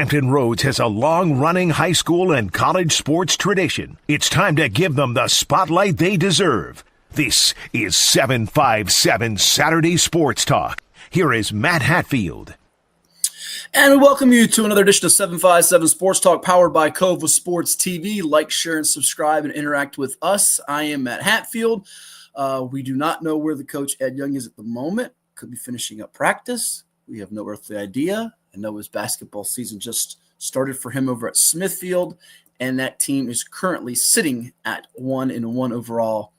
Hampton Roads has a long-running high school and college sports tradition. It's time to give them the spotlight they deserve. This is 757 Saturday Sports Talk. Here is Matt Hatfield. And we welcome you to another edition of 757 Sports Talk, powered by Cova Sports TV. Like, share, and subscribe and interact with us. I am Matt Hatfield. We do not know where the coach Ed Young is at the moment. Could be finishing up practice. We have no earthly idea. I know his basketball season just started for him over at Smithfield, and that team is currently sitting at 1-1 overall,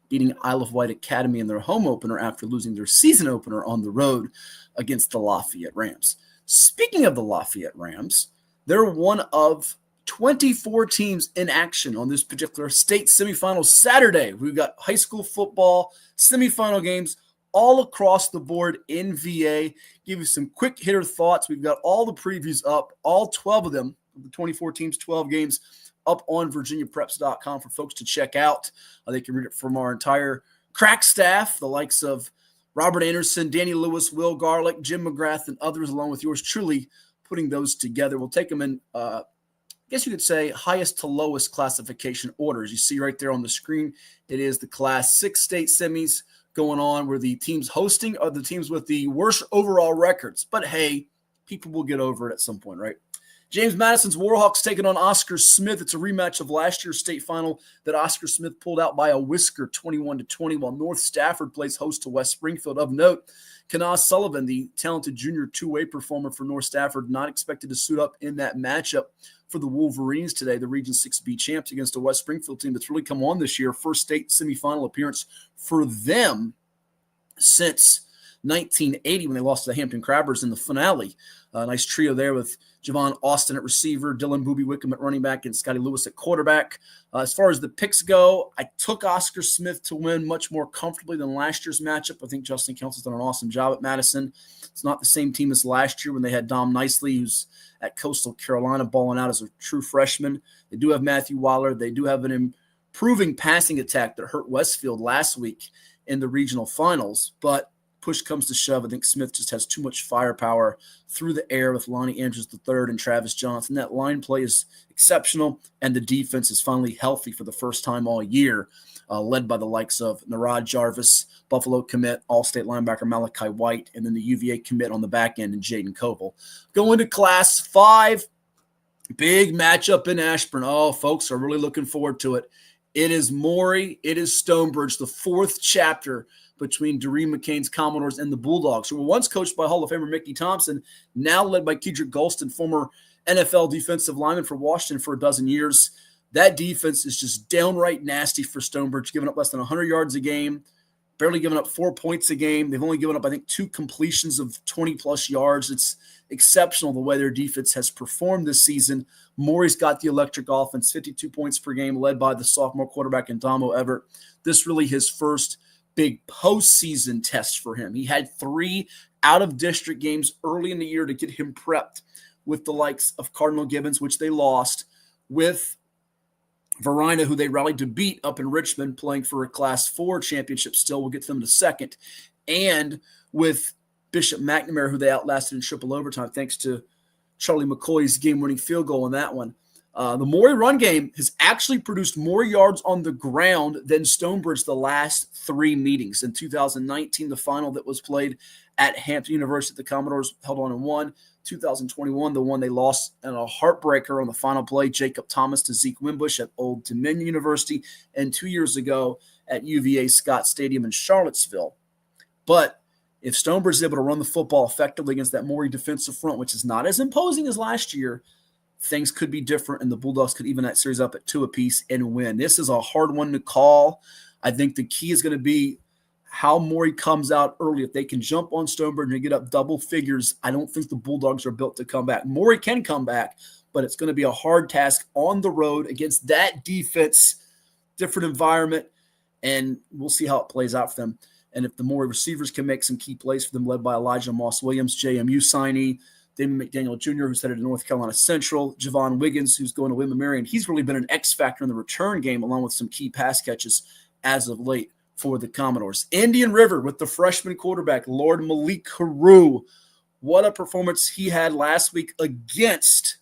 beating Isle of Wight Academy in their home opener after losing their season opener on the road against the Lafayette Rams. Speaking of the Lafayette Rams, they're one of 24 teams in action on this particular state semifinal Saturday. We've got high school football semifinal games all across the board in VA. Give you some quick hitter thoughts. We've got all the previews up, all 12 of them, the 24 teams, 12 games, up on virginiapreps.com for folks to check out. They can read it from our entire crack staff, the likes of Robert Anderson, Danny Lewis, Will Garlick, Jim McGrath, and others, along with yours truly, putting those together. We'll take them in, I guess you could say, highest to lowest classification orders. You see right there on the screen, it is the Class 6 state semis going on, where the teams hosting are the teams with the worst overall records. But hey, people will get over it at some point, right? James Madison's Warhawks taking on Oscar Smith. It's a rematch of last year's state final that Oscar Smith pulled out by a whisker, 21-20, while North Stafford plays host to West Springfield. Of note, Kanaz Sullivan, the talented junior two-way performer for North Stafford, not expected to suit up in that matchup for the Wolverines today, the Region 6B champs, against a West Springfield team that's really come on this year. First state semifinal appearance for them since 1980 when they lost to the Hampton Crabbers in the finale. A nice trio there with Javon Austin at receiver, Dylan Booby Wickham at running back, and Scotty Lewis at quarterback. As far as the picks go, I took Oscar Smith to win much more comfortably than last year's matchup. I think Justin Kelsey's done an awesome job at Madison. It's not the same team as last year when they had Dom Nicely, who's at Coastal Carolina, balling out as a true freshman. They do have Matthew Waller. They do have an improving passing attack that hurt Westfield last week in the regional finals. But push comes to shove, I think Smith just has too much firepower through the air with Lonnie Andrews III and Travis Johnson. That line play is exceptional, and the defense is finally healthy for the first time all year, led by the likes of Narad Jarvis, Buffalo commit, All-State linebacker Malachi White, and then the UVA commit on the back end and Jaden Koval. Going to Class 5, big matchup in Ashburn. Oh, folks are really looking forward to it. It is Maury, it is Stonebridge, the fourth chapter between Doreen McCain's Commodores and the Bulldogs, who were once coached by Hall of Famer Mickey Thompson, now led by Kedrick Golston, former NFL defensive lineman for Washington for a dozen years. That defense is just downright nasty for Stonebridge, giving up less than 100 yards a game, barely giving up 4 points a game. They've only given up, I think, 2 completions of 20-plus yards. It's exceptional the way their defense has performed this season. Maury's got the electric offense, 52 points per game, led by the sophomore quarterback Ndamo Everett. This really his first big postseason test for him. He had 3 out-of-district games early in the year to get him prepped with the likes of Cardinal Gibbons, which they lost, with Varina, who they rallied to beat up in Richmond, playing for a Class 4 championship still. We'll get to them in a second. And with Bishop McNamara, who they outlasted in triple overtime, thanks to Charlie McCoy's game-winning field goal on that one. The Maury run game has actually produced more yards on the ground than Stonebridge the last 3 meetings. In 2019, the final that was played at Hampton University, the Commodores held on and won. 2021, the one they lost in a heartbreaker on the final play, Jacob Thomas to Zeke Wimbush at Old Dominion University, and 2 years ago at UVA Scott Stadium in Charlottesville. But if Stonebridge is able to run the football effectively against that Maury defensive front, which is not as imposing as last year, things could be different, and the Bulldogs could even that series up at 2 apiece and win. This is a hard one to call. I think the key is going to be how Maury comes out early. If they can jump on Stonebridge and get up double figures, I don't think the Bulldogs are built to come back. Maury can come back, but it's going to be a hard task on the road against that defense, different environment, and we'll see how it plays out for them. And if the Maury receivers can make some key plays for them, led by Elijah Moss-Williams, JMU signee, Damon McDaniel Jr., who's headed to North Carolina Central, Javon Wiggins, who's going to William & Mary, and he's really been an X factor in the return game, along with some key pass catches as of late for the Commodores. Indian River with the freshman quarterback, Lord Malik Carew. What a performance he had last week against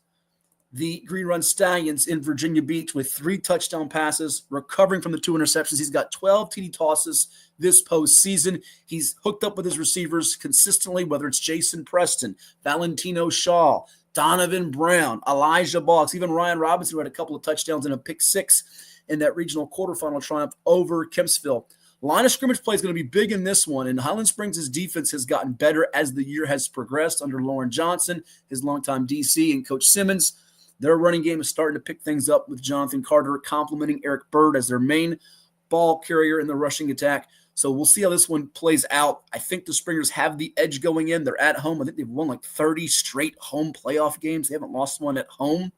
the Green Run Stallions in Virginia Beach with 3 touchdown passes, recovering from the 2 interceptions. He's got 12 TD tosses this postseason. He's hooked up with his receivers consistently, whether it's Jason Preston, Valentino Shaw, Donovan Brown, Elijah Boggs, even Ryan Robinson, who had a couple of touchdowns and a pick 6 in that regional quarterfinal triumph over Kempsville. Line of scrimmage play is going to be big in this one, and Highland Springs' defense has gotten better as the year has progressed under Lauren Johnson, his longtime DC, and Coach Simmons. Their running game is starting to pick things up with Jonathan Carter complementing Eric Bird as their main ball carrier in the rushing attack. So we'll see how this one plays out. I think the Springers have the edge going in. They're at home. I think they've won like 30 straight home playoff games. They haven't lost one at home.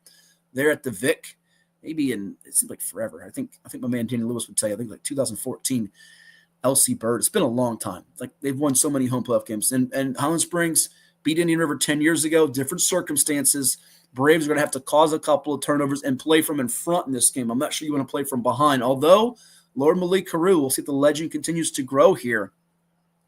They're at the Vic. Maybe it seems like forever. I think my man Danny Lewis would tell you, I think like 2014 LC Bird. It's been a long time. Like they've won so many home playoff games. And Highland Springs beat Indian River 10 years ago, different circumstances. Braves are going to have to cause a couple of turnovers and play from in front in this game. I'm not sure you want to play from behind. Although Lord Malik Carew, we'll see if the legend continues to grow here.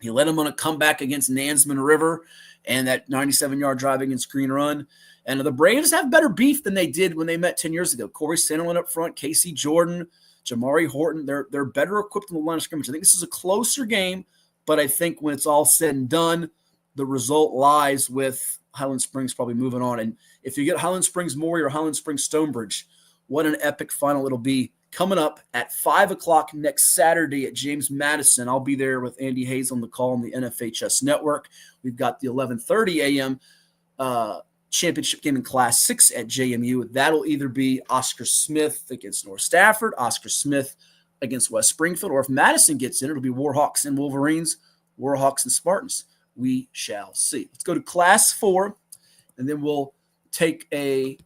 He led him on a comeback against Nansemond River and that 97-yard drive against Green Run. And the Braves have better beef than they did when they met 10 years ago. Corey Sanderlin up front, Casey Jordan, Jamari Horton. They're better equipped in the line of scrimmage. I think this is a closer game, but I think when it's all said and done, the result lies with Highland Springs probably moving on. And if you get Highland Springs Maury or Highland Springs Stonebridge, what an epic final it'll be. Coming up at 5 o'clock next Saturday at James Madison. I'll be there with Andy Hayes on the call on the NFHS Network. We've got the 11:30 a.m. Championship game in Class 6 at JMU. That'll either be Oscar Smith against North Stafford, Oscar Smith against West Springfield, or if Madison gets in, it'll be Warhawks and Wolverines, Warhawks and Spartans. We shall see. Let's go to Class 4, and then we'll take a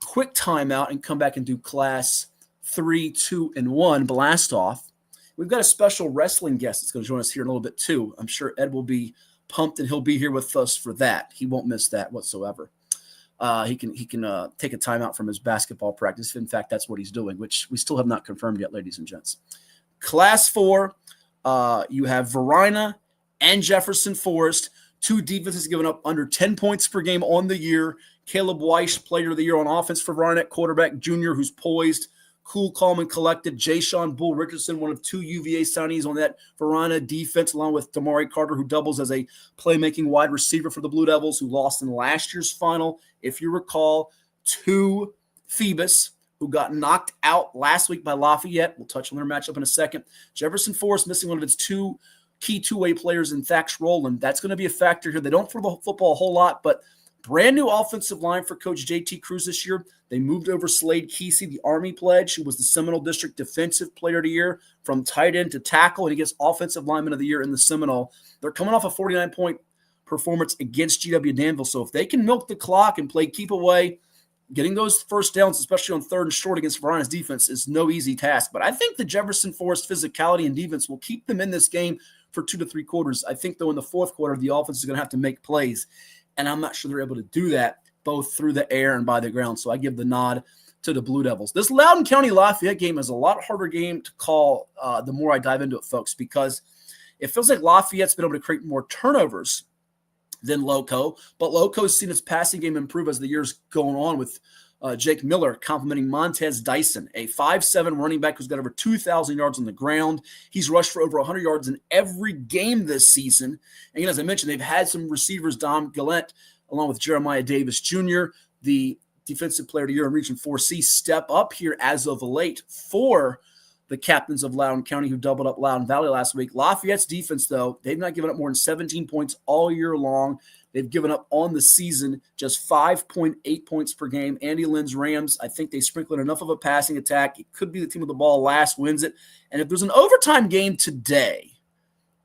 quick timeout and come back and do Class 3, 2, and 1 blast off. We've got a special wrestling guest that's going to join us here in a little bit too. I'm sure Ed will be pumped, and he'll be here with us for that. He won't miss that whatsoever. He can take a timeout from his basketball practice. In fact, that's what he's doing, which we still have not confirmed yet, ladies and gents. Class 4, you have Verina and Jefferson Forest, 2 defenses giving up under 10 points per game on the year. Caleb Weiss, player of the year on offense for Verina, quarterback junior who's poised, cool, calm, and collected. Jay-Sean Bull Richardson, one of 2 UVA signees on that Verina defense, along with Damari Carter, who doubles as a playmaking wide receiver for the Blue Devils, who lost in last year's final. If you recall, 2 Phoebus, who got knocked out last week by Lafayette. We'll touch on their matchup in a second. Jefferson Forest missing one of its 2 key two-way players in Thax Rowland. That's going to be a factor here. They don't throw the football a whole lot, but brand new offensive line for Coach JT Cruz this year. They moved over Slade Kesey, the Army pledge, who was the Seminole District Defensive Player of the Year, from tight end to tackle, and he gets Offensive Lineman of the Year in the Seminole. They're coming off a 49-point performance against GW Danville, so if they can milk the clock and play keep away, getting those first downs, especially on 3rd and short against Verina's defense, is no easy task. But I think the Jefferson Forest physicality and defense will keep them in this game for 2 to 3 quarters. I think, though, in the 4th quarter, the offense is going to have to make plays, and I'm not sure they're able to do that both through the air and by the ground. So I give the nod to the Blue Devils. This Loudoun County Lafayette game is a lot harder game to call the more I dive into it, folks, because it feels like Lafayette's been able to create more turnovers than Loco, but Loco's seen its passing game improve as the years going on with Jake Miller complementing Montez Dyson, a 5'7" running back who's got over 2,000 yards on the ground. He's rushed for over 100 yards in every game this season. And as I mentioned, they've had some receivers, Dom Gallant, along with Jeremiah Davis Jr., the Defensive Player of the Year in Region 4C, step up here as of late for the captains of Loudoun County, who doubled up Loudoun Valley last week. Lafayette's defense, though, they've not given up more than 17 points all year long. They've given up on the season just 5.8 points per game. Andy Lynn's Rams, I think they sprinkled enough of a passing attack. It could be the team with the ball last wins it. And if there's an overtime game today,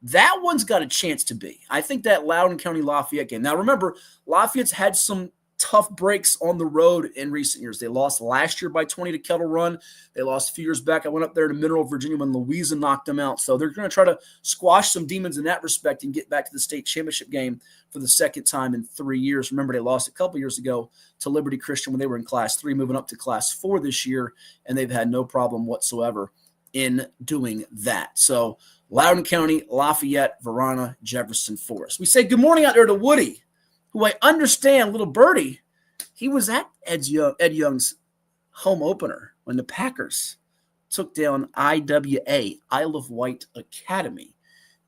that one's got a chance to be. I think that Loudoun County Lafayette game. Now, remember, Lafayette's had some tough breaks on the road in recent years. They lost last year by 20 to Kettle Run. They lost a few years back. I went up there to Mineral, Virginia when Louisa knocked them out. So they're going to try to squash some demons in that respect and get back to the state championship game for the second time in 3 years. Remember, they lost a couple years ago to Liberty Christian when they were in Class 3, moving up to Class 4 this year, and they've had no problem whatsoever in doing that. So Loudoun County, Lafayette, Verina, Jefferson Forest. We say good morning out there to Woody, who I understand, little birdie, He was at Ed Young's home opener when the Packers took down IWA, Isle of Wight Academy,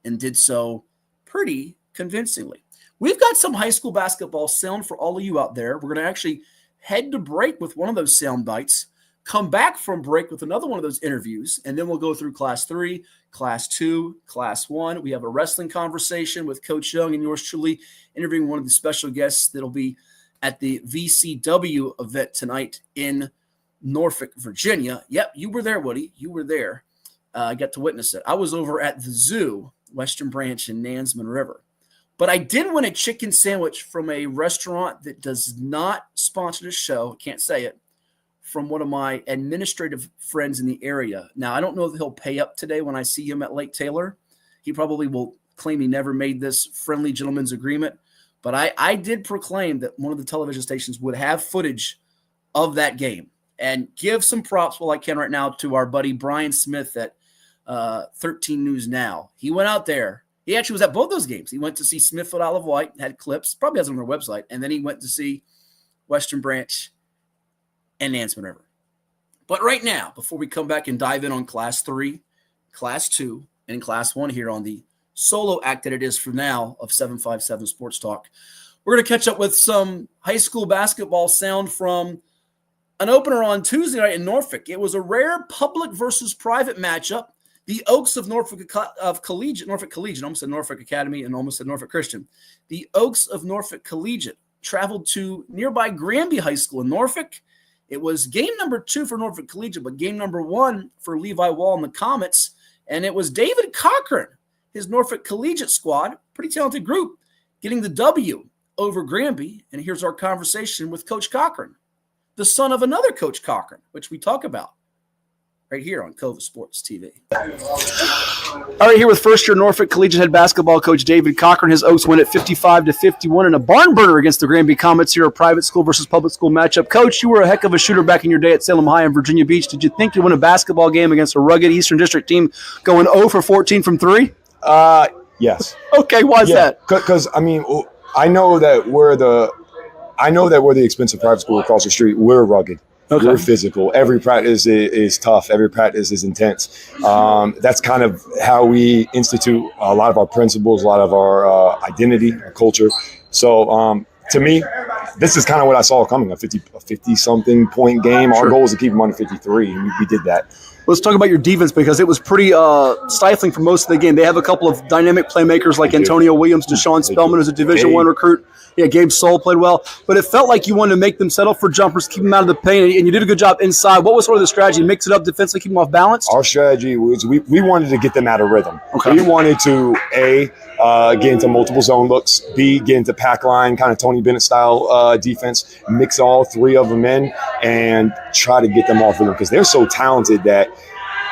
and did so pretty convincingly. We've got some high school basketball sound for all of you out there. We're going to actually head to break with one of those sound bites, come back from break with another one of those interviews, and then we'll go through Class 3, Class 2, Class 1. We have a wrestling conversation with Coach Young and yours truly interviewing one of the special guests that'll be at the VCW event tonight in Norfolk, Virginia. Yep, you were there, Woody. You were there. I got to witness it. I was over at the zoo, Western Branch in Nansemond River. But I did win a chicken sandwich from a restaurant that does not sponsor the show. Can't say it. From one of my administrative friends in the area. Now, I don't know if he'll pay up today when I see him at Lake Taylor. He probably will claim he never made this friendly gentleman's agreement. But I did proclaim that one of the television stations would have footage of that game. And give some props while I can right now to our buddy Brian Smith at 13 News Now. He went out there. He actually was at both those games. He went to see Smithfield, Isle of Wight, had clips, probably has them on their website. And then he went to see Western Branch and Nansemond River. But right now, before we come back and dive in on Class 3, Class 2, and Class 1 here on the solo act that it is for now of 757 Sports Talk, we're going to catch up with some high school basketball sound from an opener on Tuesday night in Norfolk. It was a rare public versus private matchup. The Oaks of Norfolk Collegiate, almost said Norfolk Academy and almost said Norfolk Christian. The Oaks of Norfolk Collegiate traveled to nearby Granby High School in Norfolk. It was game number 2 for Norfolk Collegiate, but game number 1 for Levi Wall and the Comets. And it was David Cochrane, his Norfolk Collegiate squad, pretty talented group, getting the W over Granby. And here's our conversation with Coach Cochrane, the son of another Coach Cochrane, which we talk about right here on Cova Sports TV. All right, here with first-year Norfolk Collegiate head basketball coach David Cochrane. His Oaks win at 55-51 in a barn burner against the Granby Comets here, a private school versus public school matchup. Coach, you were a heck of a shooter back in your day at Salem High in Virginia Beach. Did you think you'd win a basketball game against a rugged Eastern District team going 0 for 14 from 3? Yes. Okay, why is that? Because, I mean, I know that we're the expensive private school across the street. We're rugged. Okay. We're physical. Every practice is tough. Every practice is intense. That's kind of how we institute a lot of our principles, a lot of our identity, our culture. So to me, this is kind of what I saw coming, a 50-something point game. Our goal was to keep them under 53, and we did that. Let's talk about your defense because it was pretty stifling for most of the game. They have a couple of dynamic playmakers like Antonio Williams, Deshaun Spellman, who's a Division I recruit. Yeah, Gabe Soul played well. But it felt like you wanted to make them settle for jumpers, keep them out of the paint, and you did a good job inside. What was sort of the strategy? Mix it up defensively, keep them off balance? Our strategy was we wanted to get them out of rhythm. Okay. We wanted to, get into multiple zone looks, B, get into pack line, kind of Tony Bennett-style defense, mix all three of them in, and try to get them off rhythm because they're so talented that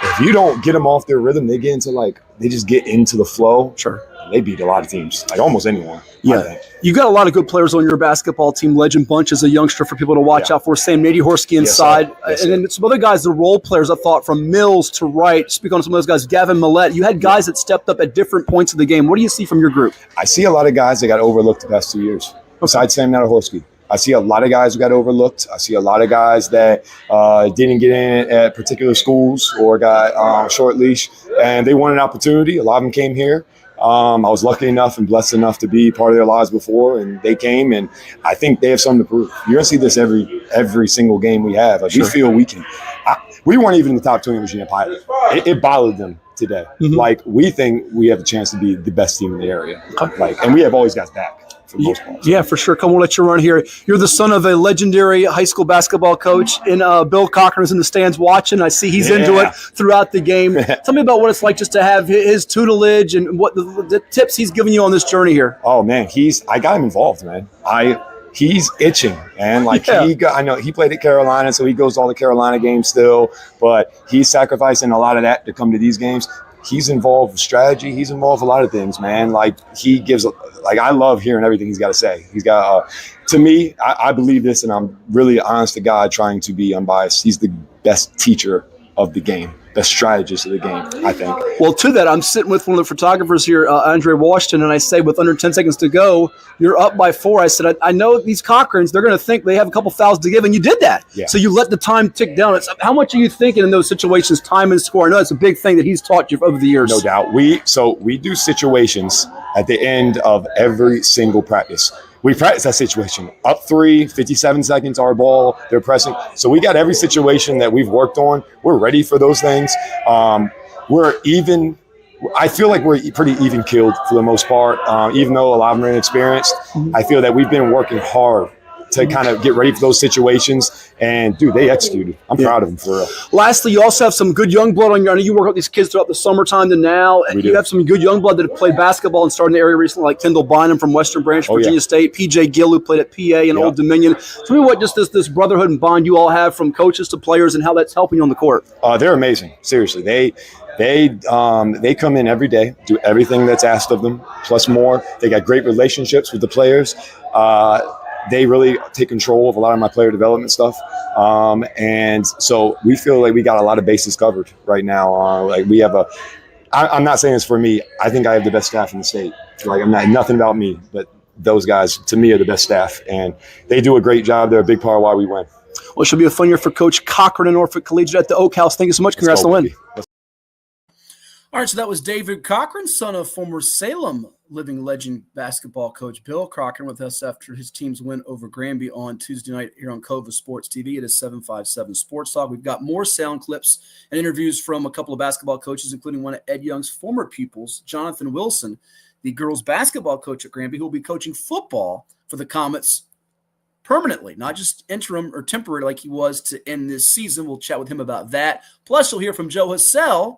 if you don't get them off their rhythm, they just get into the flow. Sure. They beat a lot of teams, like almost anyone. Yeah. You got a lot of good players on your basketball team. Legend Bunch as a youngster for people to watch out for. Sam Nady Horsky inside. Yes, and then some other guys, the role players, I thought, from Mills to Wright. Speak on some of those guys. Gavin Millette. You had guys that stepped up at different points of the game. What do you see from your group? I see a lot of guys that got overlooked the past 2 years, besides Sam Nady Horsky. I see a lot of guys who got overlooked. I see a lot of guys that didn't get in at particular schools or got short leash, and they wanted an opportunity. A lot of them came here. I was lucky enough and blessed enough to be part of their lives before, and they came, and I think they have something to prove. You're going to see this every single game we have. Like, sure. We feel we can. We weren't even in the top 20 in Virginia Pilot. It bothered them today. Mm-hmm. Like, we think we have a chance to be the best team in the area. And we have all these guys back. Yeah, for sure. Come on, let you run here. You're the son of a legendary high school basketball coach, and Bill Cochrane is in the stands watching. I see he's into it throughout the game. Tell me about what it's like just to have his tutelage and what the tips he's giving you on this journey here. Oh man, I got him involved, man. He's itching, and I know he played at Carolina, so he goes to all the Carolina games still, but he's sacrificing a lot of that to come to these games. He's involved with strategy. He's involved with a lot of things, man. I love hearing everything he's got to say. He's got, to me, I believe this, and I'm really honest to God trying to be unbiased. He's the best teacher of the game. best strategists of the game, I think. Well, to that, I'm sitting with one of the photographers here, Andre Washington, and I say with under 10 seconds to go, you're up by 4. I said, I know these Cochranes, they're going to think they have a couple thousand to give, and you did that. Yeah. So you let the time tick down. How much are you thinking in those situations, time and score? I know it's a big thing that he's taught you over the years. No doubt. We do situations at the end of every single practice. We practice that situation. Up 3, 57 seconds, our ball, they're pressing. So we got every situation that we've worked on. We're ready for those things. We're even. I feel like we're pretty even keeled for the most part. Even though a lot of them are inexperienced, I feel that we've been working hard to kind of get ready for those situations. And, dude, they executed. I'm proud of them, for real. Lastly, you also have some good young blood on your – I know you work with these kids throughout the summertime to now. You have some good young blood that have played basketball and started in the area recently, like Kendall Bynum from Western Branch, Virginia State, P.J. Gill, who played at PA and Old Dominion. Tell me what just this brotherhood and bond you all have from coaches to players and how that's helping you on the court. They're amazing. Seriously. They come in every day, do everything that's asked of them, plus more. They got great relationships with the players. They really take control of a lot of my player development stuff. And so we feel like we got a lot of bases covered right now. Like we have I'm not saying this for me. I think I have the best staff in the state. Like nothing about me, but those guys to me are the best staff, and they do a great job. They're a big part of why we win. Well, it should be a fun year for Coach Cochrane and Norfolk Collegiate at the Oak House. Thank you so much. Congrats on the win. All right, so that was David Cochrane, son of former Salem living legend basketball coach Bill Cochrane, with us after his team's win over Granby on Tuesday night here on Cova Sports TV. It is 757 Sports Talk. We've got more sound clips and interviews from a couple of basketball coaches, including one of Ed Young's former pupils, Jonathan Wilson, the girls basketball coach at Granby, who will be coaching football for the Comets permanently, not just interim or temporary like he was to end this season. We'll chat with him about that. Plus, you'll hear from Joe Hassell,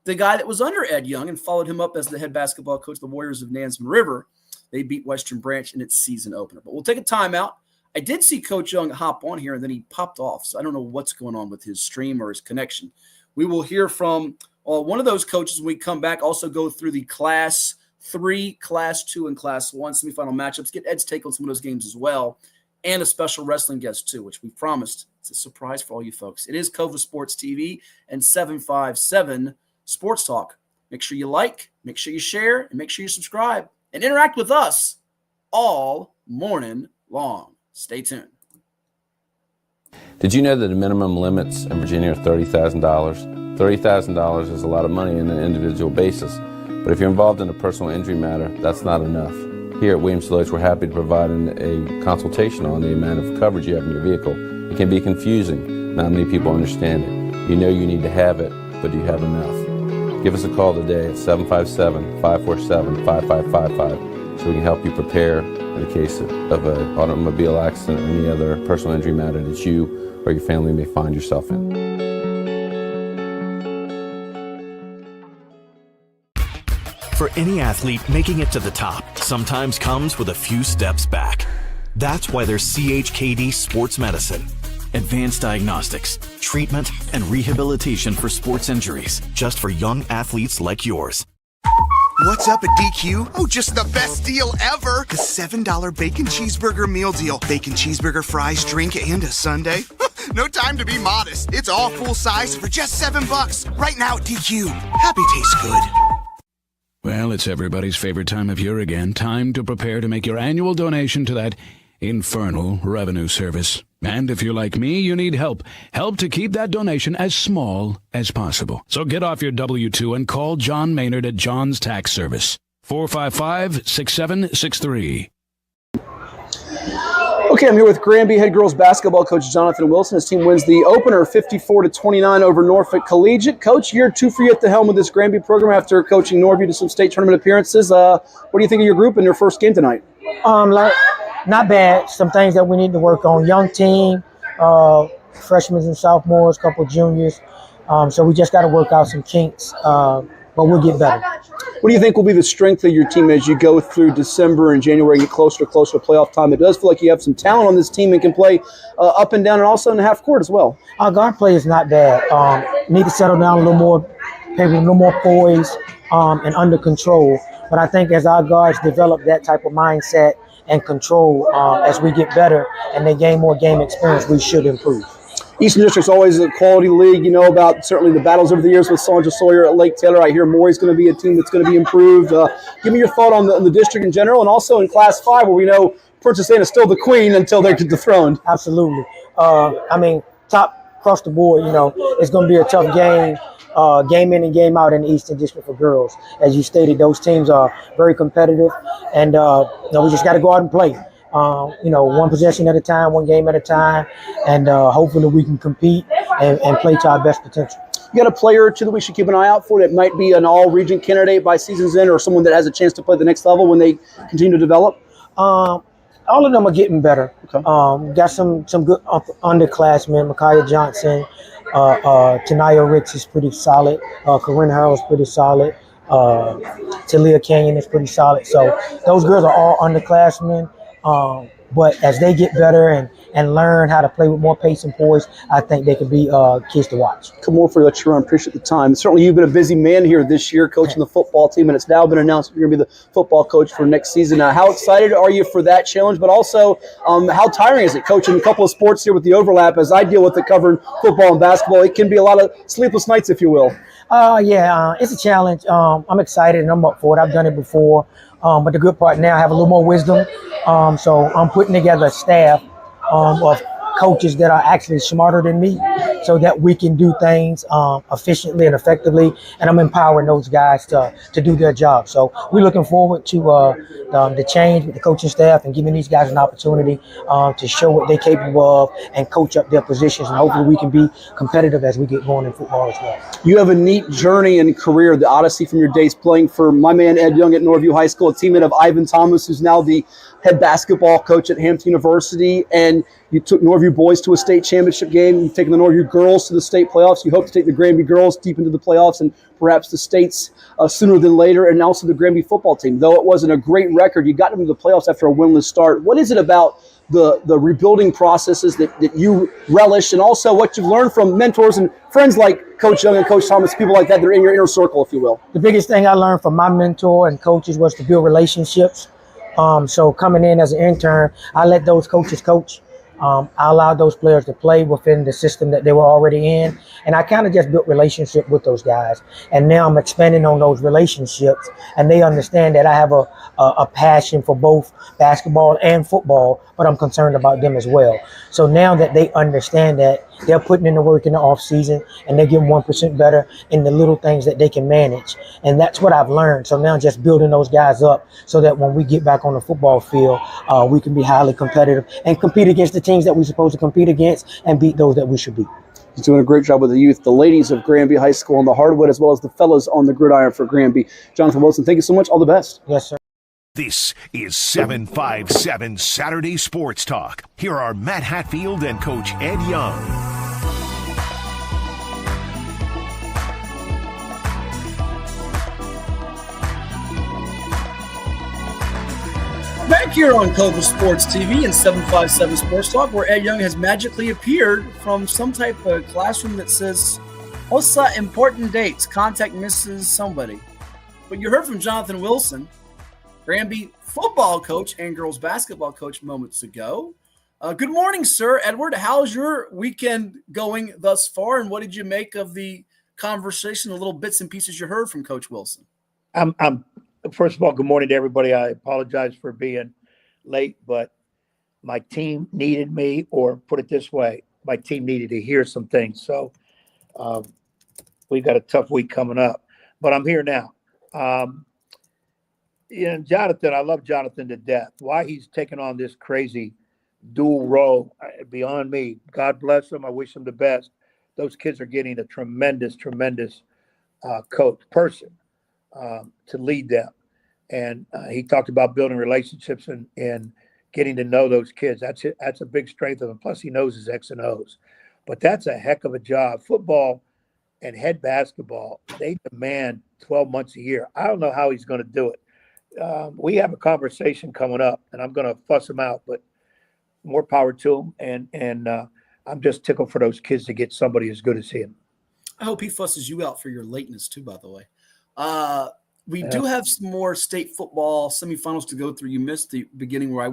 the guy that was under Ed Young and followed him up as the head basketball coach of the Warriors of Nansemond River. They beat Western Branch in its season opener. But we'll take a timeout. I did see Coach Young hop on here, and then he popped off. So I don't know what's going on with his stream or his connection. We will hear from one of those coaches when we come back. Also go through the Class 3, Class 2, and Class 1 semifinal matchups. Get Ed's take on some of those games as well. And a special wrestling guest, too, which we promised. It's a surprise for all you folks. It is Cova Sports TV and 757 Sports Talk. Make sure you like, make sure you share, and make sure you subscribe and interact with us all morning long. Stay tuned. Did you know that the minimum limits in Virginia are $30,000? $30,000 is a lot of money on an individual basis, but if you're involved in a personal injury matter, that's not enough. Here at Williams-Deloitte, we're happy to provide a consultation on the amount of coverage you have in your vehicle. It can be confusing. Not many people understand it. You know you need to have it, but do you have enough? Give us a call today at 757-547-5555 so we can help you prepare in the case of an automobile accident or any other personal injury matter that you or your family may find yourself in. For any athlete, making it to the top sometimes comes with a few steps back. That's why there's CHKD Sports Medicine. Advanced diagnostics, treatment, and rehabilitation for sports injuries, just for young athletes like yours. What's up at DQ? Oh, just the best deal ever! The $7 bacon cheeseburger meal deal. Bacon cheeseburger, fries, drink, and a sundae. No time to be modest. It's all full size for just $7 right now at DQ. Happy tastes good. Well, it's everybody's favorite time of year again. Time to prepare to make your annual donation to that infernal revenue service. And if you're like me, you need help. Help to keep that donation as small as possible. So get off your W-2 and call John Maynard at John's Tax Service. 455-6763. Okay, I'm here with Granby head girls basketball coach Jonathan Wilson. His team wins the opener 54-29 over Norfolk Collegiate. Coach, year 2 for you at the helm of this Granby program after coaching Norview to some state tournament appearances. What do you think of your group in their first game tonight? Not bad. Some things that we need to work on. Young team, freshmen and sophomores, couple juniors. So we just got to work out some kinks, but we'll get better. What do you think will be the strength of your team as you go through December and January and get closer to playoff time? It does feel like you have some talent on this team and can play up and down and also in the half court as well. Our guard play is not bad. Need to settle down a little more, play with a little more poise and under control. But I think as our guards develop that type of mindset and control as we get better and they gain more game experience, we should improve. Eastern District's always a quality league. You know about certainly the battles over the years with Sandra Sawyer at Lake Taylor. I hear Maury's going to be a team that's going to be improved. Give me your thought on the district in general, and also in Class 5, where we know Princess Anne is still the queen until they're dethroned. Absolutely. Top across the board, it's going to be a tough game. Game in and game out in the Eastern District for girls. As you stated, those teams are very competitive, and we just got to go out and play. One possession at a time, one game at a time, and hopefully we can compete and play to our best potential. You got a player or two that we should keep an eye out for that might be an all-region candidate by season's end, or someone that has a chance to play the next level when they continue to develop? All of them are getting better. Okay. Got some good underclassmen. Micaiah Johnson, Tanaya Ricks is pretty solid. Corinne Harrell's pretty solid. Talia Canyon is pretty solid. So those girls are all underclassmen. But as they get better and learn how to play with more pace and poise, I think they could be kids to watch. Come on for that you run. Appreciate the time. Certainly you've been a busy man here this year coaching the football team, and it's now been announced you're going to be the football coach for next season. How excited are you for that challenge, but also how tiring is it coaching a couple of sports here with the overlap? As I deal with it covering football and basketball, it can be a lot of sleepless nights, if you will. It's a challenge. I'm excited and I'm up for it. I've done it before. But the good part now, I have a little more wisdom. So I'm putting together a staff of coaches that are actually smarter than me so that we can do things efficiently and effectively. And I'm empowering those guys to do their job. So we're looking forward to the change with the coaching staff and giving these guys an opportunity to show what they're capable of and coach up their positions. And hopefully we can be competitive as we get going in football as well. You have a neat journey and career, the odyssey from your days playing for my man Ed Young at Norview High School, a teammate of Ivan Thomas, who's now the head basketball coach at Hampton University, and you took Norview boys to a state championship game. You've taken the Norview girls to the state playoffs. You hope to take the Granby girls deep into the playoffs and perhaps the states sooner than later, and also the Granby football team. Though it wasn't a great record, you got them to the playoffs after a winless start. What is it about the rebuilding processes that you relish, and also what you've learned from mentors and friends like Coach Young and Coach Thomas, people like that that are in your inner circle, if you will? The biggest thing I learned from my mentor and coaches was to build relationships. So coming in as an intern, I let those coaches coach. I allowed those players to play within the system that they were already in. And I kind of just built relationship with those guys. And now I'm expanding on those relationships. And they understand that I have a passion for both basketball and football, but I'm concerned about them as well. So now that they understand that, they're putting in the work in the off season and they're getting 1% better in the little things that they can manage. And that's what I've learned. So now just building those guys up so that when we get back on the football field, we can be highly competitive and compete against the teams that we're supposed to compete against and beat those that we should beat. He's doing a great job with the youth, the ladies of Granby High School on the hardwood, as well as the fellas on the gridiron for Granby. Jonathan Wilson, thank you so much. All the best. Yes, sir. This is 757 Saturday Sports Talk. Here are Matt Hatfield and Coach Ed Young. Back here on Cova Sports TV and 757 Sports Talk, where Ed Young has magically appeared from some type of classroom that says, what's important dates? Contact Mrs. Somebody. But you heard from Jonathan Wilson, Granby football coach and girls basketball coach moments ago. Good morning, sir. Edward, how's your weekend going thus far, and what did you make of the conversation, the little bits and pieces you heard from Coach Wilson? First of all, good morning to everybody. I apologize for being late, but my team needed me, or put it this way, my team needed to hear some things. So we've got a tough week coming up, but I'm here now. Jonathan, I love Jonathan to death. Why he's taking on this crazy dual role, beyond me. God bless him. I wish him the best. Those kids are getting a tremendous coach, person to lead them. And he talked about building relationships and getting to know those kids. That's a big strength of him. Plus, he knows his X and O's. But that's a heck of a job. Football and head basketball, they demand 12 months a year. I don't know how he's going to do it. We have a conversation coming up, and I'm going to fuss him out, but more power to him. And I'm just tickled for those kids to get somebody as good as him. I hope he fusses you out for your lateness too, by the way. We do have some more state football semifinals to go through. You missed the beginning where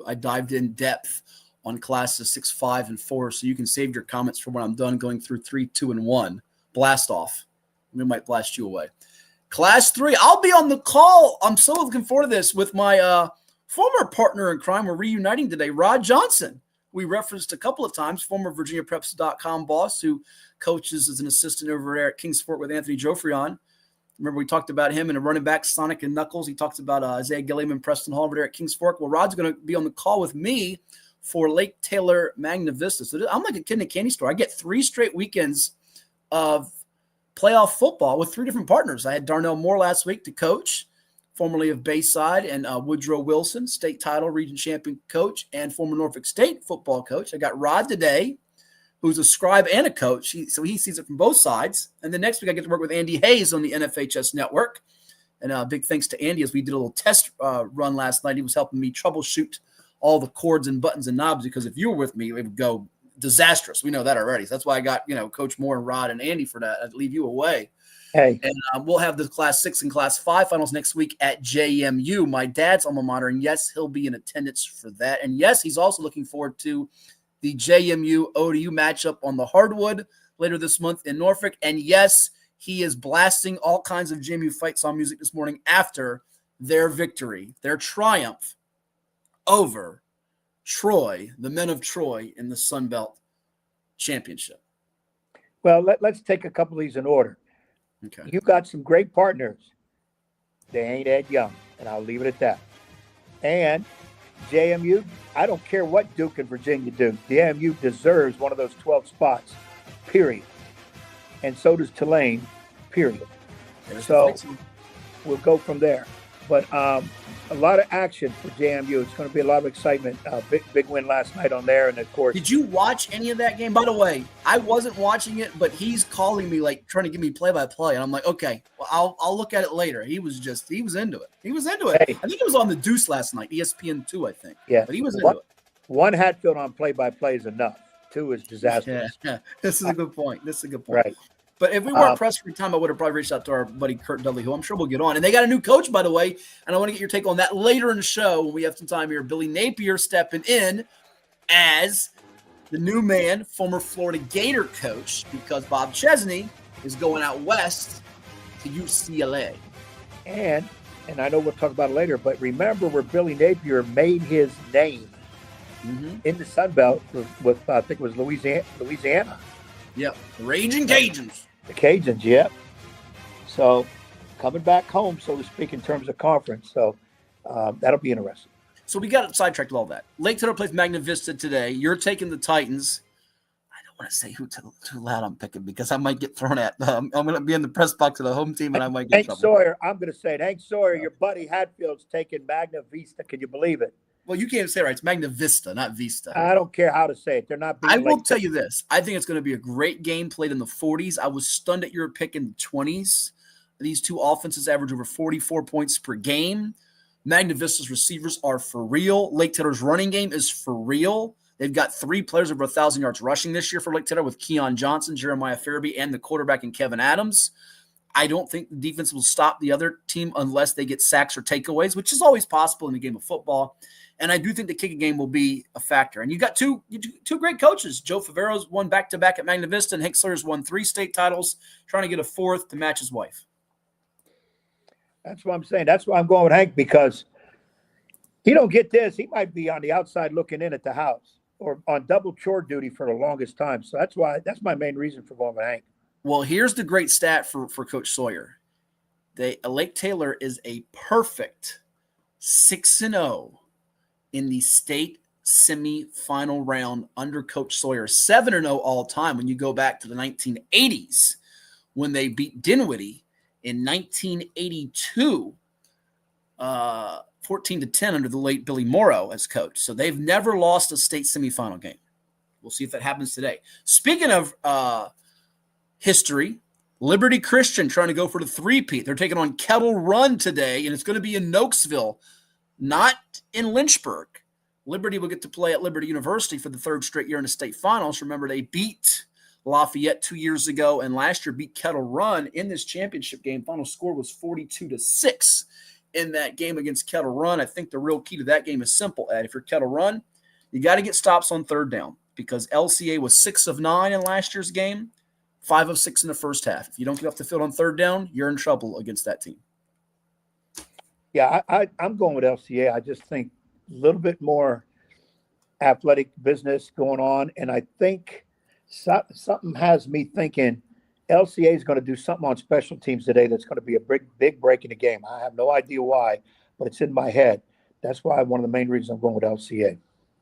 I dived in depth on classes 6, 5, and 4. So you can save your comments for when I'm done going through 3, 2, and 1. Blast off. We might blast you away. Class 3, I'll be on the call. I'm so looking forward to this with my former partner in crime. We're reuniting today, Rod Johnson. We referenced a couple of times, former VirginiaPreps.com boss who coaches as an assistant over there at Kings Fort with Anthony Jofrion. Remember, we talked about him and a running back, Sonic and Knuckles. He talked about Isaiah Gilliam and Preston Hall over there at Kings Fork. Well, Rod's going to be on the call with me for Lake Taylor Magna Vista. So I'm like a kid in a candy store. I get 3 straight weekends of playoff football with 3 different partners. I had Darnell Moore last week to coach, formerly of Bayside, and Woodrow Wilson, state title region champion coach and former Norfolk State football coach. I got Rod today, who's a scribe and a coach. So he sees it from both sides. And then next week I get to work with Andy Hayes on the NFHS network. And big thanks to Andy as we did a little test run last night. He was helping me troubleshoot all the cords and buttons and knobs, because if you were with me, it would go disastrous. We know that already. So that's why I got, Coach Moore and Rod and Andy for that. I'd leave you away. Hey. And we'll have the Class 6 and Class 5 finals next week at JMU, my dad's alma mater. And yes, he'll be in attendance for that. And yes, he's also looking forward to the JMU ODU matchup on the hardwood later this month in Norfolk. And yes, he is blasting all kinds of JMU fight song music this morning after their victory, their triumph over Troy, the men of Troy, in the Sun Belt Championship. Well, let's take a couple of these in order. Okay. You got some great partners. They ain't Ed Young, and I'll leave it at that. And JMU, I don't care what Duke and Virginia do. JMU deserves one of those 12 spots, period. And so does Tulane, period. So we'll go from there. But a lot of action for JMU. It's going to be a lot of excitement. Big win last night on there. And, of course. Did you watch any of that game? By the way, I wasn't watching it, but he's calling me, like, trying to give me play-by-play. And I'm like, okay, well, I'll look at it later. He was into it. He was into it. Hey. I think it was on the Deuce last night, ESPN2, I think. Yeah. But he was into it. One Hatfield on play-by-play is enough. 2 is disastrous. Yeah. This is a good point. Right. But if we weren't pressed for time, I would have probably reached out to our buddy Kurt Dudley, who I'm sure we'll get on. And they got a new coach, by the way, and I want to get your take on that later in the show when we have some time here. Billy Napier stepping in as the new man, former Florida Gator coach, because Bob Chesney is going out west to UCLA. And I know we'll talk about it later, but remember where Billy Napier made his name in the Sun Belt with I think it was Louisiana. Yep, the Raging Cajuns. The Cajuns, yep. So coming back home, so to speak, in terms of conference. So that'll be interesting. So we got sidetracked with all that. Lake Taylor plays Magna Vista today. You're taking the Titans. I don't want to say who too loud I'm picking because I might get thrown at. I'm going to be in the press box of the home team and I might get Hank trouble. Sawyer, I'm going to say it. Hank Sawyer, your buddy Hatfield's taking Magna Vista. Can you believe it? Well, you can't say it right. It's Magna Vista, not Vista. I don't care how to say it. They're not being I will tell you this. I think it's going to be a great game played in the 40s. I was stunned at your pick in the 20s. These two offenses average over 44 points per game. Magna Vista's receivers are for real. Lake Taylor's running game is for real. They've got 3 players over 1,000 yards rushing this year for Lake Taylor with Keon Johnson, Jeremiah Farabee, and the quarterback in Kevin Adams. I don't think the defense will stop the other team unless they get sacks or takeaways, which is always possible in the game of football. And I do think the kicking game will be a factor. And you got two great coaches. Joe Favero's won back-to-back at Magna Vista, and Hank Sawyer's won 3 state titles, trying to get a 4th to match his wife. That's what I'm saying. That's why I'm going with Hank, because he don't get this. He might be on the outside looking in at the house or on double chore duty for the longest time. So that's my main reason for going with Hank. Well, here's the great stat for Coach Sawyer. Lake Taylor is a perfect 6-0 in the state semifinal round under Coach Sawyer. 7-0 all time when you go back to the 1980s when they beat Dinwiddie in 1982, 14-10 under the late Billy Morrow as coach. So they've never lost a state semifinal game. We'll see if that happens today. Speaking of history, Liberty Christian trying to go for the 3-peat. They're taking on Kettle Run today, and it's going to be in Nokesville, not in Lynchburg. Liberty will get to play at Liberty University for the 3rd straight year in the state finals. Remember, they beat Lafayette 2 years ago, and last year beat Kettle Run in this championship game. Final score was 42-6 in that game against Kettle Run. I think the real key to that game is simple, Ed. If you're Kettle Run, You got to get stops on third down because LCA was 6 of 9 in last year's game, 5 of 6 in the first half. If you don't get off the field on third down, you're in trouble against that team. Yeah, I'm going with LCA. I just think a little bit more athletic business going on, and I think something has me thinking LCA is going to do something on special teams today that's going to be a big break in the game. I have no idea why, but it's in my head. That's why one of the main reasons I'm going with LCA.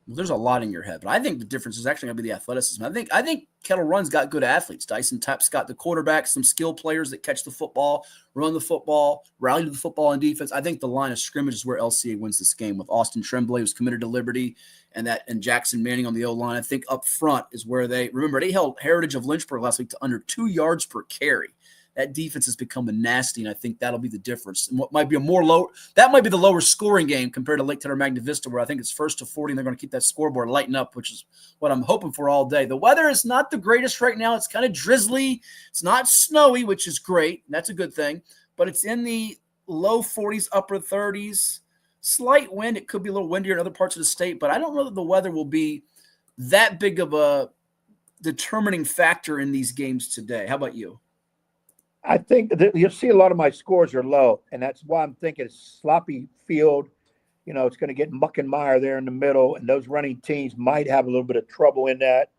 Well, there's a lot in your head, but I think the difference is actually going to be the athleticism. I think Kettle Run's got good athletes. Dyson Tapp's got the quarterback, some skill players that catch the football, run the football, rally to the football on defense. I think the line of scrimmage is where LCA wins this game with Austin Tremblay, who's committed to Liberty, and Jackson Manning on the O-line. I think up front is where they held Heritage of Lynchburg last week to under 2 yards per carry. That defense has become nasty, and I think that'll be the difference. And what might be that might be the lower scoring game compared to Lake Taylor Magna Vista, where I think it's 1st to 40, and they're going to keep that scoreboard lighting up, which is what I'm hoping for all day. The weather is not the greatest right now. It's kind of drizzly. It's not snowy, which is great. That's a good thing. But it's in the low 40s, upper 30s. Slight wind. It could be a little windier in other parts of the state, but I don't know that the weather will be that big of a determining factor in these games today. How about you? I think that you'll see a lot of my scores are low, and that's why I'm thinking it's sloppy field. You know, it's going to get muck and mire there in the middle, and those running teams might have a little bit of trouble in that.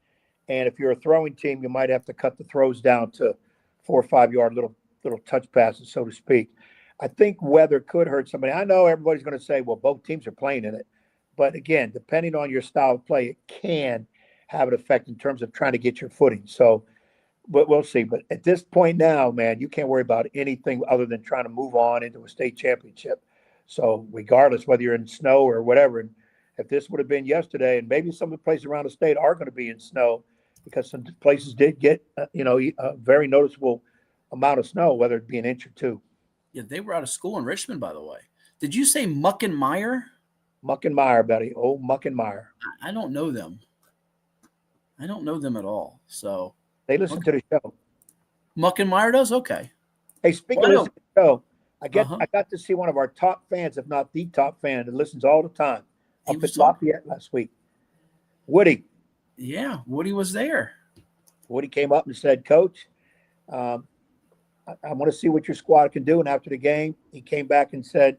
And if you're a throwing team, you might have to cut the throws down to 4 or 5 yard little touch passes, so to speak. I think weather could hurt somebody. I know everybody's going to say, well, both teams are playing in it. But again, depending on your style of play, it can have an effect in terms of trying to get your footing. So, but we'll see. But at this point now, man, you can't worry about anything other than trying to move on into a state championship. So regardless whether you're in snow or whatever, and if this would have been yesterday, and maybe some of the places around the state are going to be in snow because some places did get, a very noticeable amount of snow, whether it be an inch or two. Yeah, they were out of school in Richmond, by the way. Did you say Muck and Meyer? Muck and Meyer, buddy. Oh, Muck and Meyer. I don't know them. I don't know them at all. So they listen to the show. Muck and Meyer does? Okay. Hey, speaking of the show, I got to see one of our top fans, if not the top fan, that listens all the time. Up at Lafayette last week. Woody. Yeah, Woody was there. Woody came up and said, Coach, I want to see what your squad can do. And after the game, he came back and said,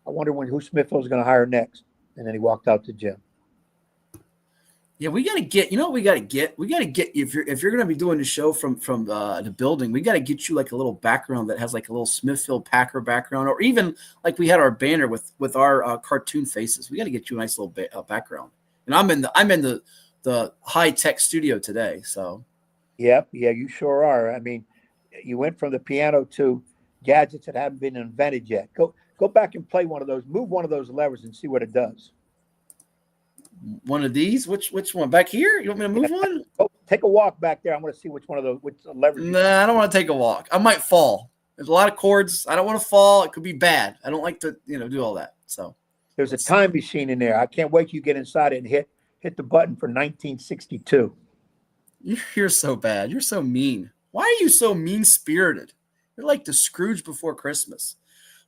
I wonder who Smithfield is going to hire next. And then he walked out to the gym. Yeah, we got to get, what we got to get? We got to get, if you're going to be doing the show from the building, we got to get you like a little background that has like a little Smithfield Packer background, or even like we had our banner with our cartoon faces. We got to get you a nice little background. And I'm in the high-tech studio today, so. Yep, yeah, you sure are. I mean, you went from the piano to gadgets that haven't been invented yet. Go back and play one of those. Move one of those levers and see what it does. One of these? Which one? Back here? You want me to move one? Take a walk back there. I want to see which levers. Nah, I don't want to take a walk. I might fall. There's a lot of cords. I don't want to fall. It could be bad. I don't like to, do all that. So there's a time machine in there. I can't wait till you get inside it and hit the button for 1962. You're so bad. You're so mean. Why are you so mean-spirited? You're like the Scrooge before Christmas.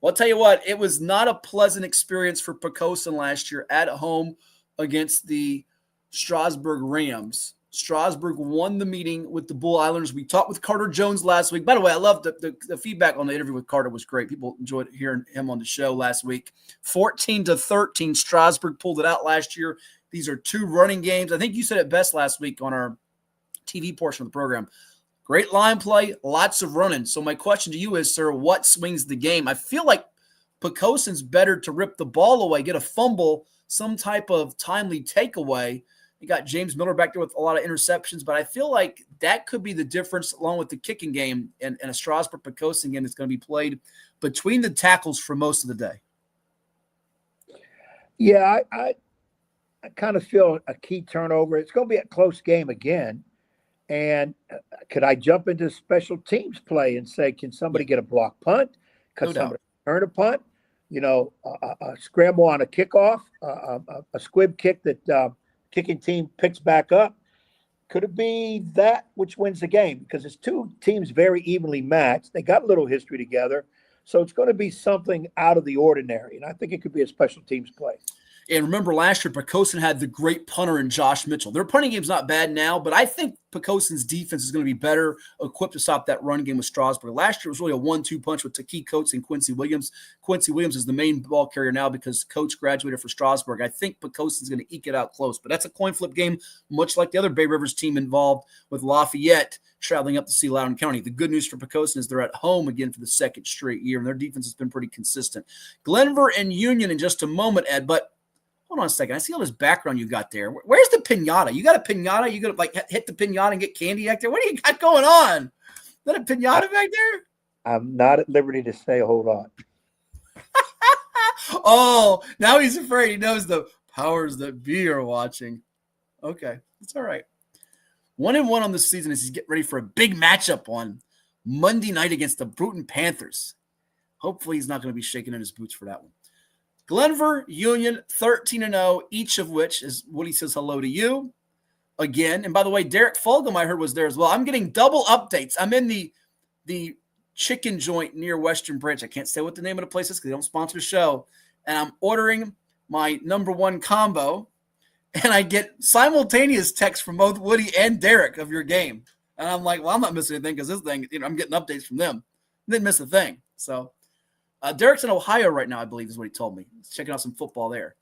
Well, I'll tell you what, it was not a pleasant experience for Poquoson last year at home against the Strasburg Rams. Strasburg won the meeting with the Bull Islanders. We talked with Carter Jones last week. By the way, I loved the feedback on the interview with Carter was great. People enjoyed hearing him on the show last week. 14-13, Strasburg pulled it out last year. These are two running games. I think you said it best last week on our TV portion of the program. Great line play, lots of running. So my question to you is, sir, what swings the game? I feel like Pocoson's better to rip the ball away, get a fumble, some type of timely takeaway. You got James Miller back there with a lot of interceptions, but I feel like that could be the difference along with the kicking game and a Strasburg-Poquoson game that's going to be played between the tackles for most of the day. Yeah, I kind of feel a key turnover. It's going to be a close game again. And could I jump into special teams play and say, can somebody get a block punt? Could somebody return a punt? A scramble on a kickoff, a squib kick that kicking team picks back up. Could it be that which wins the game? Because it's two teams very evenly matched. They got a little history together. So it's going to be something out of the ordinary. And I think it could be a special teams play. And remember last year, Pocosin had the great punter in Josh Mitchell. Their punting game's not bad now, but I think Pocosin's defense is going to be better equipped to stop that run game with Strasburg. Last year was really a 1-2 punch with Taki Coates and Quincy Williams. Quincy Williams is the main ball carrier now because Coates graduated for Strasburg. I think Pocosin's going to eke it out close, but that's a coin flip game, much like the other Bay Rivers team involved with Lafayette traveling up to see Loudoun County. The good news for Pocosin is they're at home again for the second straight year, and their defense has been pretty consistent. Glenver and Union in just a moment, Ed, but hold on a second. I see all this background you got there. Where's the pinata? You got a pinata? You going to hit the pinata and get candy back there? What do you got going on? Is that a pinata back there? I'm not at liberty to say, hold on. Oh, now he's afraid. He knows the powers that be are watching. Okay, it's all right. 1-1 on the season as he's getting ready for a big matchup on Monday night against the Bruton Panthers. Hopefully he's not going to be shaking in his boots for that one. Glenver, Union, 13-0, each of which is Woody says hello to you again. And by the way, Derek Fulgham, I heard, was there as well. I'm getting double updates. I'm in the chicken joint near Western Branch. I can't say what the name of the place is because they don't sponsor the show. And I'm ordering my number one combo. And I get simultaneous texts from both Woody and Derek of your game. And I'm like, well, I'm not missing anything because this thing, I'm getting updates from them. Didn't miss a thing. So Derek's in Ohio right now, I believe, is what he told me. He's checking out some football there.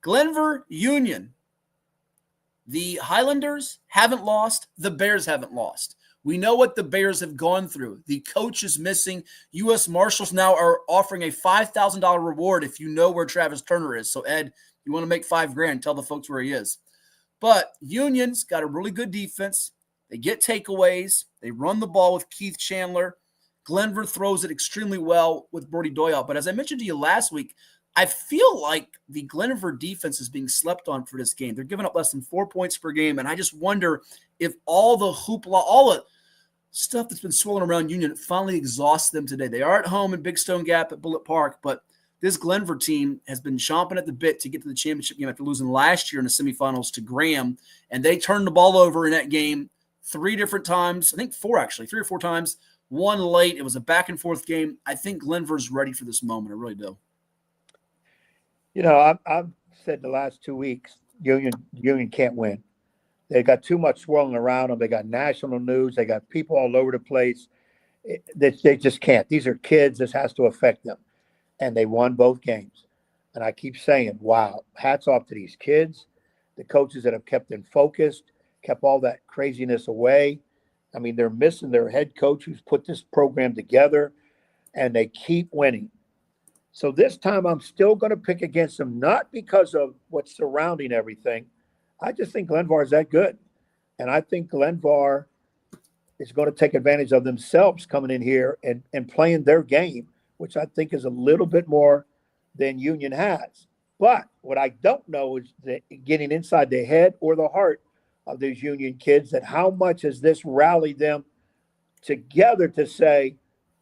Glenver, Union. The Highlanders haven't lost. The Bears haven't lost. We know what the Bears have gone through. The coach is missing. U.S. Marshals now are offering a $5,000 reward if you know where Travis Turner is. So, Ed, you want to make $5,000, tell the folks where he is. But Union's got a really good defense. They get takeaways. They run the ball with Keith Chandler. Glenver throws it extremely well with Brody Doyle. But as I mentioned to you last week, I feel like the Glenver defense is being slept on for this game. They're giving up less than 4 points per game, and I just wonder if all the hoopla, all the stuff that's been swirling around Union finally exhausts them today. They are at home in Big Stone Gap at Bullitt Park, but this Glenver team has been chomping at the bit to get to the championship game after losing last year in the semifinals to Graham, and they turned the ball over in that game 3 different times. I think 4 actually, 3 or 4 times. One late. It was a back-and-forth game. I think Glenver's ready for this moment. I really do. You know, I've said the last 2 weeks, Union can't win. They got too much swirling around them. They got national news. They got people all over the place. They just can't. These are kids. This has to affect them. And they won both games. And I keep saying, wow, hats off to these kids, the coaches that have kept them focused, kept all that craziness away. I mean, they're missing their head coach who's put this program together, and they keep winning. So this time I'm still going to pick against them, not because of what's surrounding everything. I just think Glenvar is that good. And I think Glenvar is going to take advantage of themselves coming in here and playing their game, which I think is a little bit more than Union has. But what I don't know is that getting inside the head or the heart of these Union kids, that how much has this rallied them together to say,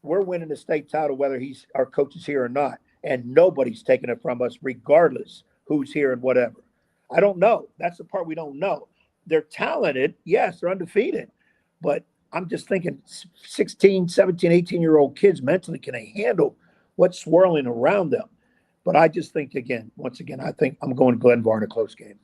we're winning the state title, whether our coach is here or not. And nobody's taking it from us, regardless who's here and whatever. I don't know. That's the part we don't know. They're talented. Yes, they're undefeated. But I'm just thinking 16, 17, 18-year-old kids mentally, can they handle what's swirling around them? But I just think, once again, I think I'm going Glenvar in a close game.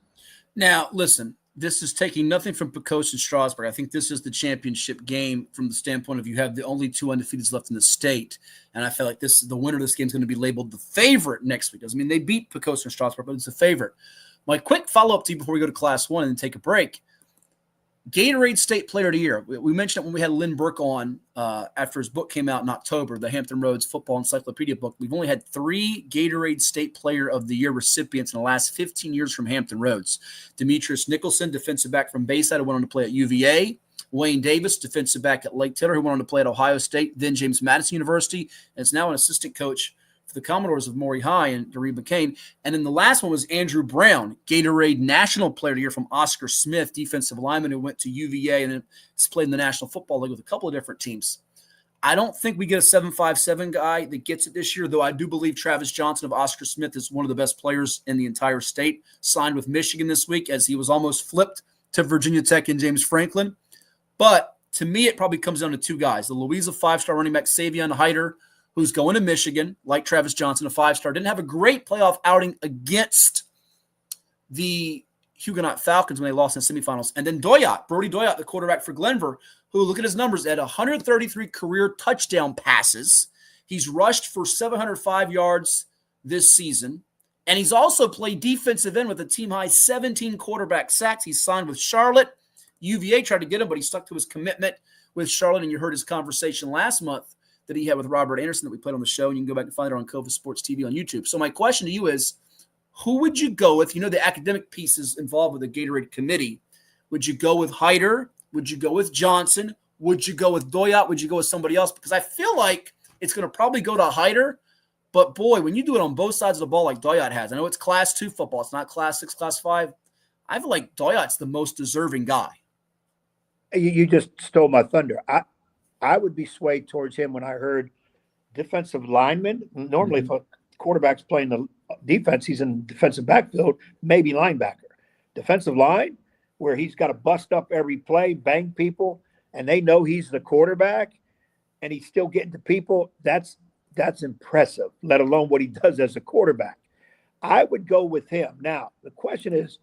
Now, listen, this is taking nothing from Pecos and Strasburg. I think this is the championship game from the standpoint of you have the only 2 undefeateds left in the state. And I feel like the winner of this game is going to be labeled the favorite next week. Doesn't mean they beat Pecos and Strasburg, but it's a favorite. My quick follow-up to you before we go to Class 1 and then take a break. Gatorade State Player of the Year. We mentioned it when we had Lynn Burke on after his book came out in October, the Hampton Roads Football Encyclopedia book. We've only had 3 Gatorade State Player of the Year recipients in the last 15 years from Hampton Roads. Demetrius Nicholson, defensive back from Bayside, who went on to play at UVA. Wayne Davis, defensive back at Lake Taylor, who went on to play at Ohio State, then James Madison University, and is now an assistant coach for the Commodores of Maury High and Doreen McCain. And then the last one was Andrew Brown, Gatorade National Player of the Year from Oscar Smith, defensive lineman who went to UVA and has played in the National Football League with a couple of different teams. I don't think we get a 7.57 guy that gets it this year, though I do believe Travis Johnson of Oscar Smith is one of the best players in the entire state. Signed with Michigan this week as he was almost flipped to Virginia Tech and James Franklin. But to me, it probably comes down to 2 guys. The Louisa 5-star running back Savion Hyder, who's going to Michigan, like Travis Johnson, a 5-star, didn't have a great playoff outing against the Huguenot Falcons when they lost in the semifinals. And then Brody Doyot, the quarterback for Glenver, who, look at his numbers, had 133 career touchdown passes. He's rushed for 705 yards this season. And he's also played defensive end with a team-high 17 quarterback sacks. He's signed with Charlotte. UVA tried to get him, but he stuck to his commitment with Charlotte. And you heard his conversation last month that he had with Robert Anderson that we played on the show. And you can go back and find it on Cova Sports TV on YouTube. So my question to you is, who would you go with? You know, the academic pieces involved with the Gatorade committee. Would you go with Hyder? Would you go with Johnson? Would you go with Doyot? Would you go with somebody else? Because I feel like it's going to probably go to Hyder. But, boy, when you do it on both sides of the ball like Doyot has, I know it's Class 2 football. It's not Class 6, Class 5. I feel like Doyot's the most deserving guy. You just stole my thunder. I would be swayed towards him when I heard defensive lineman. Normally, if a quarterback's playing the defense, he's in defensive backfield, maybe linebacker. Defensive line, where he's got to bust up every play, bang people, and they know he's the quarterback, and he's still getting to people. That's impressive, let alone what he does as a quarterback. I would go with him. Now, the question is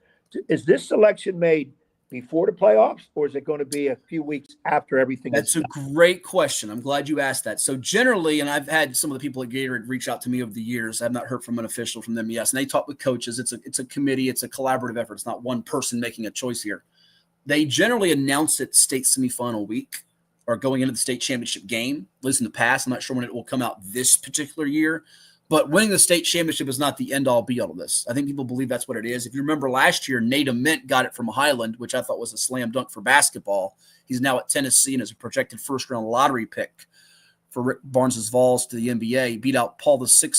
this selection made before the playoffs, or is it going to be a few weeks after everything? That's a great question. I'm glad you asked that. So generally, and I've had some of the people at Gatorade reach out to me over the years. I've not heard from an official from them, yes. And they talk with coaches. It's a committee. It's a collaborative effort. It's not one person making a choice here. They generally announce it state semifinal week or going into the state championship game. At least in the past, I'm not sure when it will come out this particular year. But winning the state championship is not the end-all, be-all of this. I think people believe that's what it is. If you remember last year, Nate Ament got it from Highland, which I thought was a slam dunk for basketball. He's now at Tennessee and is a projected first-round lottery pick for Rick Barnes' Vols to the NBA. He beat out Paul VI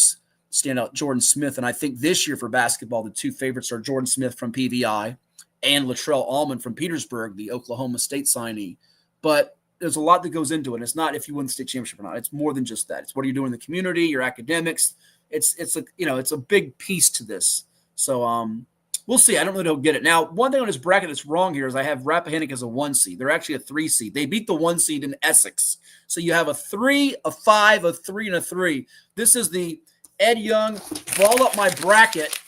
standout Jordan Smith. And I think this year for basketball, the two favorites are Jordan Smith from PVI and Latrell Allman from Petersburg, the Oklahoma State signee. But there's a lot that goes into it. It's not if you win the state championship or not. It's more than just that. It's what are you doing in the community, your academics. It's a big piece to this. So we'll see. I don't really know who'll get it. Now, one thing on this bracket that's wrong here is I have Rappahannock as a 1 seed. They're actually a 3 seed. They beat the 1 seed in Essex. So you have a 3, a 5, a 3, and a 3. This is the Ed Young ball up my bracket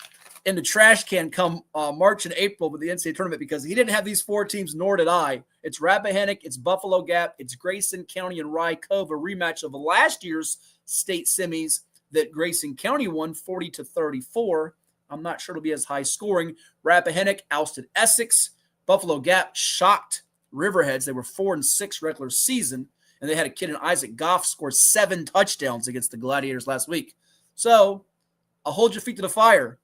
in the trash can come March and April with the NCAA tournament because he didn't have these 4 teams, nor did I. It's Rappahannock, it's Buffalo Gap, it's Grayson County and Rye Cove, a rematch of last year's state semis that Grayson County won 40-34. I'm not sure it'll be as high scoring. Rappahannock ousted Essex. Buffalo Gap shocked Riverheads. They were 4-6 regular season, and they had a kid in Isaac Goff score 7 touchdowns against the Gladiators last week. So I'll hold your feet to the fire.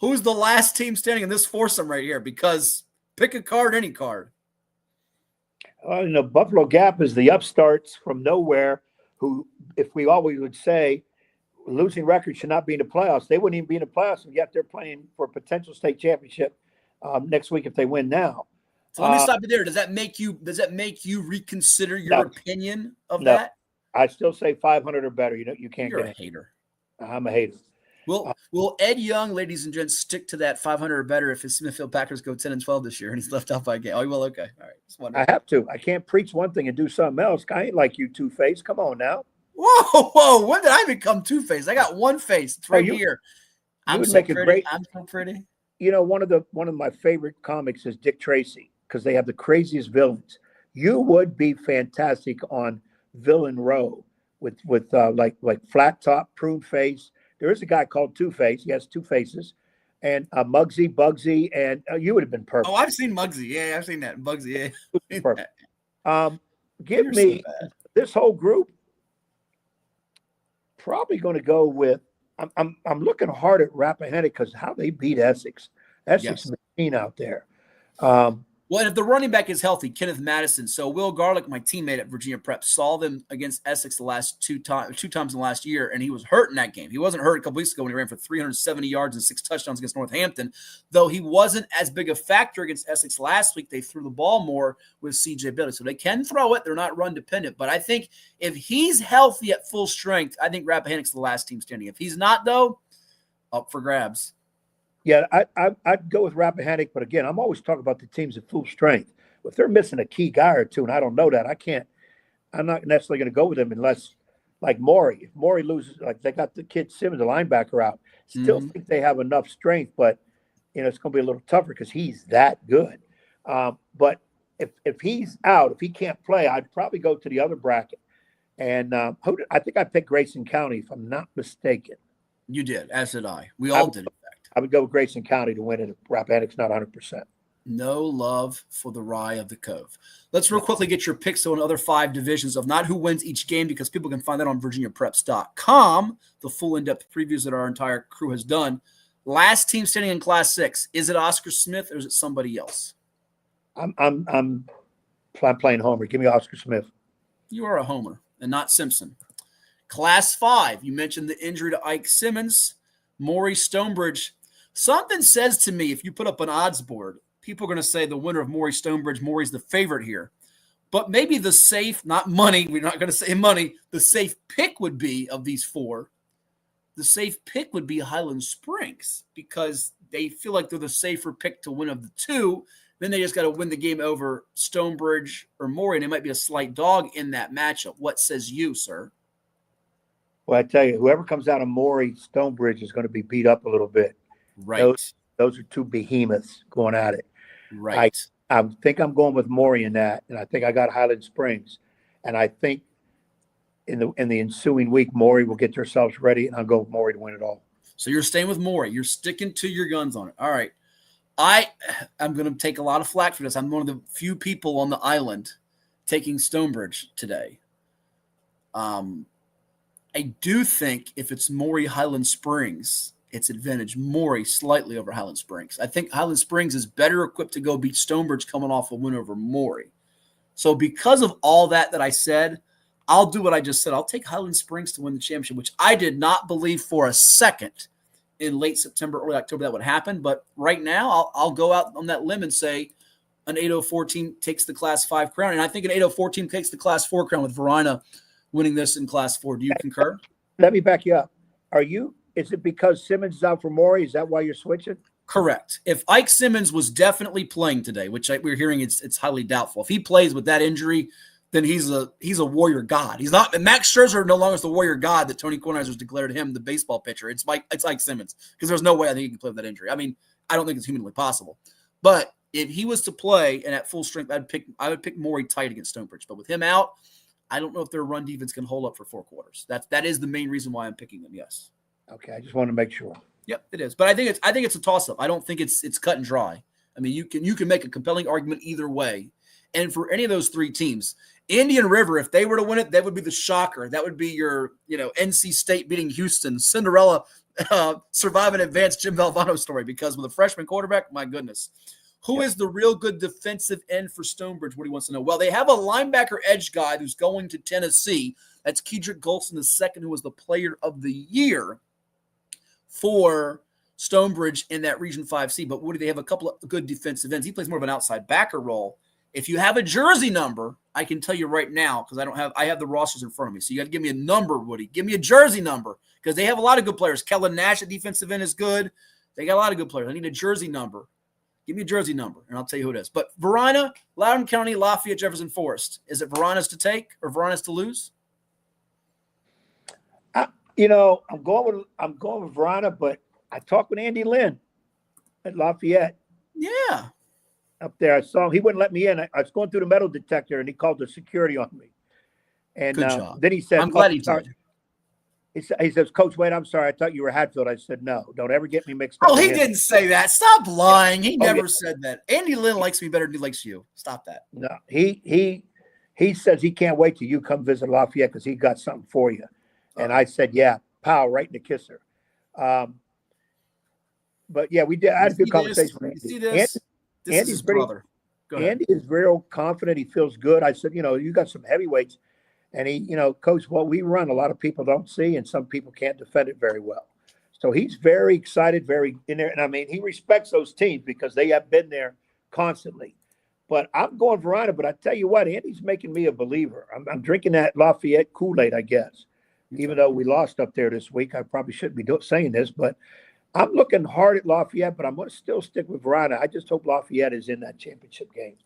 Who's the last team standing in this foursome right here? Because pick a card, any card. Buffalo Gap is the upstarts from nowhere who, if we always would say, losing record should not be in the playoffs. They wouldn't even be in the playoffs, and yet they're playing for a potential state championship next week if they win now. So let me stop you there. Does that make you reconsider your opinion of that? I still say 500 or better. You can't You're get a hater. I'm a hater. Will Ed Young, ladies and gents, stick to that 500 or better if his Smithfield Packers go 10-12 this year and he's left out by a game? Oh, he will? Okay. All right. I have to. I can't preach one thing and do something else. I ain't like you, Two-Face. Come on now. Whoa. When did I become Two-Face? I got one face. It's right here. I'm so pretty. I'm so pretty. One of my favorite comics is Dick Tracy because they have the craziest villains. You would be fantastic on Villain Row with like flat top, prune face. There is a guy called Two-Face. He has 2 faces. And Muggsy, Bugsy, and you would have been perfect. Oh, I've seen Muggsy. Yeah, I've seen that. Bugsy, yeah. Perfect. Give me this whole group. Probably going to go with I'm looking hard at Rappahannock because how they beat Essex. Essex machine out there. Well, and if the running back is healthy, Kenneth Madison. So Will Garlick, my teammate at Virginia Prep, saw them against Essex the last two times in the last year, and he was hurt in that game. He wasn't hurt a couple weeks ago when he ran for 370 yards and 6 touchdowns against Northampton, though he wasn't as big a factor against Essex last week. They threw the ball more with C.J. Billy, so they can throw it. They're not run dependent, but I think if he's healthy at full strength, I think Rappahannock's the last team standing. If he's not, though, up for grabs. Yeah, I'd go with Rappahannock, but again, I'm always talking about the teams at full strength. If they're missing a key guy or two, and I don't know that, I'm not necessarily going to go with them unless, like Maury. If Maury loses, like they got the kid Simmons, the linebacker, out, still think they have enough strength, but it's going to be a little tougher because he's that good. But if he's out, if he can't play, I'd probably go to the other bracket. And I think I picked Grayson County, if I'm not mistaken. You did, as did I. We all did, in fact. I would go with Grayson County to win it if Rappahannock's not 100%. No love for the Rye of the Cove. Let's real quickly get your picks on the other 5 divisions of not who wins each game, because people can find that on VirginiaPreps.com, the full in-depth previews that our entire crew has done. Last team standing in Class 6. Is it Oscar Smith or is it somebody else? I'm playing homer. Give me Oscar Smith. You are a homer and not Simpson. Class 5. You mentioned the injury to Ike Simmons, Maury Stonebridge. Something says to me, if you put up an odds board, people are going to say the winner of Maury Stonebridge, Maury's the favorite here. But maybe the safe, not money, we're not going to say money, the safe pick would be of these 4. The safe pick would be Highland Springs, because they feel like they're the safer pick to win of the 2. Then they just got to win the game over Stonebridge or Maury, and it might be a slight dog in that matchup. What says you, sir? Well, I tell you, whoever comes out of Maury, Stonebridge is going to be beat up a little bit. Right. Those are 2 behemoths going at it. Right. I think I'm going with Maury in that, and I think I got Highland Springs. And I think in the ensuing week, Maury will get themselves ready, and I'll go with Maury to win it all. So you're staying with Maury. You're sticking to your guns on it. All right. I'm going to take a lot of flack for this. I'm one of the few people on the island taking Stonebridge today. I do think if it's Maury Highland Springs, it's advantage Maury slightly over Highland Springs. I think Highland Springs is better equipped to go beat Stonebridge coming off a win over Maury. So because of all that I said, I'll do what I just said. I'll take Highland Springs to win the championship, which I did not believe for a second in late September, early October that would happen. But right now, I'll go out on that limb and say an 804 team takes the Class 5 crown. And I think an 804 team takes the Class 4 crown with Verina winning this in Class 4. Do you concur? Let me back you up. Is it because Simmons is out for Maury? Is that why you're switching? Correct. If Ike Simmons was definitely playing today, which we're hearing it's highly doubtful. If he plays with that injury, then he's a warrior god. He's not. Max Scherzer no longer is the warrior god that Tony Kornheiser's declared him, the baseball pitcher. It's Ike Simmons, because there's no way I think he can play with that injury. I mean, I don't think it's humanly possible. But if he was to play and at full strength, I would pick Maury tight against Stonebridge. But with him out, I don't know if their run defense can hold up for 4 quarters. That is the main reason why I'm picking them. Yes. Okay, I just want to make sure. Yep, it is. But I think it's a toss-up. I don't think it's cut and dry. I mean, you can make a compelling argument either way. And for any of those 3 teams, Indian River, if they were to win it, that would be the shocker. That would be your, NC State beating Houston, Cinderella surviving advanced Jim Valvano story, because with a freshman quarterback, my goodness. Who is the real good defensive end for Stonebridge? What he wants to know. Well, they have a linebacker edge guy who's going to Tennessee. That's Kedrick Golson II, who was the player of the year for Stonebridge in that Region 5C. But Woody, they have a couple of good defensive ends. He plays more of an outside backer role. If you have a jersey number, I can tell you right now, because I have the rosters in front of me. So you got to give me a number, Woody. Give me a jersey number, because they have a lot of good players. Kellen Nash at defensive end is good. They got a lot of good players. I need a jersey number. Give me a jersey number, and I'll tell you who it is. But Verina, Loudoun County, Lafayette, Jefferson Forest. Is it Verina's to take or Verina's to lose? I'm going with Verina, but I talked with Andy Lynn at Lafayette. Yeah. Up there, I saw him. He wouldn't let me in. I was going through the metal detector, and he called the security on me. And good job. Then he said, I'm glad he did. He says, Coach Wade, I'm sorry. I thought you were Hatfield. I said, no, don't ever get me mixed up. Oh, he didn't say that. Stop lying. He never said that. Andy Lynn likes me better than he likes you. Stop that. No, he says he can't wait till you come visit Lafayette because he got something for you. And I said, yeah, pow, right in the kisser. But yeah, we did. I had a good conversation with Andy. You see this? This is his brother. Go ahead. Andy is real confident. He feels good. I said, you got some heavyweights. And he, Coach, what we run, a lot of people don't see, and some people can't defend it very well. So he's very excited, very in there. And I mean, he respects those teams because they have been there constantly. But I'm going Verina, but I tell you what, Andy's making me a believer. I'm drinking that Lafayette Kool-Aid, I guess. Even though we lost up there this week, I probably shouldn't be saying this, but I'm looking hard at Lafayette, but I'm going to still stick with Verina. I just hope Lafayette is in that championship game.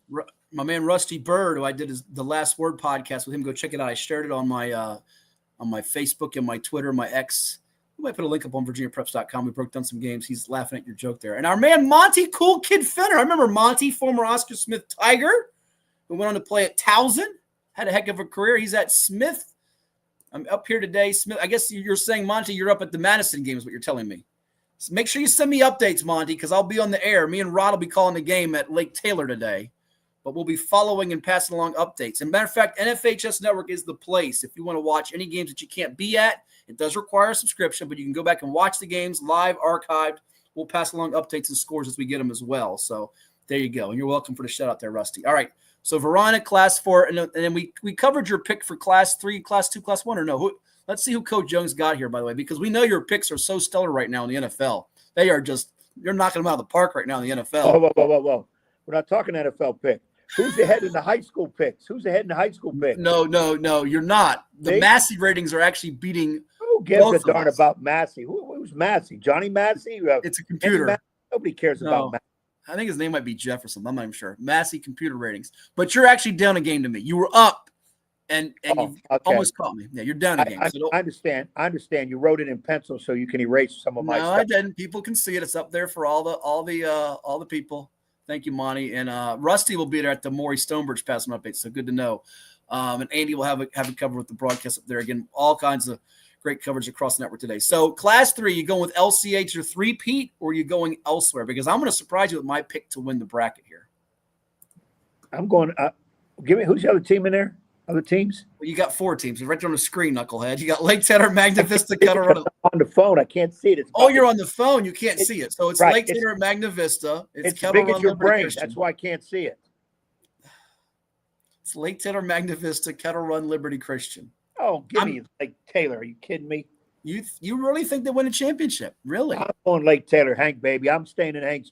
My man Rusty Bird, who I did the Last Word podcast with him, go check it out. I shared it on my Facebook and my Twitter, my X We might put a link up on VirginiaPreps.com. We broke down some games. He's laughing at your joke there. And our man Monty, Cool Kid Fenner. I remember Monty, former Oscar Smith Tiger, who went on to play at Towson. Had a heck of a career. He's at Smith. I'm up here today. Smith. I guess you're saying, Monty, you're up at the Madison game is what you're telling me. So make sure you send me updates, Monty, because I'll be on the air. Me and Rod will be calling the game at Lake Taylor today. But we'll be following and passing along updates. And matter of fact, NFHS Network is the place. If you want to watch any games that you can't be at, it does require a subscription, but you can go back and watch the games live, archived. We'll pass along updates and scores as we get them as well. So there you go. And you're welcome for the shout out there, Rusty. All right. So Verona, Class 4, and then we covered your pick for Class 3, Class 2, Class 1, or no? Let's see who Coach Jones got here, by the way, because we know your picks are so stellar right now in the NFL. They are just – you're knocking them out of the park right now in the NFL. Whoa. We're not talking NFL pick. Who's ahead in the high school picks? No, you're not. The Massey ratings are actually beating – who gives a darn about Massey? Who's Massey? Johnny Massey? It's a computer. Nobody cares about Massey. I think his name might be Jefferson. I'm not even sure. Massey computer ratings. But you're actually down a game to me. You were up, and you almost caught me. Yeah, you're down a game. I understand. You wrote it in pencil so you can erase some of my stuff. No, I didn't. People can see it. It's up there for all the people. Thank you, Monty. And Rusty will be there at the Maury Stonebridge passing updates, so good to know. And Andy will have it covered with the broadcast up there. Again, all kinds of great coverage across the network today. So Class 3, you going with LCH or 3-peat, or are you going elsewhere? Because I'm going to surprise you with my pick to win the bracket here. I'm going who's the other team in there? Other teams? Well, you got 4 teams. It's right there on the screen, knucklehead. You got Lake Taylor, Magna Vista, Kettle on the phone. I can't see it. You're on the phone. You can't see it. So it's right. Lake Taylor, Magna Vista. It's big as your brain. That's why I can't see it. It's Lake Taylor, Magna Vista, Kettle Run, Liberty Christian. Oh, give me Lake Taylor. Are you kidding me? You really think they win a championship? Really? I'm going Lake Taylor, Hank, baby. I'm staying in Hank's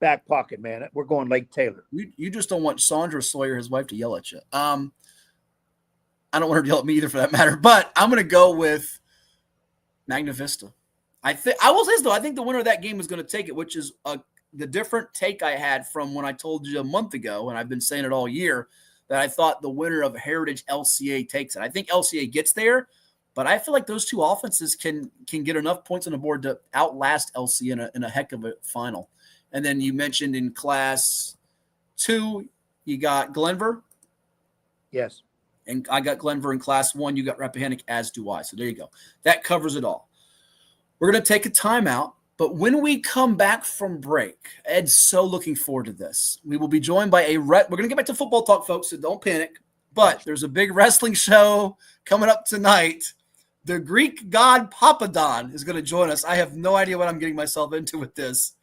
back pocket, man. We're going Lake Taylor. You just don't want Sandra Sawyer, his wife, to yell at you. I don't want her to yell at me either, for that matter. But I'm going to go with Magna Vista. I will say this, though. I think the winner of that game is going to take it, which is the different take I had from when I told you a month ago, and I've been saying it all year, that I thought the winner of Heritage LCA takes it. I think LCA gets there, but I feel like those two offenses can get enough points on the board to outlast LCA in a heck of a final. And then you mentioned in Class 2, you got Glenver. Yes. And I got Glenver in Class 1. You got Rappahannock, as do I. So there you go. That covers it all. We're going to take a timeout. But when we come back from break, Ed's so looking forward to this. We will be joined by we're going to get back to football talk, folks, so don't panic. But there's a big wrestling show coming up tonight. The Greek god Papadon is going to join us. I have no idea what I'm getting myself into with this.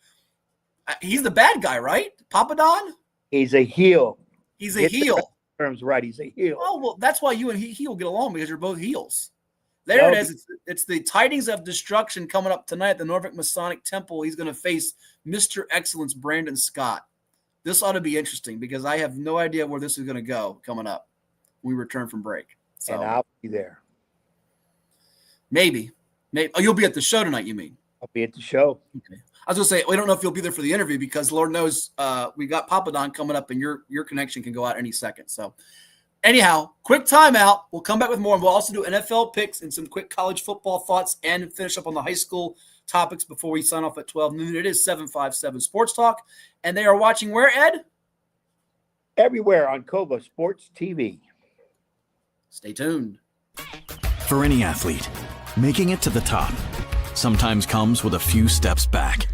He's the bad guy, right? Papadon? He's a heel. He's a heel. Terms right. He's a heel. Oh, well, that's why you and he will get along, because you're both heels. There it is. It's the Tidings of Destruction coming up tonight at the Norfolk Masonic Temple. He's going to face Mr. Excellence Brandon Scott. This ought to be interesting, because I have no idea where this is going to go coming up when we return from break. So, and I'll be there. Maybe. Oh, you'll be at the show tonight, you mean? I'll be at the show. Okay. I was going to say, we don't know if you'll be there for the interview, because Lord knows we got Papadon coming up, and your connection can go out any second. So, anyhow, quick timeout. We'll come back with more, and we'll also do NFL picks and some quick college football thoughts and finish up on the high school topics before we sign off at 12 noon. It is 757 Sports Talk, and they are watching where, Ed? Everywhere on Kova Sports TV. Stay tuned. For any athlete, making it to the top sometimes comes with a few steps back.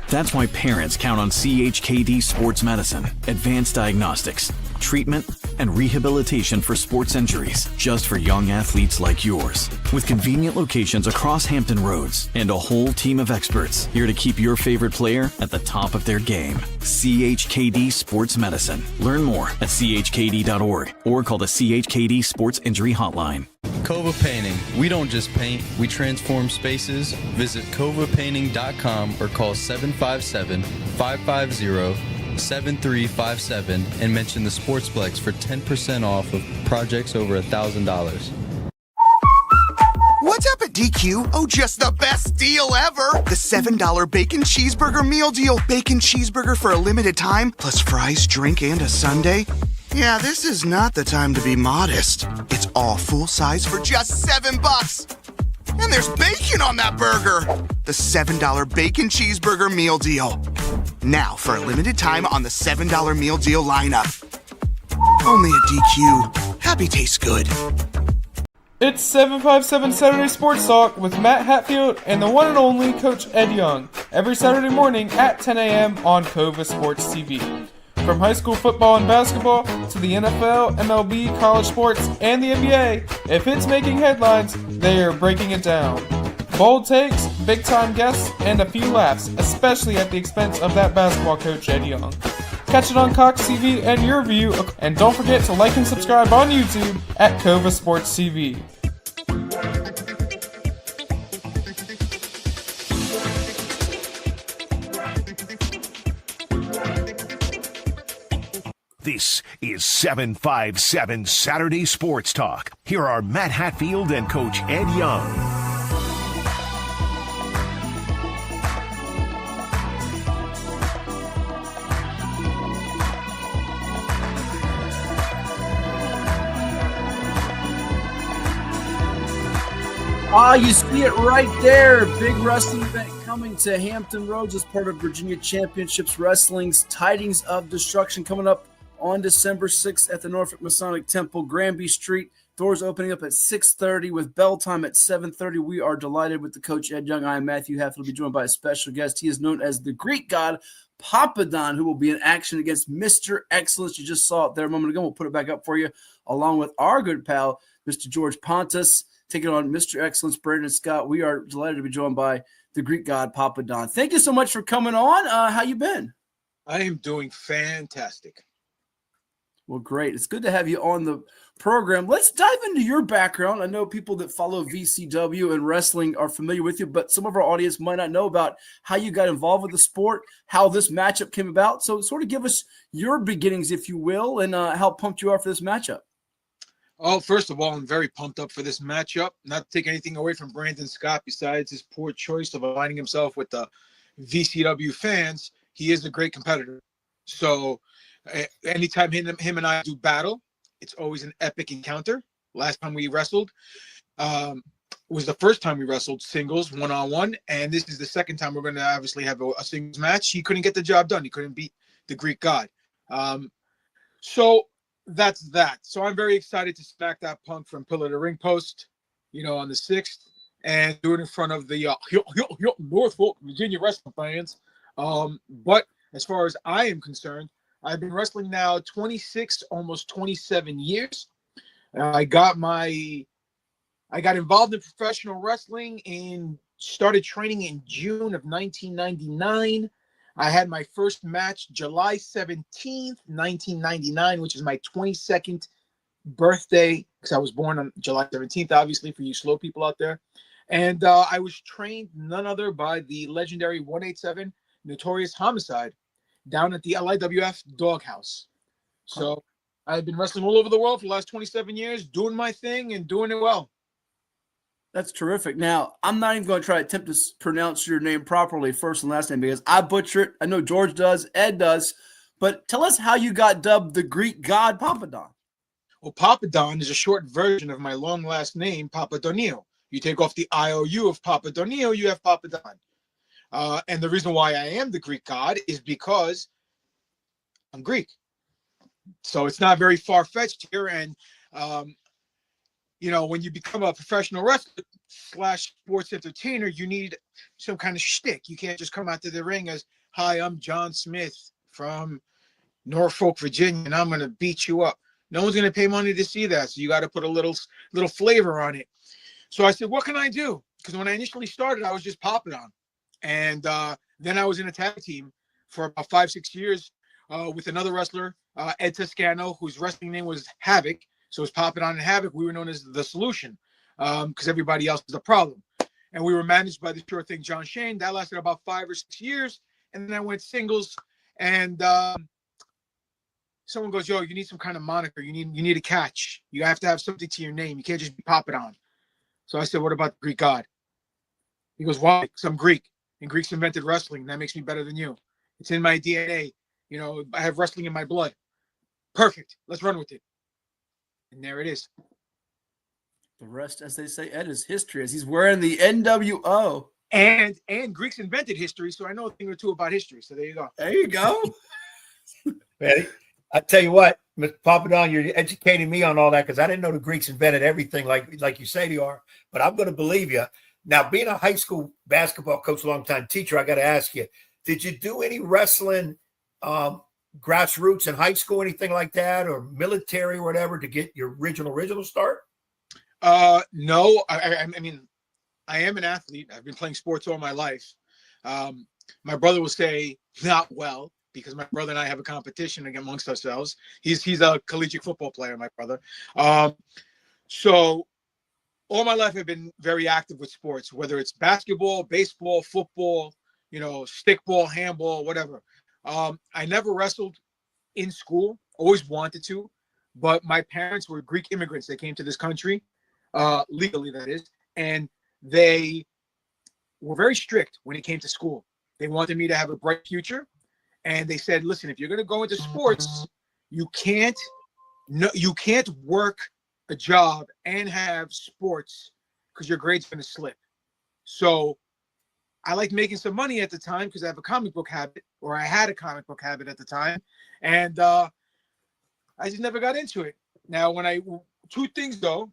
That's why parents count on CHKD Sports Medicine, advanced diagnostics, treatment, and rehabilitation for sports injuries, just for young athletes like yours. With convenient locations across Hampton Roads and a whole team of experts here to keep your favorite player at the top of their game. CHKD Sports Medicine. Learn more at chkd.org or call the CHKD Sports Injury Hotline. Kova Painting. We don't just paint, we transform spaces. Visit kovapainting.com or call 757-550-7357 and mention the Sportsplex for 10% off of projects over $1,000. What's up at DQ? Oh, just the best deal ever! The $7 Bacon Cheeseburger Meal Deal. Bacon cheeseburger for a limited time, plus fries, drink, and a sundae. Yeah, this is not the time to be modest. It's all full size for just $7. And there's bacon on that burger. The $7 Bacon Cheeseburger Meal Deal. Now for a limited time on the $7 Meal Deal lineup. Only at DQ. Happy tastes good. It's 757 Saturday Sports Talk with Matt Hatfield and the one and only Coach Ed Young. Every Saturday morning at 10 a.m. on Cova Sports TV. From high school football and basketball to the NFL, MLB, college sports, and the NBA, if it's making headlines, they are breaking it down. Bold takes, big-time guests, and a few laughs, especially at the expense of that basketball coach, Ed Young. Catch it on Cox TV and your view, and don't forget to like and subscribe on YouTube at Cova Sports TV. This is 757 Saturday Sports Talk. Here are Matt Hatfield and Coach Ed Young. You see it right there. Big wrestling event coming to Hampton Roads as part of Virginia Championships Wrestling's Tidings of Destruction coming up on December 6th at the Norfolk Masonic Temple, Granby Street. Doors opening up at 6:30 with bell time at 7:30. We are delighted with the coach, Ed Young. I am Matthew Hatfield. Will be joined by a special guest. He is known as the Greek god, Papa Don, who will be in action against Mr. Excellence. You just saw it there a moment ago. We'll put it back up for you, along with our good pal, Mr. George Pontus, taking on Mr. Excellence, Brandon Scott. We are delighted to be joined by the Greek god, Papa Don. Thank you so much for coming on. How you been? I am doing fantastic. Well, great. It's good to have you on the program. Let's dive into your background. I know people that follow VCW and wrestling are familiar with you, but some of our audience might not know about how you got involved with the sport, how this matchup came about. So sort of give us your beginnings, if you will, and how pumped you are for this matchup. Oh, first of all, I'm very pumped up for this matchup. Not to take anything away from Brandon Scott besides his poor choice of aligning himself with the VCW fans. He is a great competitor. So anytime him and I do battle, it's always an epic encounter. Last time we wrestled was the first time we wrestled singles, one-on-one, and this is the second time we're going to obviously have a singles match. He couldn't get the job done. He couldn't beat the Greek god. So that's that. So I'm very excited to smack that punk from pillar to ring post, on the 6th, and do it in front of the Norfolk, Virginia wrestling fans. But as far as I am concerned, I've been wrestling now 26, almost 27 years. I got involved in professional wrestling and started training in June of 1999. I had my first match July 17th, 1999, which is my 22nd birthday, because I was born on July 17th, obviously, for you slow people out there. And I was trained none other by the legendary 187 Notorious Homicide down at the LIWF Doghouse. So I've been wrestling all over the world for the last 27 years, doing my thing and doing it well. That's terrific. Now, I'm not even going to try to attempt to pronounce your name properly, first and last name, because I butcher it. I know George does, Ed does. But tell us how you got dubbed the Greek god Papa Don. Well, Papa Don is a short version of my long last name, Papadonio. You take off the IOU of Papadonio, you have Papa Don. And the reason why I am the Greek god is because I'm Greek. So it's not very far-fetched here. And, when you become a professional wrestler / sports entertainer, you need some kind of shtick. You can't just come out to the ring as, hi, I'm John Smith from Norfolk, Virginia, and I'm going to beat you up. No one's going to pay money to see that. So you got to put a little flavor on it. So I said, what can I do? Because when I initially started, I was just popping on. And then I was in a tag team for about 5-6 years with another wrestler, Ed Toscano, whose wrestling name was Havoc. So it was Poppin' On and Havoc. We were known as The Solution because everybody else was a problem. And we were managed by the sure thing John Shane. That lasted about 5 or 6 years. And then I went singles. And someone goes, yo, you need some kind of moniker. You need a catch. You have to have something to your name. You can't just be Poppin' On. So I said, what about the Greek god? He goes, why? Because I'm Greek. And Greeks invented wrestling. That makes me better than you. It's in my DNA. I have wrestling in my blood. Perfect. Let's run with it. And there it is. The rest, as they say, Ed, is history, as he's wearing the NWO. And Greeks invented history, so I know a thing or two about history. So there you go. There you go. Man, I tell you what, Mr. Papadon, you're educating me on all that because I didn't know the Greeks invented everything like you say they are. But I'm going to believe you. Now, being a high school basketball coach, longtime teacher, I got to ask you, did you do any wrestling grassroots in high school, anything like that, or military or whatever to get your original start? No, I mean, I am an athlete. I've been playing sports all my life. My brother will say not well because my brother and I have a competition amongst ourselves. He's a collegiate football player, my brother. So all my life I've been very active with sports, whether it's basketball, baseball, football, stickball, handball, whatever. I never wrestled in school, always wanted to, but my parents were Greek immigrants. They came to this country, legally that is, and they were very strict when it came to school. They wanted me to have a bright future. And they said, listen, if you're going to go into sports, you can't work a job and have sports because your grade's going to slip. So I liked making some money at the time because I have a comic book habit, or I had a comic book habit at the time. And I just never got into it. Now, two things to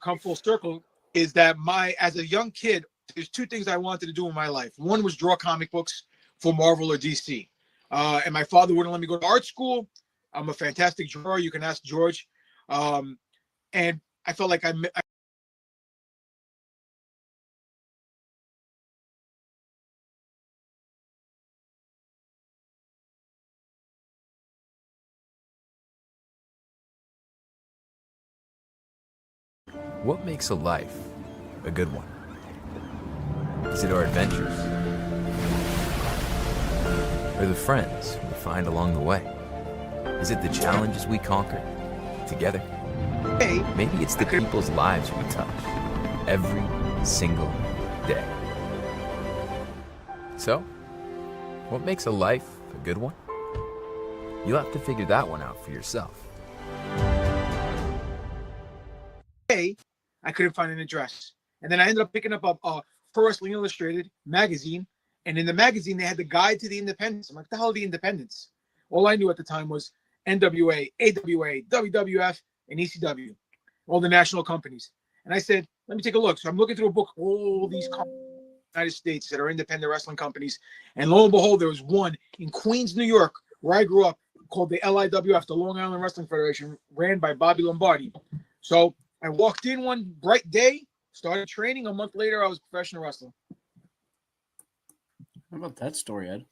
come full circle is that as a young kid, there's two things I wanted to do in my life. One was draw comic books for Marvel or DC. And my father wouldn't let me go to art school. I'm a fantastic drawer. You can ask George. And I felt like What makes a life a good one? Is it our adventures? Or the friends we find along the way? Is it the challenges we conquer together? Maybe it's the people's lives we touch every single day. So, what makes a life a good one? You'll have to figure that one out for yourself. I couldn't find an address. And then I ended up picking up a Pro Wrestling Illustrated magazine. And in the magazine, they had the guide to the independents. I'm like, the hell are the independents? All I knew at the time was NWA, AWA, WWF, and ECW, all the national companies. And I said, let me take a look. So I'm looking through a book, all these companies in the United States that are independent wrestling companies. And lo and behold, there was one in Queens, New York, where I grew up, called the LIWF, the Long Island Wrestling Federation, ran by Bobby Lombardi. So I walked in one bright day, started training. A month later, I was a professional wrestler. How about that story, Ed?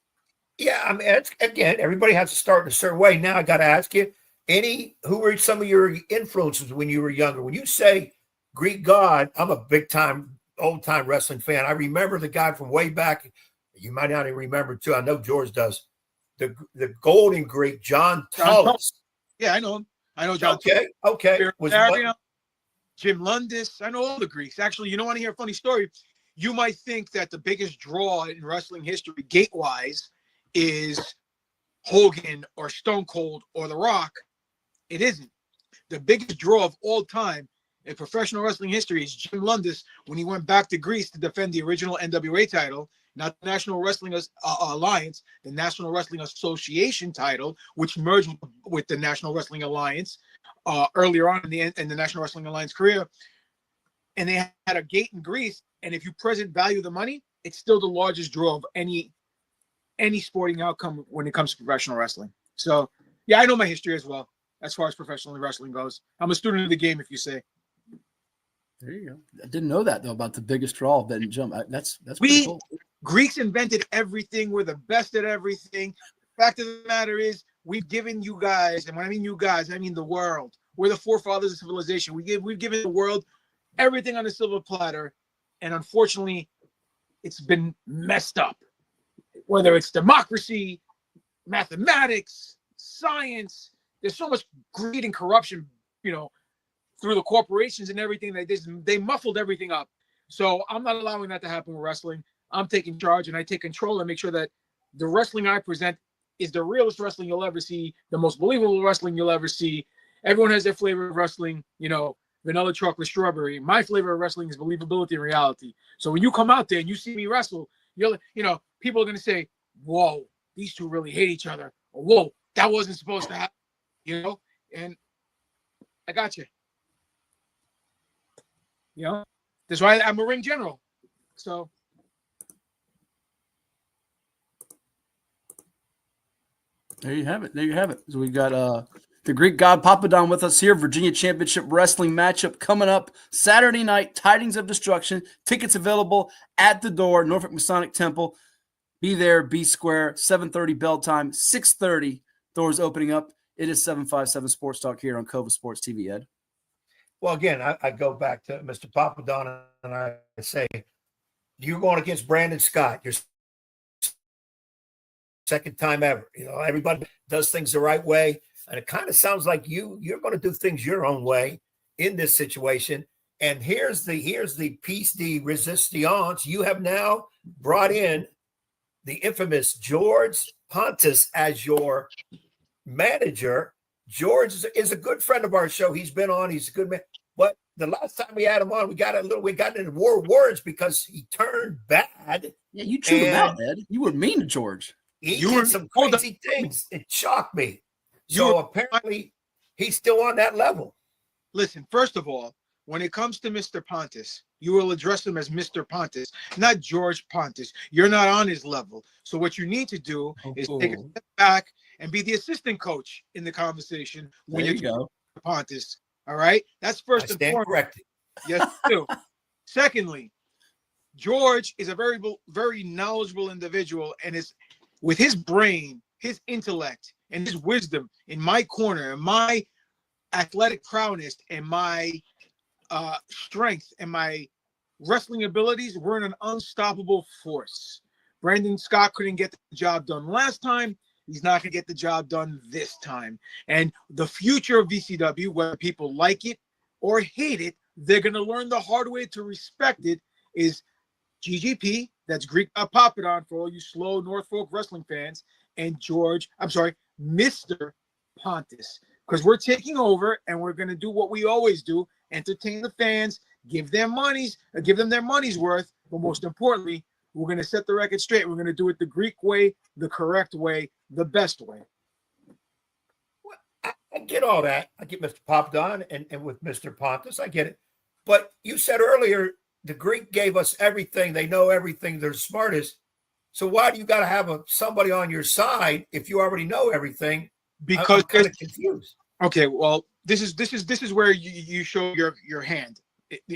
Yeah, I mean, again, everybody has to start in a certain way. Now I got to ask you, who were some of your influences when you were younger? When you say Greek God, I'm a big-time, old-time wrestling fan. I remember the guy from way back. You might not even remember, too. I know George does. The Golden Greek, John Tullis. Yeah, I know him. I know John. Okay. Jim Lundis. I know all the Greeks. Actually, you don't want to hear a funny story. You might think that the biggest draw in wrestling history, gate-wise, is Hogan or Stone Cold or The Rock. It isn't. The biggest draw of all time in professional wrestling history is Jim Lundis when he went back to Greece to defend the original NWA title, not the National Wrestling Alliance, the National Wrestling Association title, which merged with the National Wrestling Alliance earlier on in the National Wrestling Alliance career. And they had a gate in Greece. And if you present value the money, it's still the largest draw of any sporting outcome when it comes to professional wrestling. So, yeah, I know my history as well, as far as professional wrestling goes. I'm a student of the game, if you say. There you go. I didn't know that, though, about the biggest draw of that jump. That's pretty cool. Greeks invented everything. We're the best at everything. The fact of the matter is, we've given you guys, and when I mean you guys, I mean the world. We're the forefathers of civilization. We've given the world everything on a silver platter, and unfortunately, it's been messed up. Whether it's democracy, mathematics, science, there's so much greed and corruption, through the corporations and everything. They muffled everything up. So I'm not allowing that to happen with wrestling. I'm taking charge, and I take control and make sure that the wrestling I present is the realest wrestling you'll ever see, the most believable wrestling you'll ever see. Everyone has their flavor of wrestling. vanilla chocolate strawberry. My flavor of wrestling is believability and reality. So when you come out there and you see me wrestle, people are going to say, whoa, these two really hate each other. Or, whoa, that wasn't supposed to happen, and I got you. That's why I'm a ring general. So. There you have it. There you have it. So we've got the Greek god Papadon with us here. Virginia Championship Wrestling matchup coming up Saturday night. Tidings of Destruction. Tickets available at the door. Norfolk Masonic Temple. Be there. Be square. 7:30 bell time. 6:30 doors opening up. It is 757 Sports Talk here on Cova Sports TV. Ed. Well, again, I go back to Mr. Papadon and I say, you're going against Brandon Scott. You're second time ever. Everybody does things the right way. And it kind of sounds like you're going to do things your own way in this situation. And here's the piece de resistance. You have now brought in the infamous George Pontus as your manager. George is a good friend of our show. He's been on. He's a good man. But the last time we had him on, we got into war words because he turned bad. Yeah, you chewed him out, Ed. You were mean to George. He did some crazy things. It shocked me. So apparently he's still on that level. Listen, first of all, when it comes to Mr. Pontus, you will address him as Mr. Pontus, not George Pontus. You're not on his level. So what you need to do is take a step back and be the assistant coach in the conversation when you go Pontus. All right? That's first and foremost. Corrected. Yes, you do. Secondly, George is a very, very knowledgeable individual, and is with his brain, his intellect, and his wisdom in my corner, and my athletic prowess, and my strength, and my wrestling abilities, we're in an unstoppable force. Brandon Scott couldn't get the job done last time. He's not going to get the job done this time. And the future of VCW, whether people like it or hate it, they're going to learn the hard way to respect it, is GGP, that's Greek Papadon for all you slow Norfolk wrestling fans, and Mr. Pontus. Because we're taking over and we're going to do what we always do, entertain the fans, give them their money's worth, but most importantly, we're going to set the record straight. We're going to do it the Greek way, the correct way, the best way. Well, I get all that. I get Mr. Papadon and with Mr. Pontus, I get it. But you said earlier, the Greek gave us everything. They know everything. They're smartest. So why do you got to have somebody on your side if you already know everything? Because I'm kind of confused. Okay, well, this is where you show your hand.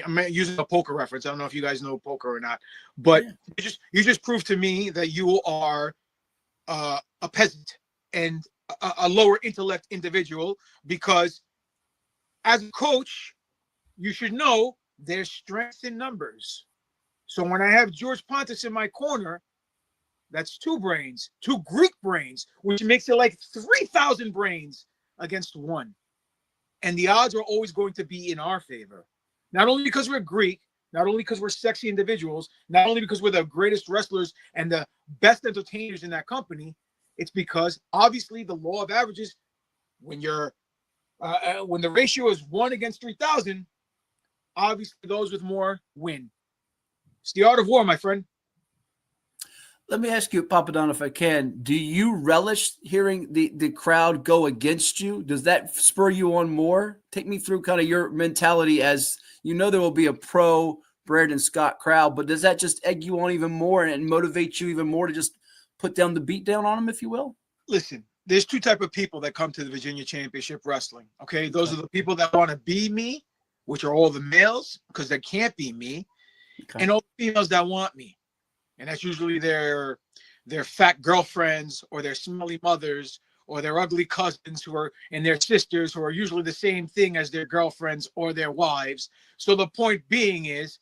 I'm using a poker reference. I don't know if you guys know poker or not, but you just proved to me that you are a peasant and a lower intellect individual, because as a coach, you should know there's strength in numbers. So when I have George Pontus in my corner, that's two Greek brains, which makes it like 3,000 brains against one. And the odds are always going to be in our favor. Not only because we're Greek, not only because we're sexy individuals, not only because we're the greatest wrestlers and the best entertainers in that company, it's because obviously the law of averages, when the ratio is 1 against 3,000, obviously those with more win. It's the art of war, my friend. Let me ask you, Papadon, if I can, do you relish hearing the crowd go against you? Does that spur you on more? Take me through kind of your mentality, as you know there will be a pro Brandon Scott crowd, but does that just egg you on even more and motivate you even more to just put down the beat down on them, if you will? Listen, there's two types of people that come to the Virginia Championship Wrestling, okay? Those are the people that want to be me, which are all the males, because they can't be me, and all the females that want me. And that's usually their fat girlfriends or their smelly mothers or their ugly cousins and their sisters, who are usually the same thing as their girlfriends or their wives. So the point being is,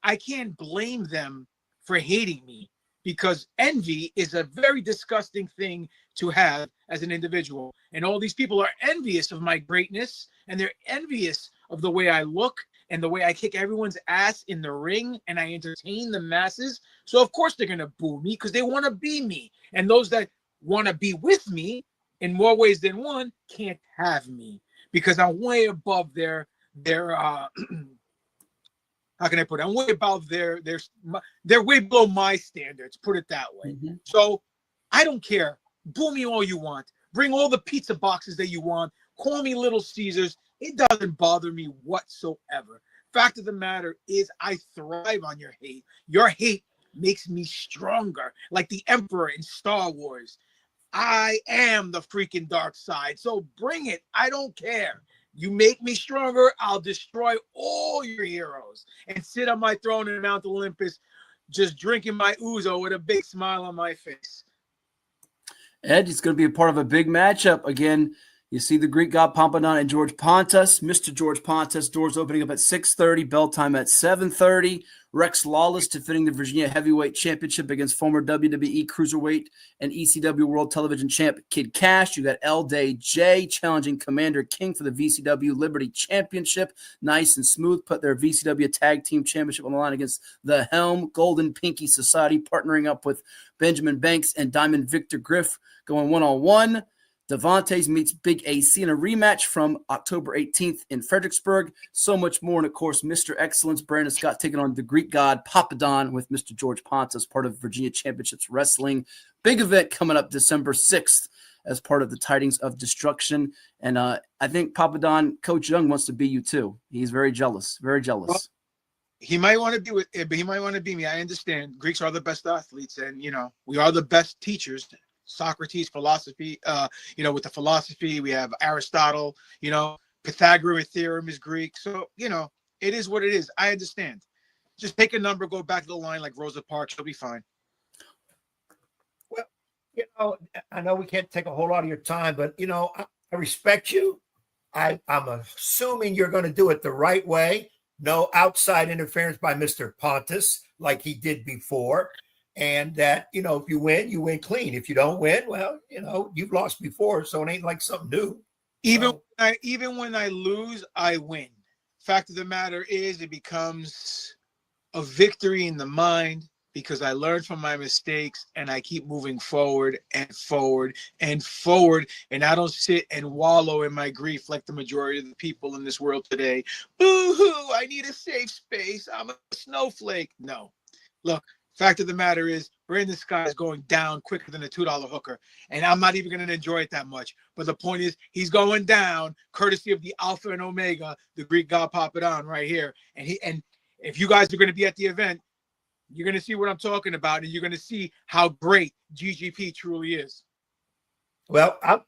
I can't blame them for hating me, because envy is a very disgusting thing to have as an individual. And all these people are envious of my greatness, and they're envious of the way I look and the way I kick everyone's ass in the ring and I entertain the masses. So of course they're going to boo me, because they want to be me. And those that want to be with me in more ways than one can't have me, because I'm way above their they're how can I put it? I'm way above they're way below my standards, put it that way. Mm-hmm. So I don't care. Boo me all you want. Bring all the pizza boxes that you want. Call me Little Caesars. It doesn't bother me whatsoever. Fact of the matter is I thrive on your hate. Your hate makes me stronger, like the Emperor in Star Wars. I am the freaking dark side. So bring it. I don't care. You make me stronger, I'll destroy all your heroes and sit on my throne in Mount Olympus, just drinking my ouzo with a big smile on my face. Ed, it's going to be a part of a big matchup. Again, you see the Greek god Papadon and George Pontus. Mr. George Pontus, doors opening up at 6:30, bell time at 7:30. Rex Lawless defending the Virginia Heavyweight Championship against former WWE Cruiserweight and ECW World Television Champ Kid Cash. You got LDJ challenging Commander King for the VCW Liberty Championship. Nice and smooth. Put their VCW Tag Team Championship on the line against the Helm Golden Pinky Society, partnering up with Benjamin Banks and Diamond Victor Griff, going one-on-one. Devontae's meets Big AC in a rematch from October 18th in Fredericksburg. So much more. And, of course, Mr. Excellence, Brandon Scott, taking on the Greek god Papadon with Mr. George Pontus, part of Virginia Championships Wrestling. Big event coming up December 6th as part of the Tidings of Destruction. And I think Papadon, Coach Young, wants to be you too. He's very jealous, very jealous. Well, he might want to be with it, but he might want to be me. I understand. Greeks are the best athletes, and, we are the best teachers. Socrates, philosophy, with the philosophy, we have Aristotle, Pythagorean theorem is Greek. So, it is what it is. I understand. Just pick a number, go back to the line like Rosa Parks. She'll be fine. Well, I know we can't take a whole lot of your time, but, I respect you. I'm assuming you're going to do it the right way. No outside interference by Mr. Pontus like he did before. And that, if you win clean. If you don't win, well, you've lost before, so it ain't like something new. Even when I lose, I win. Fact of the matter is, it becomes a victory in the mind because I learned from my mistakes and I keep moving forward and forward and forward. And I don't sit and wallow in my grief like the majority of the people in this world today. Boo-hoo, I need a safe space. I'm a snowflake. No. Look. Fact of the matter is, Brandon Scott is going down quicker than a $2 hooker, and I'm not even going to enjoy it that much. But the point is, he's going down, courtesy of the Alpha and Omega, the Greek god Papadon right here. And if you guys are going to be at the event, you're going to see what I'm talking about, and you're going to see how great GGP truly is. Well, I'm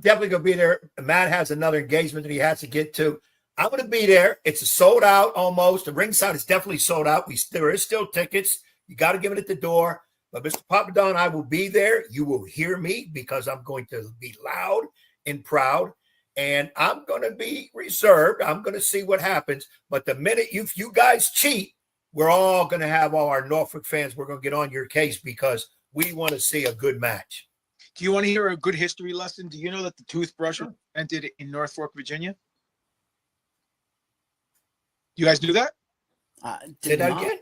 definitely going to be there. Matt has another engagement that he has to get to. I'm going to be there. It's a sold out almost. The ringside is definitely sold out. There is still tickets. You got to give it at the door. But Mr. Papadon, I will be there. You will hear me because I'm going to be loud and proud. And I'm going to be reserved. I'm going to see what happens. But the minute you guys cheat, we're all going to have all our Norfolk fans. We're going to get on your case because we want to see a good match. Do you want to hear a good history lesson? Do you know that the toothbrush was invented in Norfolk, Virginia? You guys do that? Say that again?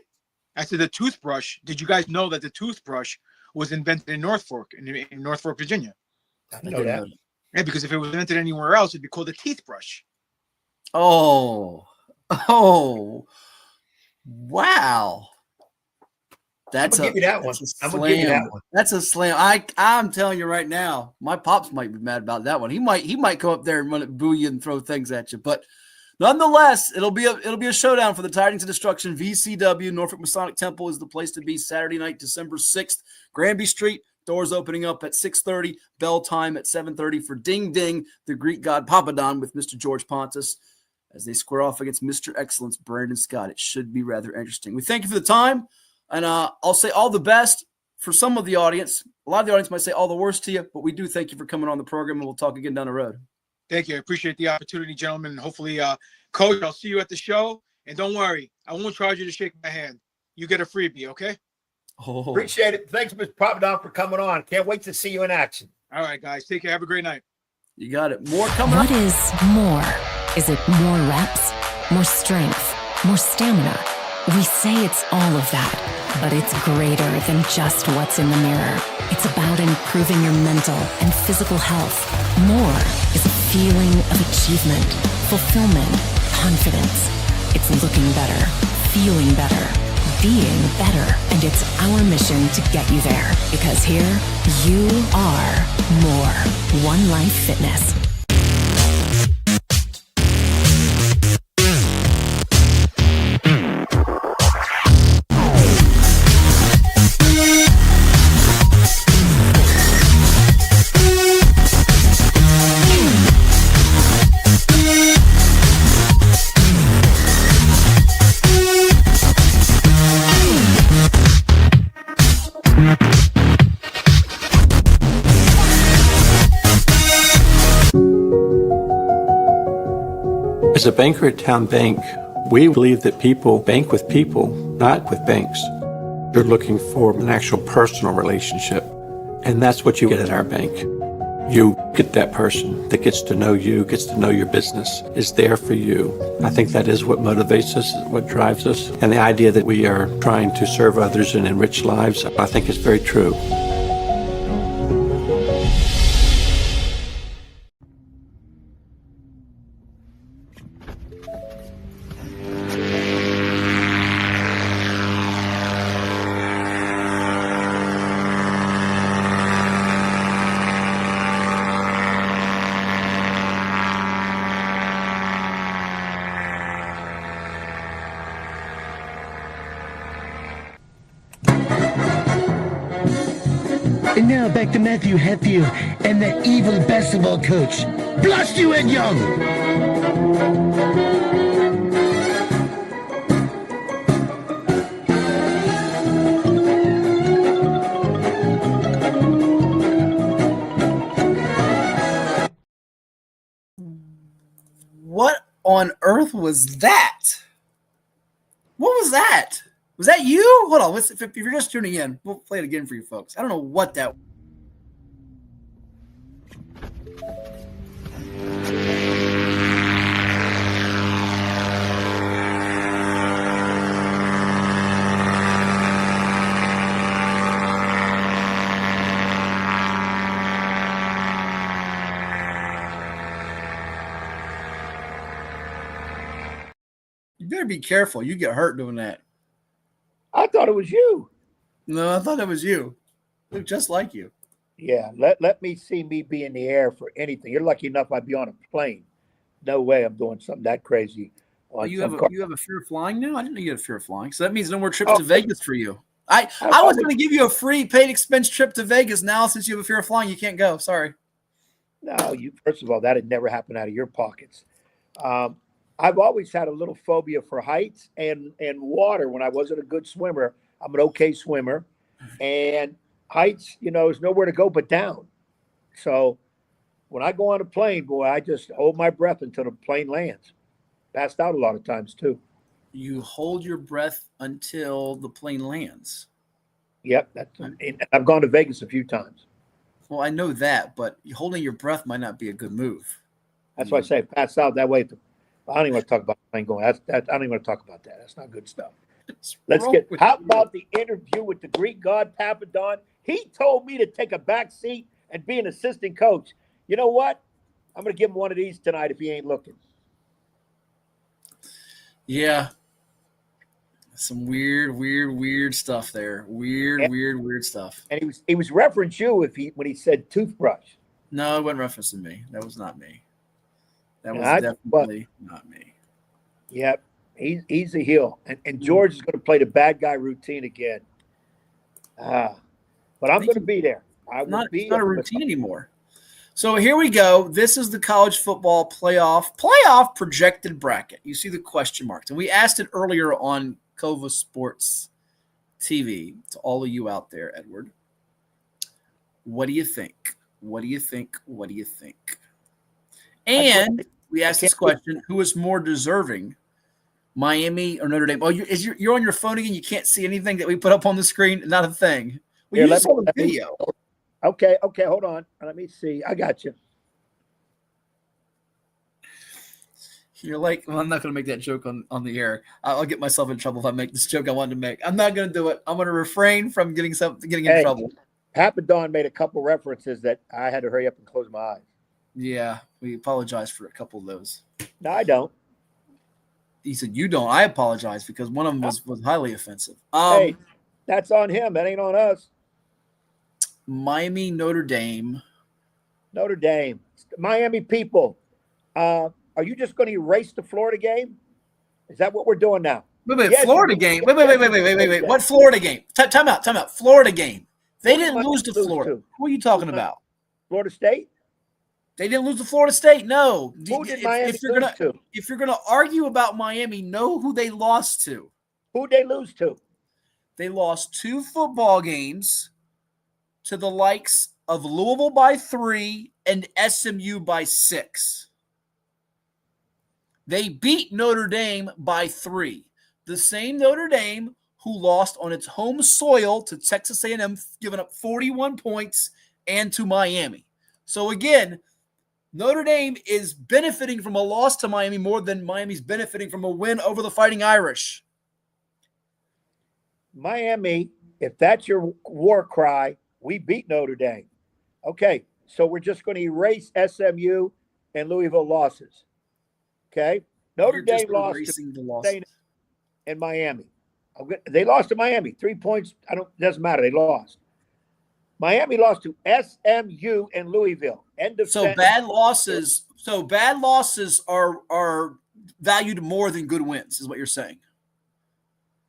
I said the toothbrush. Did you guys know that the toothbrush was invented in Norfolk, in Norfolk, Virginia? I know that. Yeah, because if it was invented anywhere else, it'd be called a teeth brush. Oh, wow. That's I'm gonna give you that one. I'm gonna give you that one. That's a slam. I'm telling you right now, my pops might be mad about that one. He might come up there and boo you and throw things at you, but. Nonetheless, it'll be a showdown for the Tidings of Destruction. VCW, Norfolk Masonic Temple is the place to be Saturday night, December 6th. Granby Street, doors opening up at 6:30, bell time at 7:30 for Ding Ding, the Greek god Papadon with Mr. George Pontus as they square off against Mr. Excellence, Brandon Scott. It should be rather interesting. We thank you for the time, and I'll say all the best for some of the audience. A lot of the audience might say all the worst to you, but we do thank you for coming on the program, and we'll talk again down the road. Thank you. I appreciate the opportunity, gentlemen. And hopefully, Coach, I'll see you at the show. And don't worry, I won't charge you to shake my hand. You get a freebie, okay? Oh. Appreciate it. Thanks, Mr. Papadon, for coming on. Can't wait to see you in action. All right, guys. Take care. Have a great night. You got it. More coming up. What is more? Is it more reps, more strength, more stamina? We say it's all of that, but it's greater than just what's in the mirror. It's about improving your mental and physical health. More is a feeling of achievement, fulfillment, confidence. It's looking better, feeling better, being better. And it's our mission to get you there. Because here, you are more. One Life Fitness. As a banker at Town Bank, we believe that people bank with people, not with banks. You're looking for an actual personal relationship, and that's what you get at our bank. You get that person that gets to know you, gets to know your business, is there for you. I think that is what motivates us, what drives us, and the idea that we are trying to serve others and enrich lives, I think is very true. And now back to Matthew Hatfield and that evil basketball coach. Blast you, Ed Young! What on earth was that? What was that? Was that you? Hold on. If you're just tuning in, we'll play it again for you folks. I don't know what that was. You better be careful. You get hurt doing that. I thought it was you. No, I thought it was you. Look just like you. Yeah, let me see me be in the air for anything. You're lucky enough I'd be on a plane. No way I'm doing something that crazy. Oh, you have a fear of flying now? I didn't know you had a fear of flying. So that means no more trips to Vegas for you. I was going to give you a free paid expense trip to Vegas. Now, since you have a fear of flying, you can't go. Sorry. No, you. First of all, that had never happened out of your pockets. I've always had a little phobia for heights and water. When I wasn't a good swimmer, I'm an okay swimmer, and heights, is nowhere to go but down. So when I go on a plane, boy, I just hold my breath until the plane lands. Passed out a lot of times too. You hold your breath until the plane lands. Yep, I've gone to Vegas a few times. Well, I know that, but holding your breath might not be a good move. That's why I say pass out that way. I don't even want to talk about the plane going. I don't even want to talk about that. That's not good stuff. How about the interview with the Greek god Papadon? He told me to take a back seat and be an assistant coach. You know what? I'm going to give him one of these tonight if he ain't looking. Yeah. Some weird stuff there. Weird stuff. And he was referencing you when he said toothbrush. No, it wasn't referencing me. That was not me. That was definitely not me. Yep. He's a heel. And George is going to play the bad guy routine again. But I'm going to be there. It's not a routine anymore. So here we go. This is the college football playoff projected bracket. You see the question marks. And we asked it earlier on Cova Sports TV to all of you out there, Edward. What do you think? What do you think? What do you think? And we asked this question: who is more deserving, Miami or Notre Dame? Oh, you're on your phone again. You can't see anything that we put up on the screen. Not a thing. Well, you just saw the video. Okay, hold on. Let me see. I got you. You're like, well, I'm not going to make that joke on the air. I'll get myself in trouble if I make this joke I wanted to make. I'm not going to do it. I'm going to refrain from getting in trouble. Papadon made a couple references that I had to hurry up and close my eyes. Yeah, we apologize for a couple of those. No, I don't. He said, "You don't." I apologize because one of them was highly offensive. Hey, that's on him. That ain't on us. Miami, Notre Dame. Notre Dame. Miami people. Are you just going to erase the Florida game? Is that what we're doing now? Wait, Yes, Florida game. Wait. What Florida game? Time out. Florida game. They didn't lose to Florida. Who are you talking about? Florida State? They didn't lose to Florida State. No. Who did Miami if you're lose to? If you're gonna argue about Miami, know who they lost to. Who'd they lose to? They lost 2 football games to the likes of Louisville by 3 and SMU by 6. They beat Notre Dame by 3. The same Notre Dame who lost on its home soil to Texas A&M, giving up 41 points, and to Miami. So again, Notre Dame is benefiting from a loss to Miami more than Miami's benefiting from a win over the Fighting Irish. Miami, if that's your war cry, we beat Notre Dame. Okay, so we're just going to erase SMU and Louisville losses. Okay? Notre Dame lost to and Miami. They lost to Miami. 3 points. Doesn't matter. They lost. Miami lost to SMU and Louisville. End of sentence. Bad losses are valued more than good wins, is what you're saying.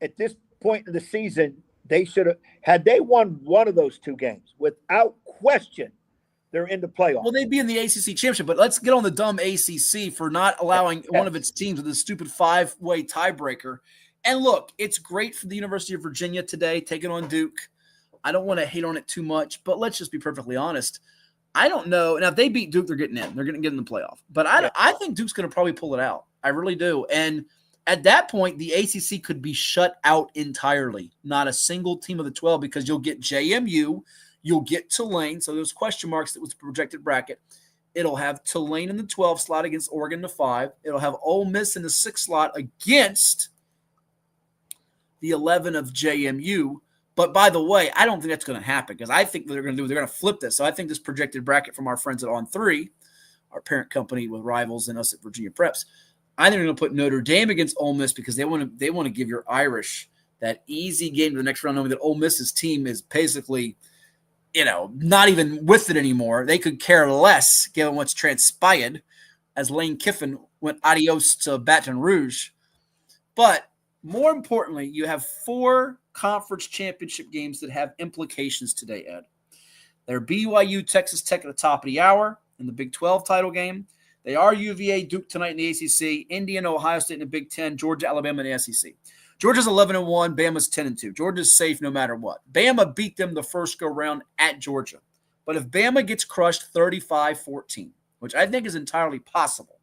At this point in the season, they should have had they won one of those 2 games without question. They're in the playoffs. Well, they'd be in the ACC championship, but let's get on the dumb ACC for not allowing one of its teams with a stupid 5-way tiebreaker. And look, it's great for the University of Virginia today, taking on Duke. I don't want to hate on it too much, but let's just be perfectly honest. I don't know. Now, if they beat Duke, they're getting in. They're going to get in the playoff. But I think Duke's going to probably pull it out. I really do. And at that point, the ACC could be shut out entirely. Not a single team of the 12 because you'll get JMU, you'll get Tulane. So those question marks that was the projected bracket. It'll have Tulane in the 12 slot against Oregon in the 5. It'll have Ole Miss in the 6 slot against the 11 of JMU. But by the way, I don't think that's going to happen because I think they're going to flip this. So I think this projected bracket from our friends at On3, our parent company with Rivals and us at Virginia Preps, I think they're going to put Notre Dame against Ole Miss because they want to give your Irish that easy game to the next round, knowing that Ole Miss's team is basically, not even with it anymore. They could care less given what's transpired as Lane Kiffin went adios to Baton Rouge. But more importantly, you have 4 conference championship games that have implications today, Ed. They're BYU, Texas Tech at the top of the hour in the Big 12 title game. They are UVA, Duke tonight in the ACC, Indiana, Ohio State in the Big 10, Georgia, Alabama in the SEC. Georgia's 11-1, Bama's 10-2. Georgia's safe no matter what. Bama beat them the first go-round at Georgia. But if Bama gets crushed 35-14, which I think is entirely possible,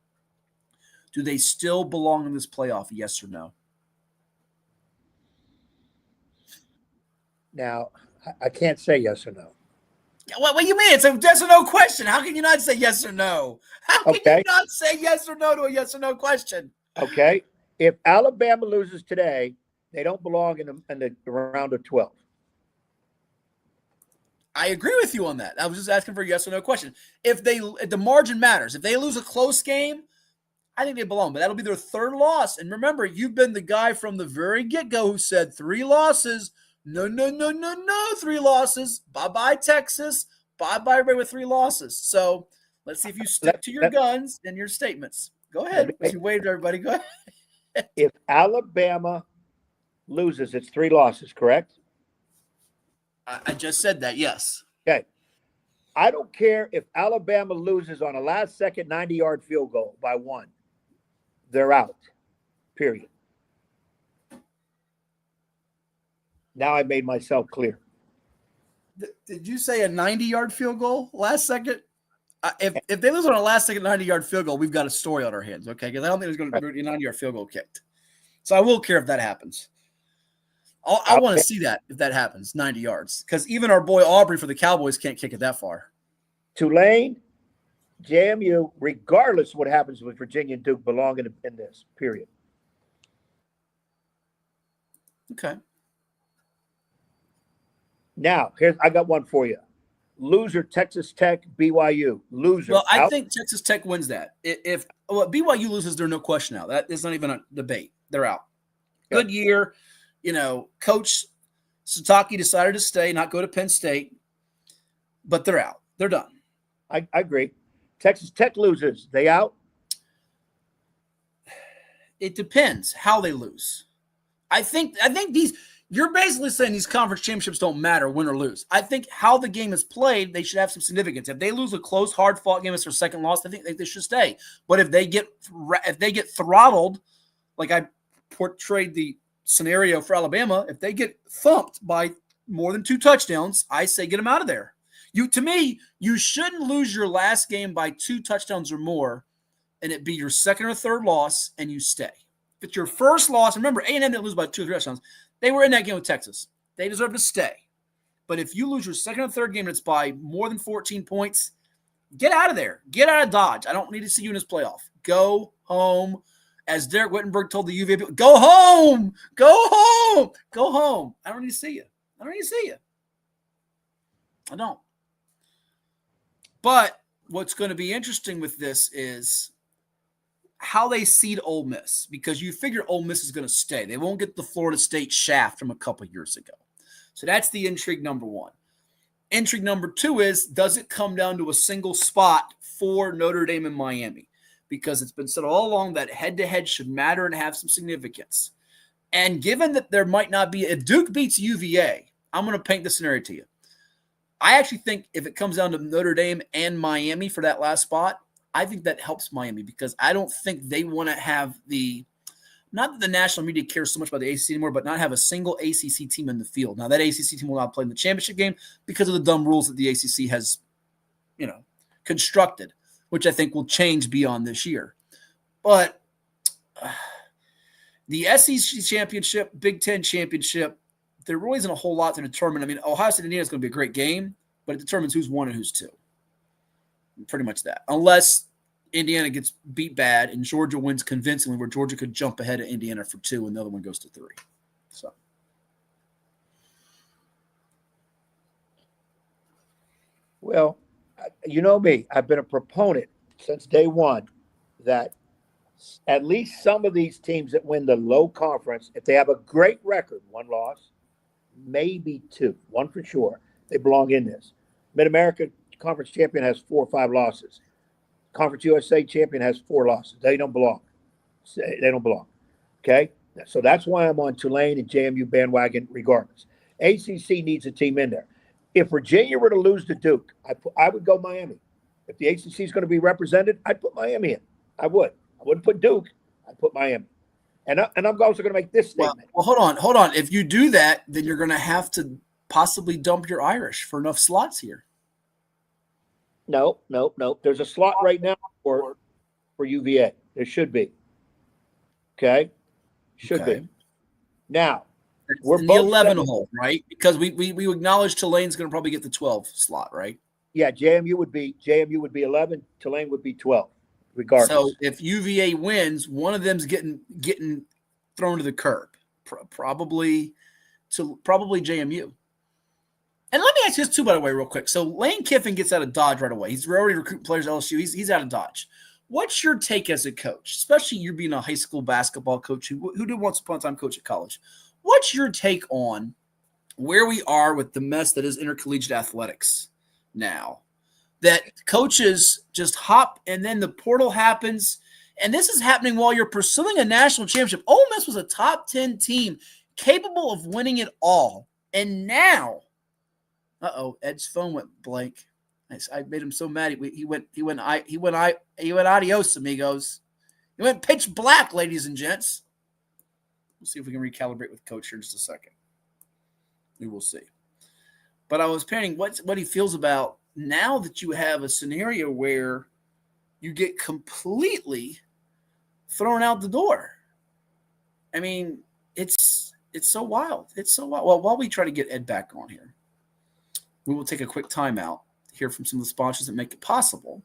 do they still belong in this playoff, yes or no? Now, I can't say yes or no. What do you mean? It's a yes or no question. How can you not say yes or no? How can you not say yes or no to a yes or no question? Okay. If Alabama loses today, they don't belong in the round of 12. I agree with you on that. I was just asking for a yes or no question. If the margin matters, if they lose a close game, I think they belong, but that'll be their 3rd loss. And remember, you've been the guy from the very get-go who said 3 losses. No, 3 losses. Bye-bye, Texas. Bye-bye, everybody with 3 losses. So let's see if you stick to your guns and your statements. Go ahead. You waved everybody. Go ahead. If Alabama loses, it's 3 losses, correct? I just said that, yes. Okay. I don't care if Alabama loses on a last-second 90-yard field goal by 1. They're out, period. Now I made myself clear. Did you say a 90-yard field goal last second? If they lose on a last-second 90-yard field goal, we've got a story on our hands, okay? Because I don't think there's going to be a 90-yard field goal kicked. So I will care if that happens. I want to see that if that happens, 90 yards. Because even our boy Aubrey for the Cowboys can't kick it that far. Tulane, JMU, regardless of what happens with Virginia and Duke, belong in this, period. Okay. Now, I got one for you. Loser, Texas Tech, BYU. Loser. Well, I think Texas Tech wins that. If BYU loses, there's no question now. That is not even a debate. They're out. Good year. Coach Sataki decided to stay, not go to Penn State, but they're out. They're done. I agree. Texas Tech loses. They out? It depends how they lose. I think these – you're basically saying these conference championships don't matter, win or lose. I think how the game is played, they should have some significance. If they lose a close, hard-fought game as their second loss, I think they should stay. But if they get throttled, like I portrayed the scenario for Alabama, if they get thumped by more than 2 touchdowns, I say get them out of there. To me, you shouldn't lose your last game by 2 touchdowns or more, and it be your second or third loss, and you stay. If it's your first loss, remember, A&M didn't lose by 2 or 3 touchdowns. They were in that game with Texas. They deserve to stay. But if you lose your second or third game and it's by more than 14 points, get out of there. Get out of Dodge. I don't need to see you in this playoff. Go home. As Derek Wittenberg told the UVA people, go home. Go home. Go home. I don't need to see you. I don't. But what's going to be interesting with this is how they seed Ole Miss, because you figure Ole Miss is going to stay. They won't get the Florida State shaft from a couple years ago. So that's the intrigue number 1. Intrigue number 2 is, does it come down to a single spot for Notre Dame and Miami? Because it's been said all along that head-to-head should matter and have some significance. And given that there might not be – if Duke beats UVA, I'm going to paint the scenario to you. I actually think if it comes down to Notre Dame and Miami for that last spot, I think that helps Miami, because I don't think they want to have not that the national media cares so much about the ACC anymore, but not have a single ACC team in the field. Now, that ACC team will not play in the championship game because of the dumb rules that the ACC has, constructed, which I think will change beyond this year. But the SEC championship, Big Ten championship, there really isn't a whole lot to determine. I mean, Ohio State Indiana is going to be a great game, but it determines who's 1 and who's 2. Pretty much that. Unless Indiana gets beat bad and Georgia wins convincingly, where Georgia could jump ahead of Indiana for 2 and the other one goes to 3. So. Well, you know me. I've been a proponent since day one that at least some of these teams that win the low conference, if they have a great record, 1 loss, maybe 2, 1 for sure, they belong in this. Mid-America Conference champion has 4 or 5 losses. Conference USA champion has 4 losses. They don't belong. Okay? So that's why I'm on Tulane and JMU bandwagon regardless. ACC needs a team in there. If Virginia were to lose to Duke, I would go Miami. If the ACC is going to be represented, I'd put Miami in. I would. I wouldn't put Duke. I'd put Miami. And I'm also going to make this statement. Well, hold on. If you do that, then you're going to have to possibly dump your Irish for enough slots here. No. There's a slot right now for UVA. There should be. Okay? Should be. Now, we're in both the 11 hole, right? Because we acknowledge Tulane's going to probably get the 12 slot, right? Yeah, JMU would be 11, Tulane would be 12, regardless. So if UVA wins, one of them's getting thrown to the curb. Probably JMU. And let me ask you this too, by the way, real quick. So Lane Kiffin gets out of Dodge right away. He's already recruiting players at LSU. He's out of Dodge. What's your take as a coach, especially you being a high school basketball coach who did once upon a time coach at college? What's your take on where we are with the mess that is intercollegiate athletics now? That coaches just hop and then the portal happens, and this is happening while you're pursuing a national championship. Ole Miss was a top 10 team capable of winning it all, and now – Ed's phone went blank. I made him so mad. He went adios, amigos. He went pitch black, ladies and gents. We'll see if we can recalibrate with Coach here in just a second. We will see. But I was painting what he feels about now that you have a scenario where you get completely thrown out the door. I mean, it's so wild. It's so wild. Well, while we try to get Ed back on here, we will take a quick timeout, hear from some of the sponsors that make it possible.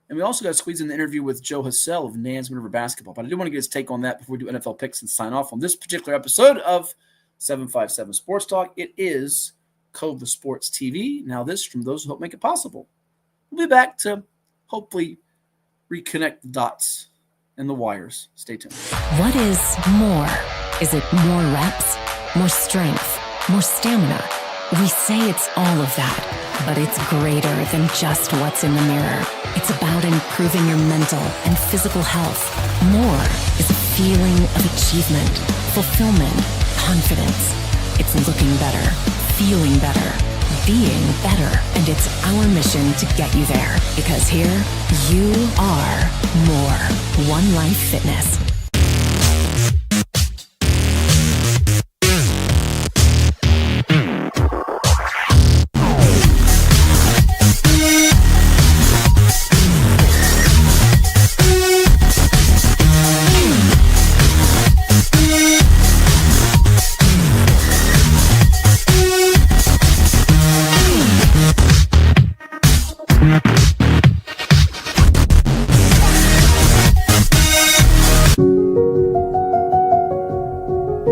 And we also got to squeeze in the interview with Joe Hassell of Nansemond River Basketball. But I do want to get his take on that before we do NFL picks and sign off on this particular episode of 757 Sports Talk. It is Cova Sports TV. Now this from those who help make it possible. We'll be back to hopefully reconnect the dots and the wires. Stay tuned. What is more? Is it more reps, more strength, more stamina? We say it's all of that, but it's greater than just what's in the mirror. It's about improving your mental and physical health. More is a feeling of achievement, fulfillment, confidence. It's looking better, feeling better, being better, and it's our mission to get you there. Because here, you are more. One Life Fitness.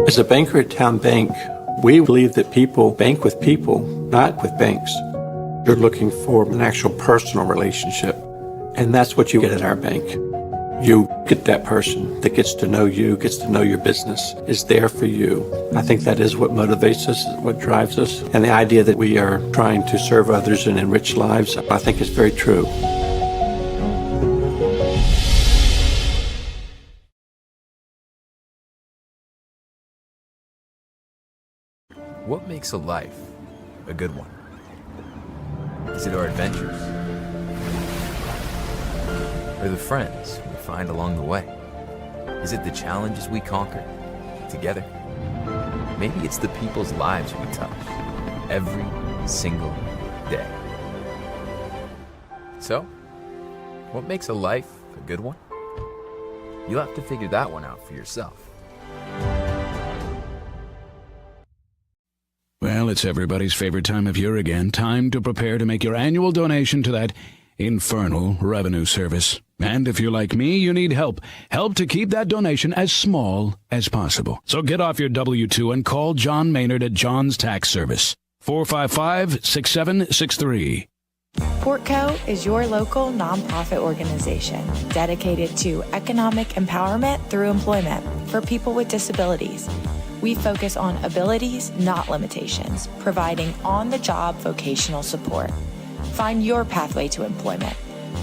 As a banker at Town Bank, we believe that people bank with people, not with banks. You're looking for an actual personal relationship, and that's what you get at our bank. You get that person that gets to know you, gets to know your business, is there for you. I think that is what motivates us, what drives us, and the idea that we are trying to serve others and enrich lives, I think is very true. What makes a life a good one? Is it our adventures? Or the friends we find along the way? Is it the challenges we conquer together? Maybe it's the people's lives we touch every single day. So, what makes a life a good one? You'll have to figure that one out for yourself. Well, it's everybody's favorite time of year again. Time to prepare to make your annual donation to that infernal revenue service. And if you're like me, you need help. Help to keep that donation as small as possible. So get off your W-2 and call John Maynard at John's Tax Service. 455-6763. Portco is your local nonprofit organization dedicated to economic empowerment through employment for people with disabilities. We focus on abilities, not limitations, providing on-the-job vocational support. Find your pathway to employment.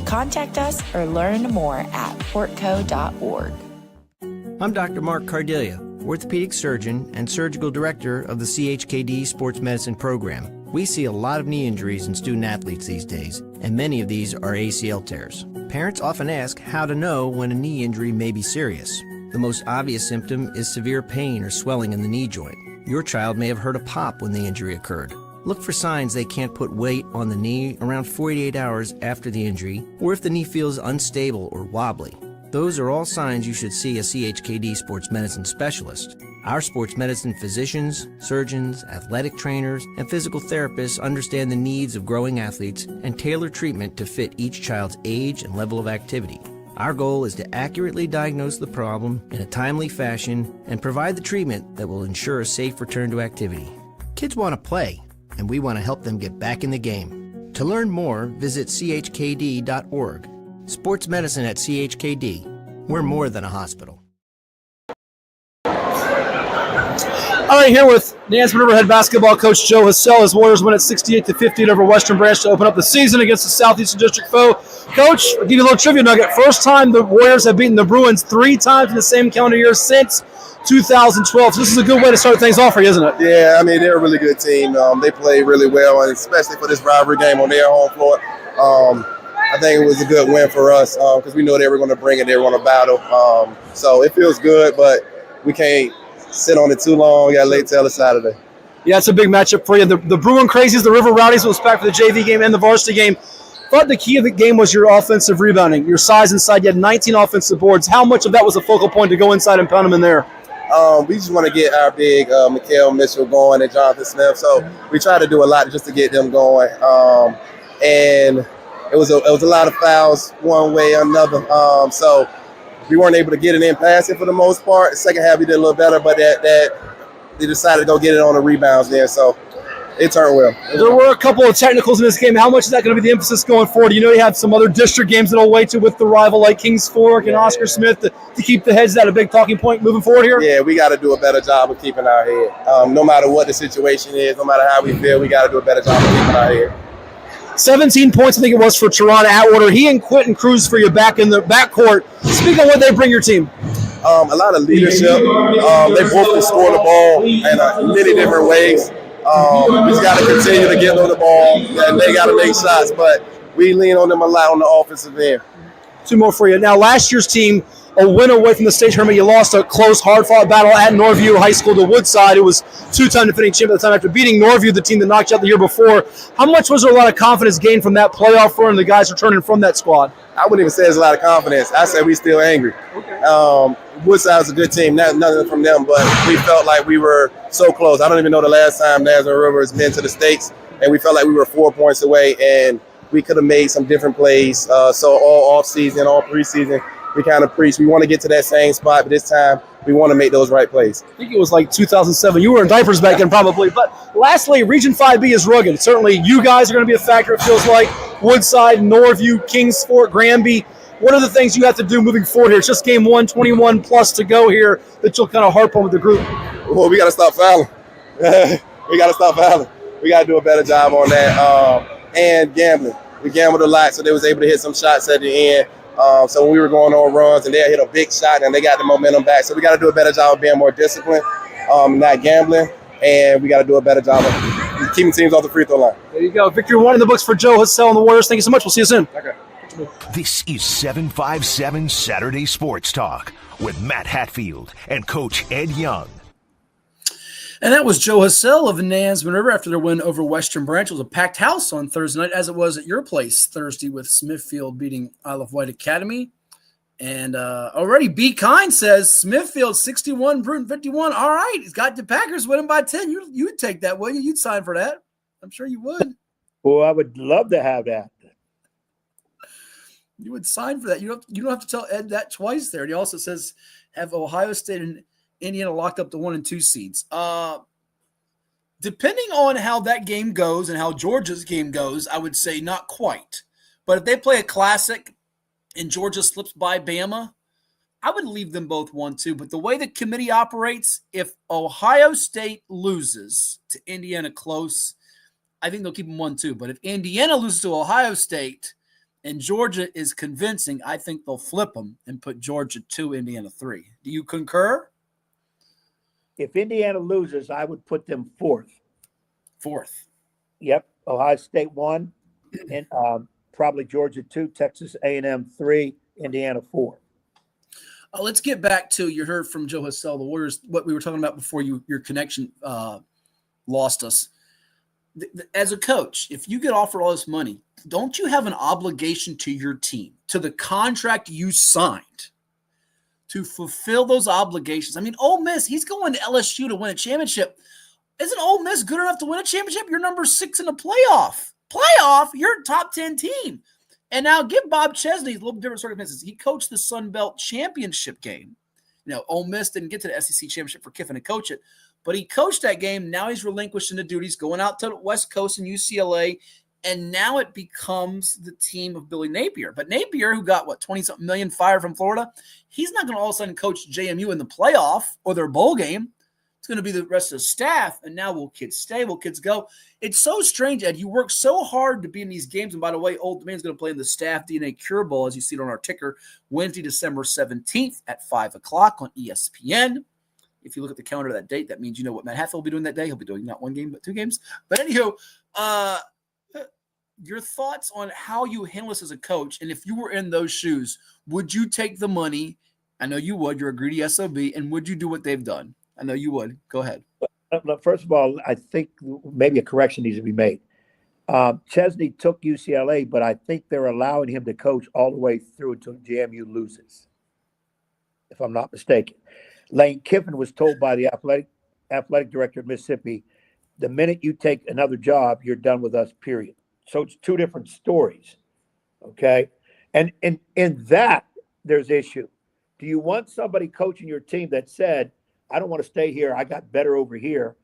Contact us or learn more at portco.org. I'm Dr. Mark Cardelia, orthopedic surgeon and surgical director of the CHKD Sports Medicine Program. We see a lot of knee injuries in student athletes these days, and many of these are ACL tears. Parents often ask how to know when a knee injury may be serious. The most obvious symptom is severe pain or swelling in the knee joint. Your child may have heard a pop when the injury occurred. Look for signs they can't put weight on the knee around 48 hours after the injury, or if the knee feels unstable or wobbly. Those are all signs you should see a CHKD sports medicine specialist. Our sports medicine physicians, surgeons, athletic trainers, and physical therapists understand the needs of growing athletes and tailor treatment to fit each child's age and level of activity. Our goal is to accurately diagnose the problem in a timely fashion and provide the treatment that will ensure a safe return to activity. Kids want to play, and we want to help them get back in the game. To learn more, visit chkd.org. Sports medicine at CHKD. We're more than a hospital. All right, here with Nansemond Riverhead basketball coach Joe Hassell. His Warriors win at 68-50 over Western Branch to open up the season against the Southeastern District foe. Coach, I'll give you a little trivia nugget. First time the Warriors have beaten the Bruins 3 times in the same calendar year since 2012. So this is a good way to start things off for you, isn't it? Yeah, I mean, they're a really good team. They play really well, and especially for this rivalry game on their home floor. I think it was a good win for us because we know they were going to bring it. They were going to battle. So it feels good, but we can't sit on it too long. We got late till Saturday. Yeah, it's a big matchup for you. The Bruin Crazies, the River Rowdies was back for the JV game and the varsity game. Thought the key of the game was your offensive rebounding, your size inside. You had 19 offensive boards. How much of that was a focal point to go inside and pound them in there? We just want to get our big Mikael Mitchell going and Jonathan Smith. So we try to do a lot just to get them going. And it was a lot of fouls one way or another. So we weren't able to get it in passing for the most part. The second half we did a little better, but that they decided to go get it on the rebounds there. So it turned well. There were a couple of technicals in this game. How much is that going to be the emphasis going forward? You know, you have some other district games that'll wait to with the rival like Kings Fork and Oscar Smith to keep the heads. Is that a big talking point moving forward here? Yeah, we got to do a better job of keeping our head. No matter what the situation is, no matter how we feel, we got to do a better job of keeping our head. 17 points, I think it was, for Teron Atwater. He and Quentin Cruz for you back in the backcourt. Speak on what they bring your team. A lot of leadership. They both can score the ball in many different ways. We just got to continue to give them the ball, and they got to make shots. But we lean on them a lot on the offensive end. Two more for you. Now, last year's team, a win away from the state tournament. You lost a close, hard-fought battle at Norview High School to Woodside. It was two-time defending champion at the time after beating Norview, the team that knocked you out the year before. How much was there a lot of confidence gained from that playoff run and the guys returning from that squad? I wouldn't even say there's a lot of confidence. I say we still angry. Okay. Woodside's a good team, nothing from them, but we felt like we were so close. I don't even know the last time Nansemond River has been to the States, and we felt like we were 4 points away, and we could have made some different plays. So all off-season, all preseason, we kind of preached. We want to get to that same spot, but this time we want to make those right plays. I think it was like 2007. You were in diapers back then probably. But lastly, Region 5B is rugged. Certainly you guys are going to be a factor, it feels like. Woodside, Norview, Kings Fork, Granby. What are the things you have to do moving forward here? It's just game 1, 21 plus to go here that you'll kind of harp on with the group. Well, we got to stop fouling. We got to stop fouling. We got to do a better job on that. And gambling. We gambled a lot, so they was able to hit some shots at the end. So when we were going on runs and they hit a big shot and they got the momentum back. So we got to do a better job of being more disciplined, not gambling, and we got to do a better job of keeping teams off the free throw line. There you go. Victory 1 in the books for Joe Hassell and the Warriors. Thank you so much. We'll see you soon. Okay. This is 757 Saturday Sports Talk with Matt Hatfield and Coach Ed Young. And that was Joe Hassell of Nansemond River after their win over Western Branch. It was a packed house on Thursday night, as it was at your place Thursday with Smithfield beating Isle of Wight Academy. And already B. Kind says Smithfield 61, Bruton 51. All right, he's got the Packers winning by 10. You would take that, wouldn't you? You'd sign for that. I'm sure you would. Well, I would love to have that. You would sign for that. You don't have to tell Ed that twice there. And he also says have Ohio State and Indiana locked up the 1 and 2 seeds. Depending on how that game goes and how Georgia's game goes, I would say not quite. But if they play a classic and Georgia slips by Bama, I would leave them both 1-2. But the way the committee operates, if Ohio State loses to Indiana close, I think they'll keep them 1-2. But if Indiana loses to Ohio State and Georgia is convincing, I think they'll flip them and put Georgia 2, Indiana 3. Do you concur? If Indiana loses, I would put them 4th. 4th. Yep. Ohio State 1, and probably Georgia 2, Texas A&M 3, Indiana 4. Let's get back to, you heard from Joe Hassell, the Warriors, what we were talking about before your connection lost us. As a coach, if you get offered all this money, don't you have an obligation to your team, to the contract you signed, to fulfill those obligations? I mean, Ole Miss, he's going to LSU to win a championship. Isn't Ole Miss good enough to win a championship? You're number 6 in the playoff. You're a top 10 team. And now give Bob Chesney a little different circumstances. He coached the Sun Belt championship game. You know, Ole Miss didn't get to the SEC championship for Kiffin to coach it, but he coached that game. Now he's relinquishing the duties, going out to the West Coast and UCLA, and now it becomes the team of Billy Napier. But Napier, who got, 20-something million fired from Florida, he's not going to all of a sudden coach JMU in the playoff or their bowl game. It's going to be the rest of the staff, and now will kids stay? Will kids go? It's so strange, Ed. You work so hard to be in these games, and by the way, Old Domain's going to play in the Staff DNA Cure Bowl, as you see it on our ticker, Wednesday, December 17th at 5 o'clock on ESPN. If you look at the calendar of that date, that means you know what Matt Hatfield will be doing that day. He'll be doing not 1 game, but 2 games. But anywho, your thoughts on how you handle this as a coach, and if you were in those shoes, would you take the money? I know you would. You're a greedy SOB, and would you do what they've done? I know you would. Go ahead. First of all, I think maybe a correction needs to be made. Chesney took UCLA, but I think they're allowing him to coach all the way through until JMU loses, if I'm not mistaken. Lane Kiffin was told by the athletic director of Mississippi, the minute you take another job, you're done with us, period. So it's 2 different stories, okay? And in that, there's issue. Do you want somebody coaching your team that said, I don't want to stay here, I got better over here,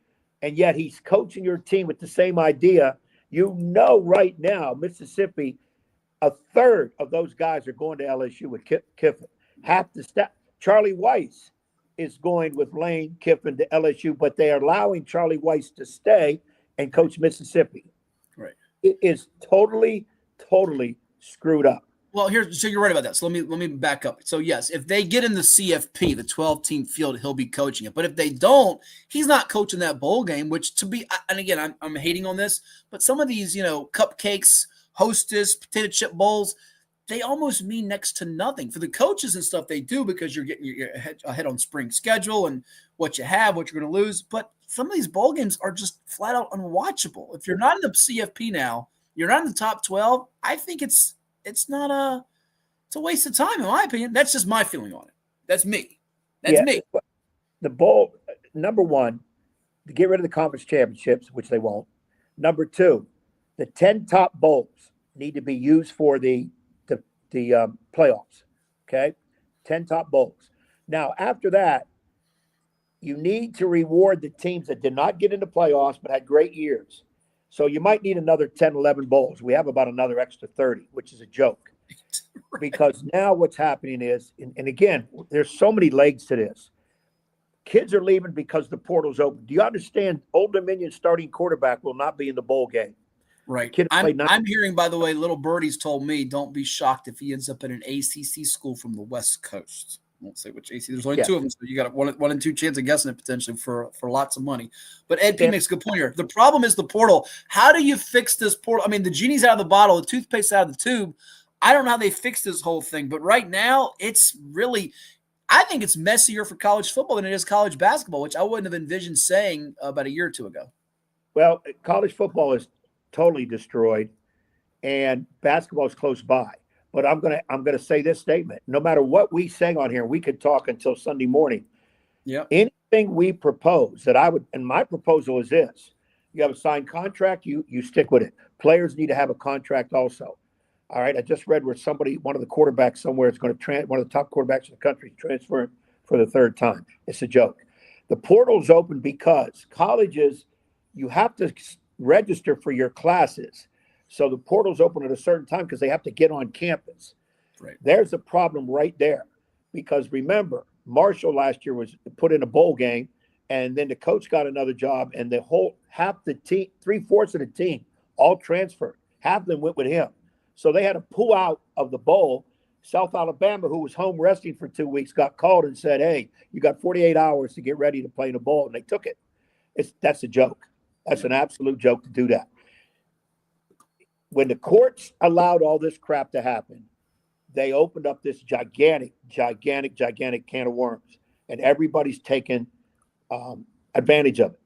and yet he's coaching your team with the same idea. You know, right now, Mississippi, a third of those guys are going to LSU with Kiffin. Half the staff. Charlie Weiss is going with Lane Kiffin to LSU, but they are allowing Charlie Weiss to stay and coach Mississippi. Right. It is totally screwed up. Well, so you're right about that. So let me back up. So yes, if they get in the CFP, the 12-team field, he'll be coaching it. But if they don't, he's not coaching that bowl game. Which and again, I'm hating on this, but some of these, cupcakes, Hostess, potato chip bowls, they almost mean next to nothing for the coaches and stuff. They do because you're getting your ahead on spring schedule and what you have, what you're going to lose. But some of these bowl games are just flat out unwatchable. If you're not in the CFP now, you're not in the top 12. I think it's a waste of time, in my opinion. That's just my feeling on it. That's me. That's me. The bowl, number one, to get rid of the conference championships, which they won't. Number two, the 10 top bowls need to be used for the playoffs. Okay, 10 top bowls. Now, after that, you need to reward the teams that did not get into playoffs but had great years. So you might need another 10, 11 bowls. We have about another extra 30, which is a joke. Right. Because now what's happening is, and again, there's so many legs to this. Kids are leaving because the portal's open. Do you understand? Old Dominion starting quarterback will not be in the bowl game. Right. I'm hearing, by the way, little Birdie's told me, don't be shocked if he ends up in an ACC school from the West Coast. I won't say which ACC. There's only two of them, so you got a 1 in 2 chance of guessing it potentially for lots of money. But Ed P makes a good point here. The problem is the portal. How do you fix this portal? I mean, the genie's out of the bottle, the toothpaste out of the tube. I don't know how they fix this whole thing, but right now it's really – I think it's messier for college football than it is college basketball, which I wouldn't have envisioned saying about a year or two ago. Well, college football is totally destroyed, and basketball is close by. But I'm gonna say this statement: no matter what we say on here, we could talk until Sunday morning. Yeah. Anything we propose that I would, and my proposal is this: you have a signed contract, you stick with it. Players need to have a contract also. All right. I just read where one of the quarterbacks somewhere is going to one of the top quarterbacks in the country is transferring for the third time. It's a joke. The portal's open because colleges, you have to register for your classes. So the portal's open at a certain time because they have to get on campus. Right. There's a problem right there. Because remember, Marshall last year was put in a bowl game, and then the coach got another job, and half the team, 3/4 of the team, all transferred. Half of them went with him. So they had to pull out of the bowl. South Alabama, who was home resting for 2 weeks, got called and said, hey, you got 48 hours to get ready to play in a bowl, and they took it. That's a joke. That's an absolute joke to do that. When the courts allowed all this crap to happen, they opened up this gigantic can of worms, and everybody's taken advantage of it.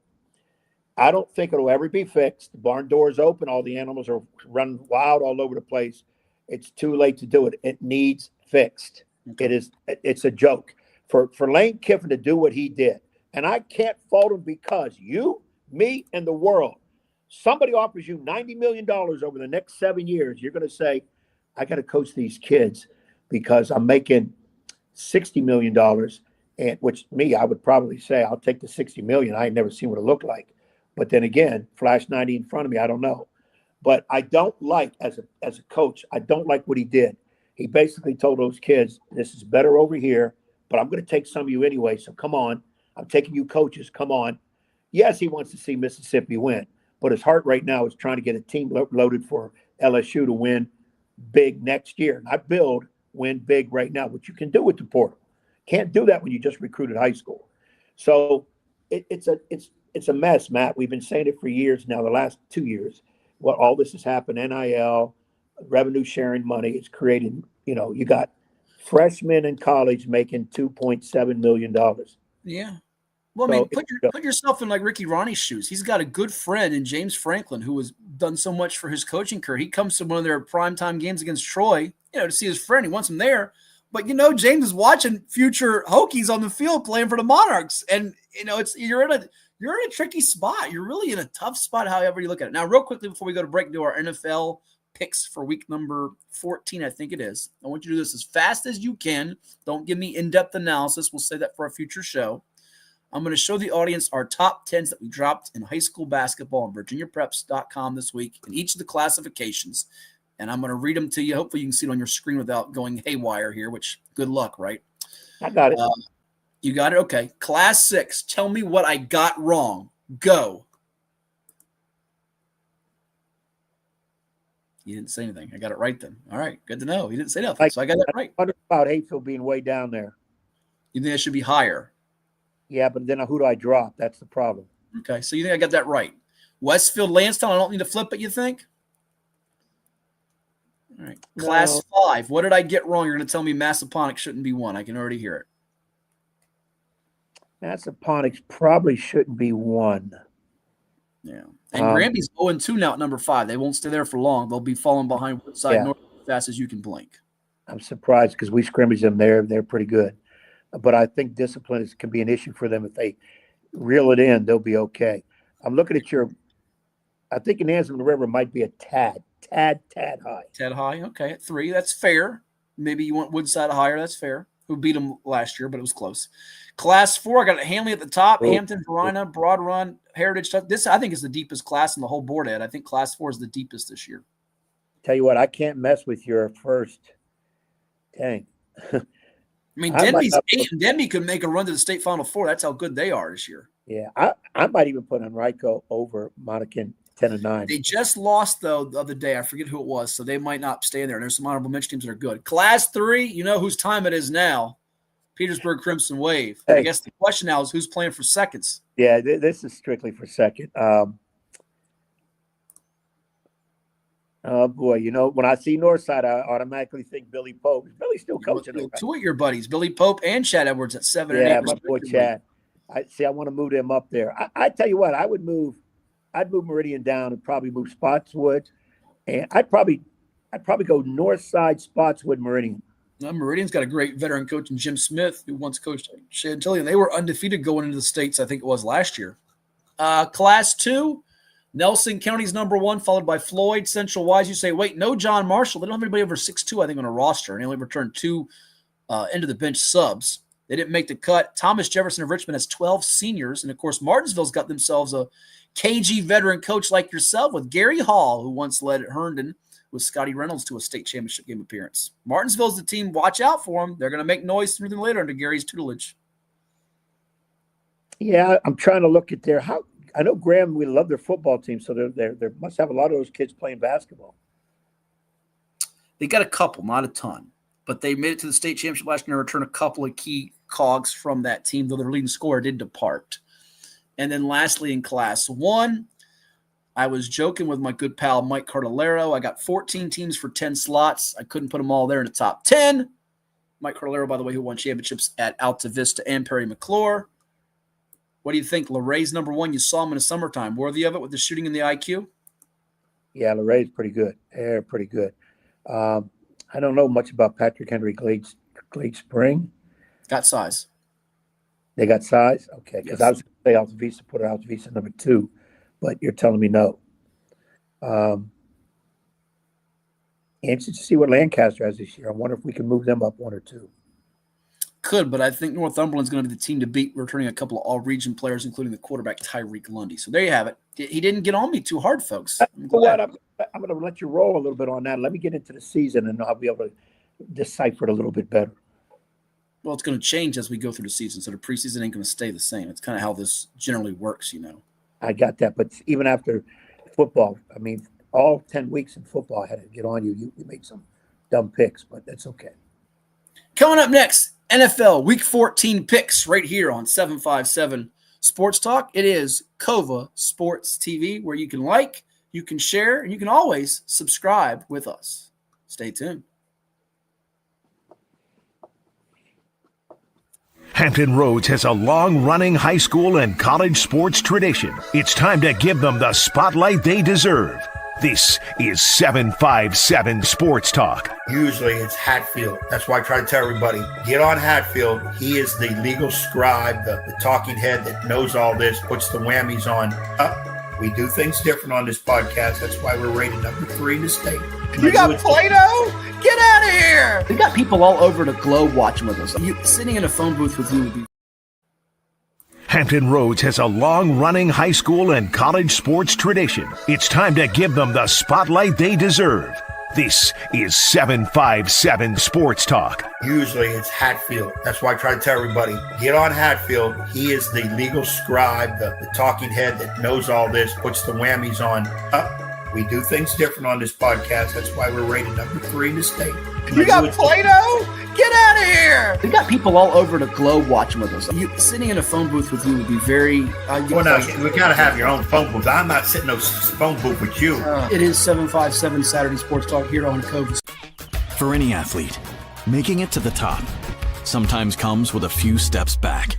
I don't think it'll ever be fixed. The barn door is open. All the animals are running wild all over the place. It's too late to do it. It needs fixed. Okay. It's a joke. For Lane Kiffin to do what he did, and I can't fault him because you, me, and the world, somebody offers you $90 million over the next 7 years, you're going to say, I got to coach these kids because I'm making $60 million, and which I would probably say I'll take the $60 million. I ain't never seen what it looked like. But then again, flash 90 in front of me, I don't know. But I don't like, as a coach, I don't like what he did. He basically told those kids, this is better over here, but I'm going to take some of you anyway, so come on. I'm taking you coaches, come on. Yes, he wants to see Mississippi win, but his heart right now is trying to get a team loaded for LSU to win big next year. Not win big right now, which you can do with the portal. Can't do that when you just recruited high school. So it's a mess, Matt. We've been saying it for years now, the last 2 years. All this has happened, NIL, revenue sharing money. It's creating, you got freshmen in college making $2.7 million. Yeah. Well, I mean, put yourself in like Ricky Ronnie's shoes. He's got a good friend in James Franklin who has done so much for his coaching career. He comes to one of their primetime games against Troy, to see his friend. He wants him there. But, James is watching future Hokies on the field playing for the Monarchs. And, you're in a tricky spot. You're really in a tough spot, however you look at it. Now, real quickly before we go to break, do our NFL picks for week number 14, I think it is. I want you to do this as fast as you can. Don't give me in-depth analysis. We'll say that for a future show. I'm going to show the audience our top 10s that we dropped in high school basketball on virginiapreps.com this week in each of the classifications. And I'm going to read them to you. Hopefully you can see it on your screen without going haywire here, which good luck, right? I got it. You got it? Okay. Class 6, tell me what I got wrong. Go. You didn't say anything. I got it right then. All right. Good to know. You didn't say nothing, so I got that right. I wonder about Hatfield being way down there. You think it should be higher? Yeah, but then who do I drop? That's the problem. Okay, so you think I got that right. Westfield, Lansdowne, I don't need to flip it, you think? All right. No. Class 5, what did I get wrong? You're going to tell me Massaponax shouldn't be 1. I can already hear it. Massaponax probably shouldn't be 1. Yeah. And Granby's 0-2 now at number 5. They won't stay there for long. They'll be falling behind Woodside North as fast as you can blink. I'm surprised because we scrimmage them there. They're pretty good. But I think discipline can be an issue for them. If they reel it in, they'll be okay. I'm looking at I think Nansemond River might be a tad high. Tad high, okay, at 3. That's fair. Maybe you want Woodside higher. That's fair. Who beat them last year, but it was close. Class 4, I got Hanley at the top. Hampton, Verina, Broad Run, Heritage. This, I think, is the deepest class in the whole board, Ed. I think Class 4 is the deepest this year. Tell you what, I can't mess with your first. Dang. I mean, Denby's 8, and Denby could make a run to the state Final 4. That's how good they are this year. Yeah, I might even put Henrico over Monacan 10-9. They just lost, though, the other day. I forget who it was, so they might not stay there. There's some honorable mention teams that are good. Class 3, you know whose time it is now. Petersburg Crimson Wave. Hey. I guess the question now is who's playing for seconds? Yeah, this is strictly for second. Oh, boy. You know, when I see Northside, I automatically think Billy Pope. Is Billy still coaching? Two of your buddies, Billy Pope and Chad Edwards at 7 and 8. Yeah, my boy Chad. I want to move them up there. I tell you what, I'd move Meridian down and probably move Spotswood. And I'd probably go Northside, Spotswood, Meridian. Now, Meridian's got a great veteran coach in Jim Smith, who once coached Chantilly, and they were undefeated going into the States, I think it was last year. Class 2, Nelson County's number 1, followed by Floyd. Central Wise, you say, wait, no John Marshall. They don't have anybody over 6'2", I think, on a roster, and they only returned 2 end-of-the-bench subs. They didn't make the cut. Thomas Jefferson of Richmond has 12 seniors, and, of course, Martinsville's got themselves a KG veteran coach like yourself with Gary Hall, who once led at Herndon with Scotty Reynolds to a state championship game appearance. Martinsville's the team. Watch out for them. They're going to make noise sooner than later under Gary's tutelage. Yeah, I'm trying to look at I know Graham, we love their football team, so they must have a lot of those kids playing basketball. They got a couple, not a ton, but they made it to the state championship last year and returned a couple of key cogs from that team, though their leading scorer did depart. And then lastly, in Class 1, I was joking with my good pal Mike Cardellaro. I got 14 teams for 10 slots. I couldn't put them all there in the top 10. Mike Cardellaro, by the way, who won championships at Alta Vista and Perry McClure. What do you think? Laray's number 1. You saw him in the summertime. Worthy of it with the shooting and the IQ? Yeah, Laray's pretty good. They're pretty good. I don't know much about Patrick Henry Glade Spring. Got size. They got size? Okay, because Yes. I was going to say Alta Vista, put Alta Vista number 2. But you're telling me no. Interested to see what Lancaster has this year. I wonder if we can move them up 1 or 2. Could, but I think Northumberland's going to be the team to beat, returning a couple of all-region players, including the quarterback Tyreek Lundy. So there you have it. He didn't get on me too hard, folks. I'm glad. I'm going to let you roll a little bit on that. Let me get into the season, and I'll be able to decipher it a little bit better. Well, it's going to change as we go through the season, so the preseason ain't going to stay the same. It's kind of how this generally works, you know. I got that, but even after football, I mean, all 10 weeks in football, I had to get on you. You made some dumb picks, but that's okay. Coming up next, NFL Week 14 picks right here on 757 Sports Talk. It is Cova Sports TV, where you can like, you can share, and you can always subscribe with us. Stay tuned. Hampton Roads has a long-running high school and college sports tradition. It's time to give them the spotlight they deserve. This is 757 Sports Talk. Usually it's Hatfield. That's why I try to tell everybody, get on Hatfield. He is the legal scribe, the talking head that knows all this, puts the whammies on. We do things different on this podcast. That's why we're rated number 3 in the state. You got Play-Doh? Get out of here! We got people all over the globe watching with us. Sitting in a phone booth with you would be. Hampton Roads has a long-running high school and college sports tradition. It's time to give them the spotlight they deserve. This is 757 Sports Talk. Usually it's Hatfield. That's why I try to tell everybody, get on Hatfield. He is the legal scribe, the talking head that knows all this, puts the whammies on. We do things different on this podcast. That's why we're rated number 3 in the state. You got Play-Doh? Get out of here! We got people all over the globe watching with us. Sitting in a phone booth with you would be very... we got to have your own phone booth. I'm not sitting in a phone booth with you. It is 757 Saturday Sports Talk here on Cove. For any athlete, making it to the top sometimes comes with a few steps back.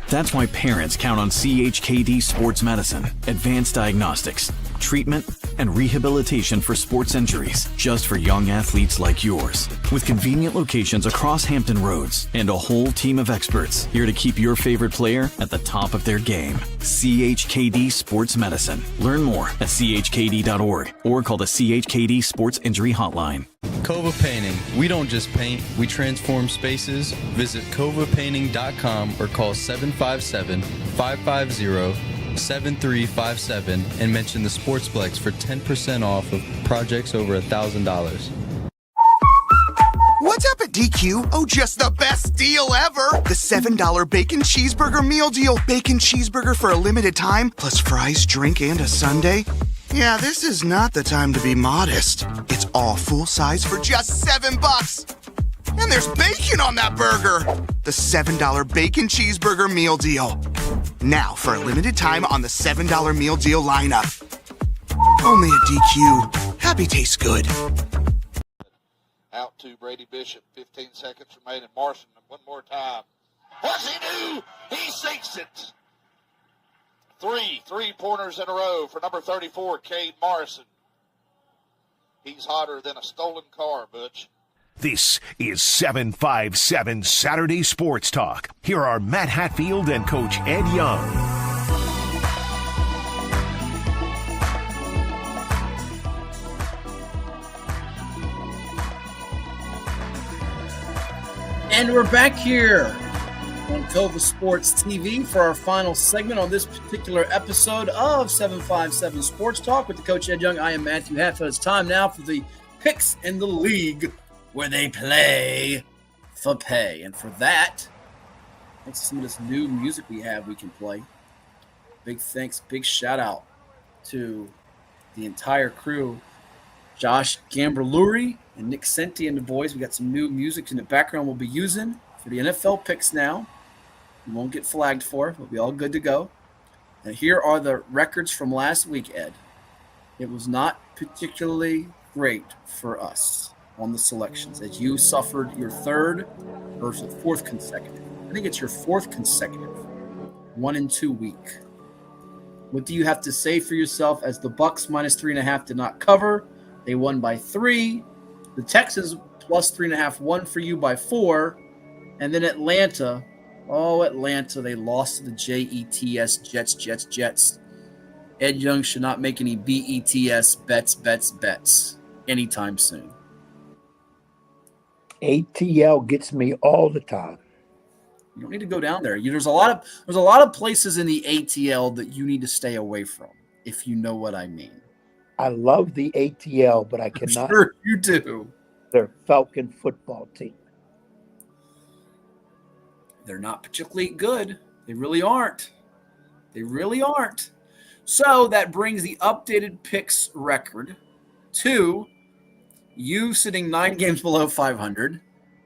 That's why parents count on CHKD Sports Medicine, advanced diagnostics, treatment, and rehabilitation for sports injuries, just for young athletes like yours. With convenient locations across Hampton Roads and a whole team of experts here to keep your favorite player at the top of their game. CHKD Sports Medicine. Learn more at chkd.org or call the CHKD Sports Injury Hotline. Cova Painting. We don't just paint, we transform spaces. Visit covapainting.com or call 757-550-7357 and mention the Sportsplex for 10% off of projects over $1,000. What's up at DQ? Oh, just the best deal ever! The $7 bacon cheeseburger meal deal. Bacon cheeseburger for a limited time, plus fries, drink, and a sundae. Yeah, this is not the time to be modest. It's all full size for just $7. And there's bacon on that burger. The $7 bacon cheeseburger meal deal. Now, for a limited time on the $7 meal deal lineup. Only at DQ. Happy tastes good. Out to Brady Bishop. 15 seconds remaining. Marson, one more time. What's he do? He sinks it. Three-pointers in a row for number 34, Cade Morrison. He's hotter than a stolen car, Butch. This is 757 Saturday Sports Talk. Here are Matt Hatfield and Coach Ed Young. And we're back here on Cova Sports TV for our final segment on this particular episode of 757 Sports Talk with the Coach Ed Young. I am Matthew Hatfield. It's time now for the picks in the league where they play for pay. And for that, thanks to some of this new music we can play. Big thanks, big shout out to the entire crew. Josh Gambraluri and Nick Senti and the boys. We got some new music in the background we'll be using for the NFL picks now. We won't get flagged for it. We'll be all good to go. And here are the records from last week, Ed. It was not particularly great for us on the selections as you suffered your third or fourth consecutive. I think it's your fourth consecutive 1-2 week. What do you have to say for yourself as the Bucks -3.5 did not cover? They won by 3. The Texans +3.5 won for you by 4. And then Atlanta, they lost to the Jets. Ed Young should not make any BETS bets anytime soon. ATL gets me all the time. You don't need to go down there. There's a lot of places in the ATL that you need to stay away from, if you know what I mean. I love the ATL, but I cannot. Sure you do. Their Falcon football team. They're not particularly good. They really aren't. So that brings the updated picks record to you sitting 9 games below 500,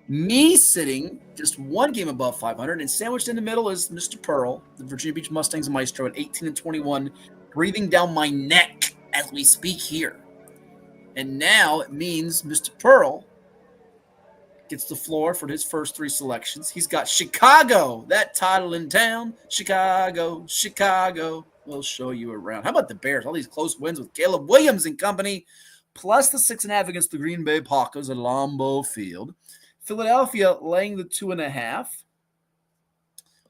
me sitting just 1 game above 500, and sandwiched in the middle is Mr. Pearl, the Virginia Beach Mustangs maestro at 18-21, breathing down my neck as we speak here. And now it means Mr. Pearl gets the floor for his first 3 selections. He's got Chicago, that title in town. Chicago. We'll show you around. How about the Bears? All these close wins with Caleb Williams and company, plus the 6.5 against the Green Bay Packers at Lambeau Field. Philadelphia laying the 2.5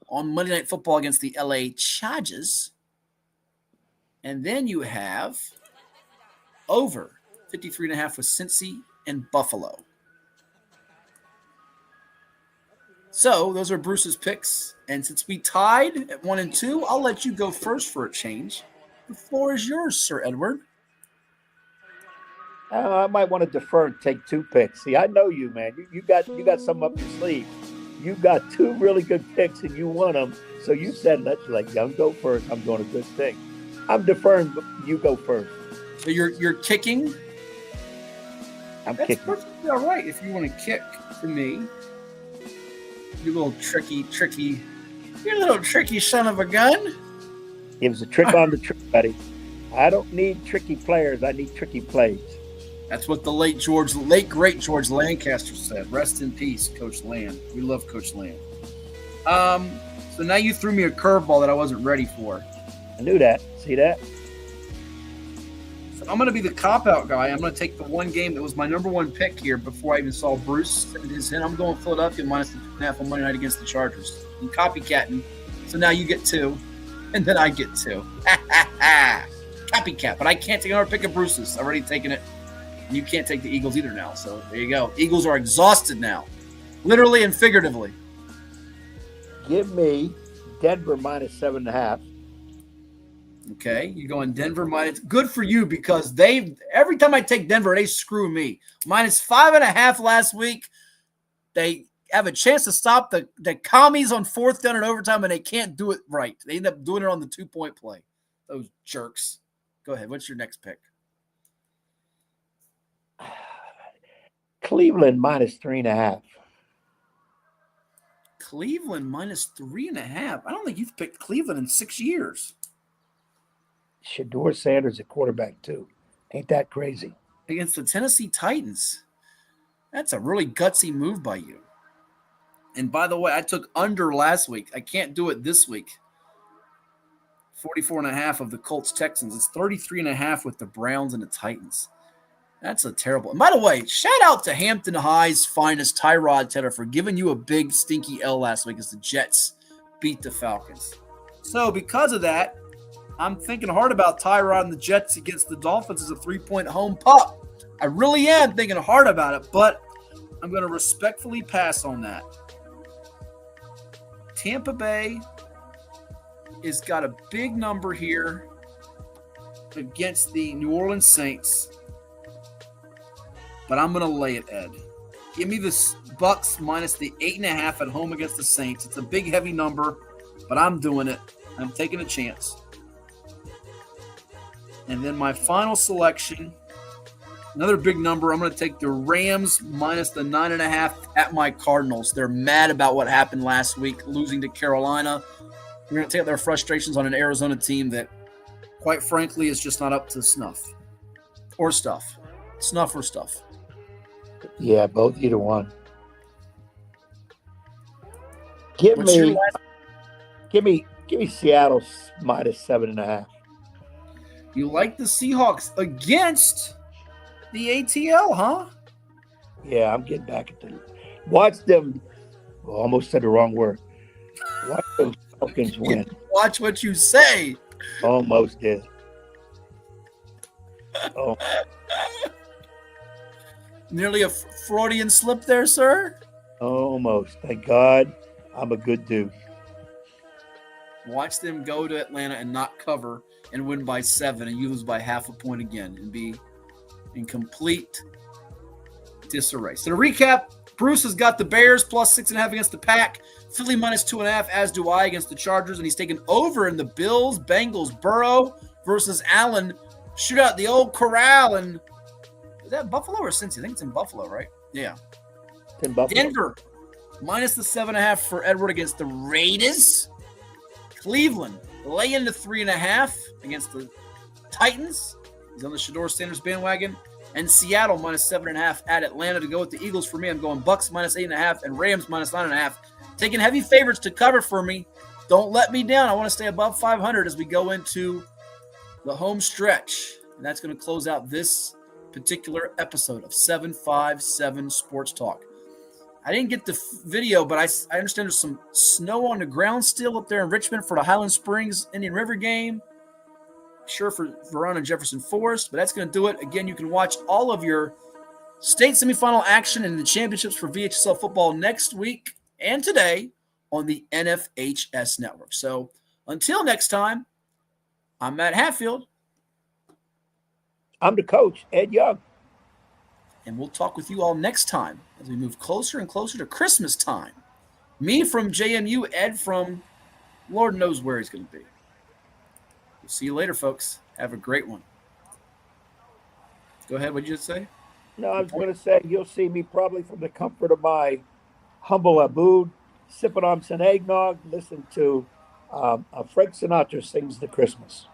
on Monday Night Football against the LA Chargers. And then you have over 53.5 with Cincy and Buffalo. So those are Bruce's picks. And since we tied at 1 and 2, I'll let you go first for a change. The floor is yours, Sir Edward. I might want to defer and take 2 picks. See, I know you, man. You got something up your sleeve. You got 2 really good picks, and you won them. So you said, let's let Young go first. I'm doing a good thing. I'm deferring, but you go first. So you're kicking? I'm That's kicking. perfectly all right if you want to kick for me. You little tricky son of a gun. It was a trick on the trick, buddy. I don't need tricky players. I need tricky plays. That's what the late great George Lancaster said. Rest in peace, Coach Land. We love Coach Land. So now you threw me a curveball that I wasn't ready for. I knew that. See that? So I'm going to be the cop-out guy. I'm going to take the one game that was my number 1 pick here before I even saw Bruce send his in. I'm going Philadelphia minus the 2.5 on Monday night against the Chargers. I'm copycatting. So now you get 2, and then I get 2. Copycat. But I can't take another pick of Bruce's. I've already taken it. And you can't take the Eagles either now. So there you go. Eagles are exhausted now, literally and figuratively. Give me Denver minus 7.5. Okay, you're going Denver minus. Good for you because every time I take Denver, they screw me. Minus 5.5 last week. They have a chance to stop the commies on 4th down and overtime, and they can't do it right. They end up doing it on the 2-point play. Those jerks. Go ahead. What's your next pick? Cleveland minus 3.5. Cleveland minus 3.5. I don't think you've picked Cleveland in 6 years. Shedeur Sanders at quarterback, too. Ain't that crazy? Against the Tennessee Titans. That's a really gutsy move by you. And by the way, I took under last week. I can't do it this week. 44.5 of the Colts Texans. It's 33.5 with the Browns and the Titans. That's a terrible. And by the way, shout out to Hampton High's finest, Tyrod Taylor, for giving you a big stinky L last week as the Jets beat the Falcons. So because of that, I'm thinking hard about Tyrod and the Jets against the Dolphins as a 3-point home pup. I really am thinking hard about it, but I'm going to respectfully pass on that. Tampa Bay has got a big number here against the New Orleans Saints, but I'm going to lay it, Ed. Give me the Bucs minus the 8.5 at home against the Saints. It's a big, heavy number, but I'm doing it. I'm taking a chance. And then my final selection, another big number. I'm going to take the Rams minus the 9.5 at my Cardinals. They're mad about what happened last week, losing to Carolina. We're going to take their frustrations on an Arizona team that, quite frankly, is just not up to snuff. Or stuff. Snuff or stuff. Yeah, both, either one. Give me Seattle minus 7.5. You like the Seahawks against the ATL, huh? Yeah, I'm getting back at them. Watch them. Well, almost said the wrong word. Watch those Falcons win. Watch what you say. Almost did. Oh. Nearly a Freudian slip there, sir? Almost. Thank God I'm a good dude. Watch them go to Atlanta and not cover and win by 7, and you lose by half a point again and be in complete disarray. So to recap, Bruce has got the Bears plus 6.5 against the Pack, Philly minus 2.5, as do I, against the Chargers, and he's taken over in the Bills, Bengals, Burrow versus Allen. Shoot out the old corral, and is that Buffalo or Cincy? I think it's in Buffalo, right? Yeah. It's in Buffalo. Denver minus the 7.5 for Edward against the Raiders. Cleveland lay into 3.5 against the Titans. He's on the Shedeur Sanders bandwagon. And Seattle minus 7.5 at Atlanta to go with the Eagles for me. I'm going Bucs minus 8.5 and Rams minus 9.5. Taking heavy favorites to cover for me. Don't let me down. I want to stay above 500 as we go into the home stretch. And that's going to close out this particular episode of 757 Sports Talk. I didn't get the video, but I understand there's some snow on the ground still up there in Richmond for the Highland Springs Indian River game. Sure for Verona and Jefferson Forest, but that's going to do it. Again, you can watch all of your state semifinal action and the championships for VHSL football next week and today on the NFHS network. So until next time, I'm Matt Hatfield. I'm the coach, Ed Young. And we'll talk with you all next time as we move closer and closer to Christmas time. Me from JMU, Ed from Lord knows where he's going to be. We'll see you later, folks. Have a great one. Go ahead. What did you just say? No, I was going to say you'll see me probably from the comfort of my humble abode, sipping on some eggnog, listen to Frank Sinatra sings the Christmas.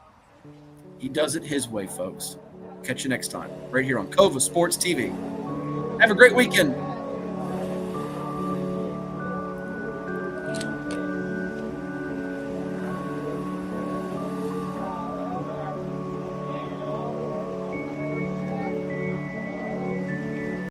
He does it his way, folks. Catch you next time, right here on Cova Sports TV. Have a great weekend.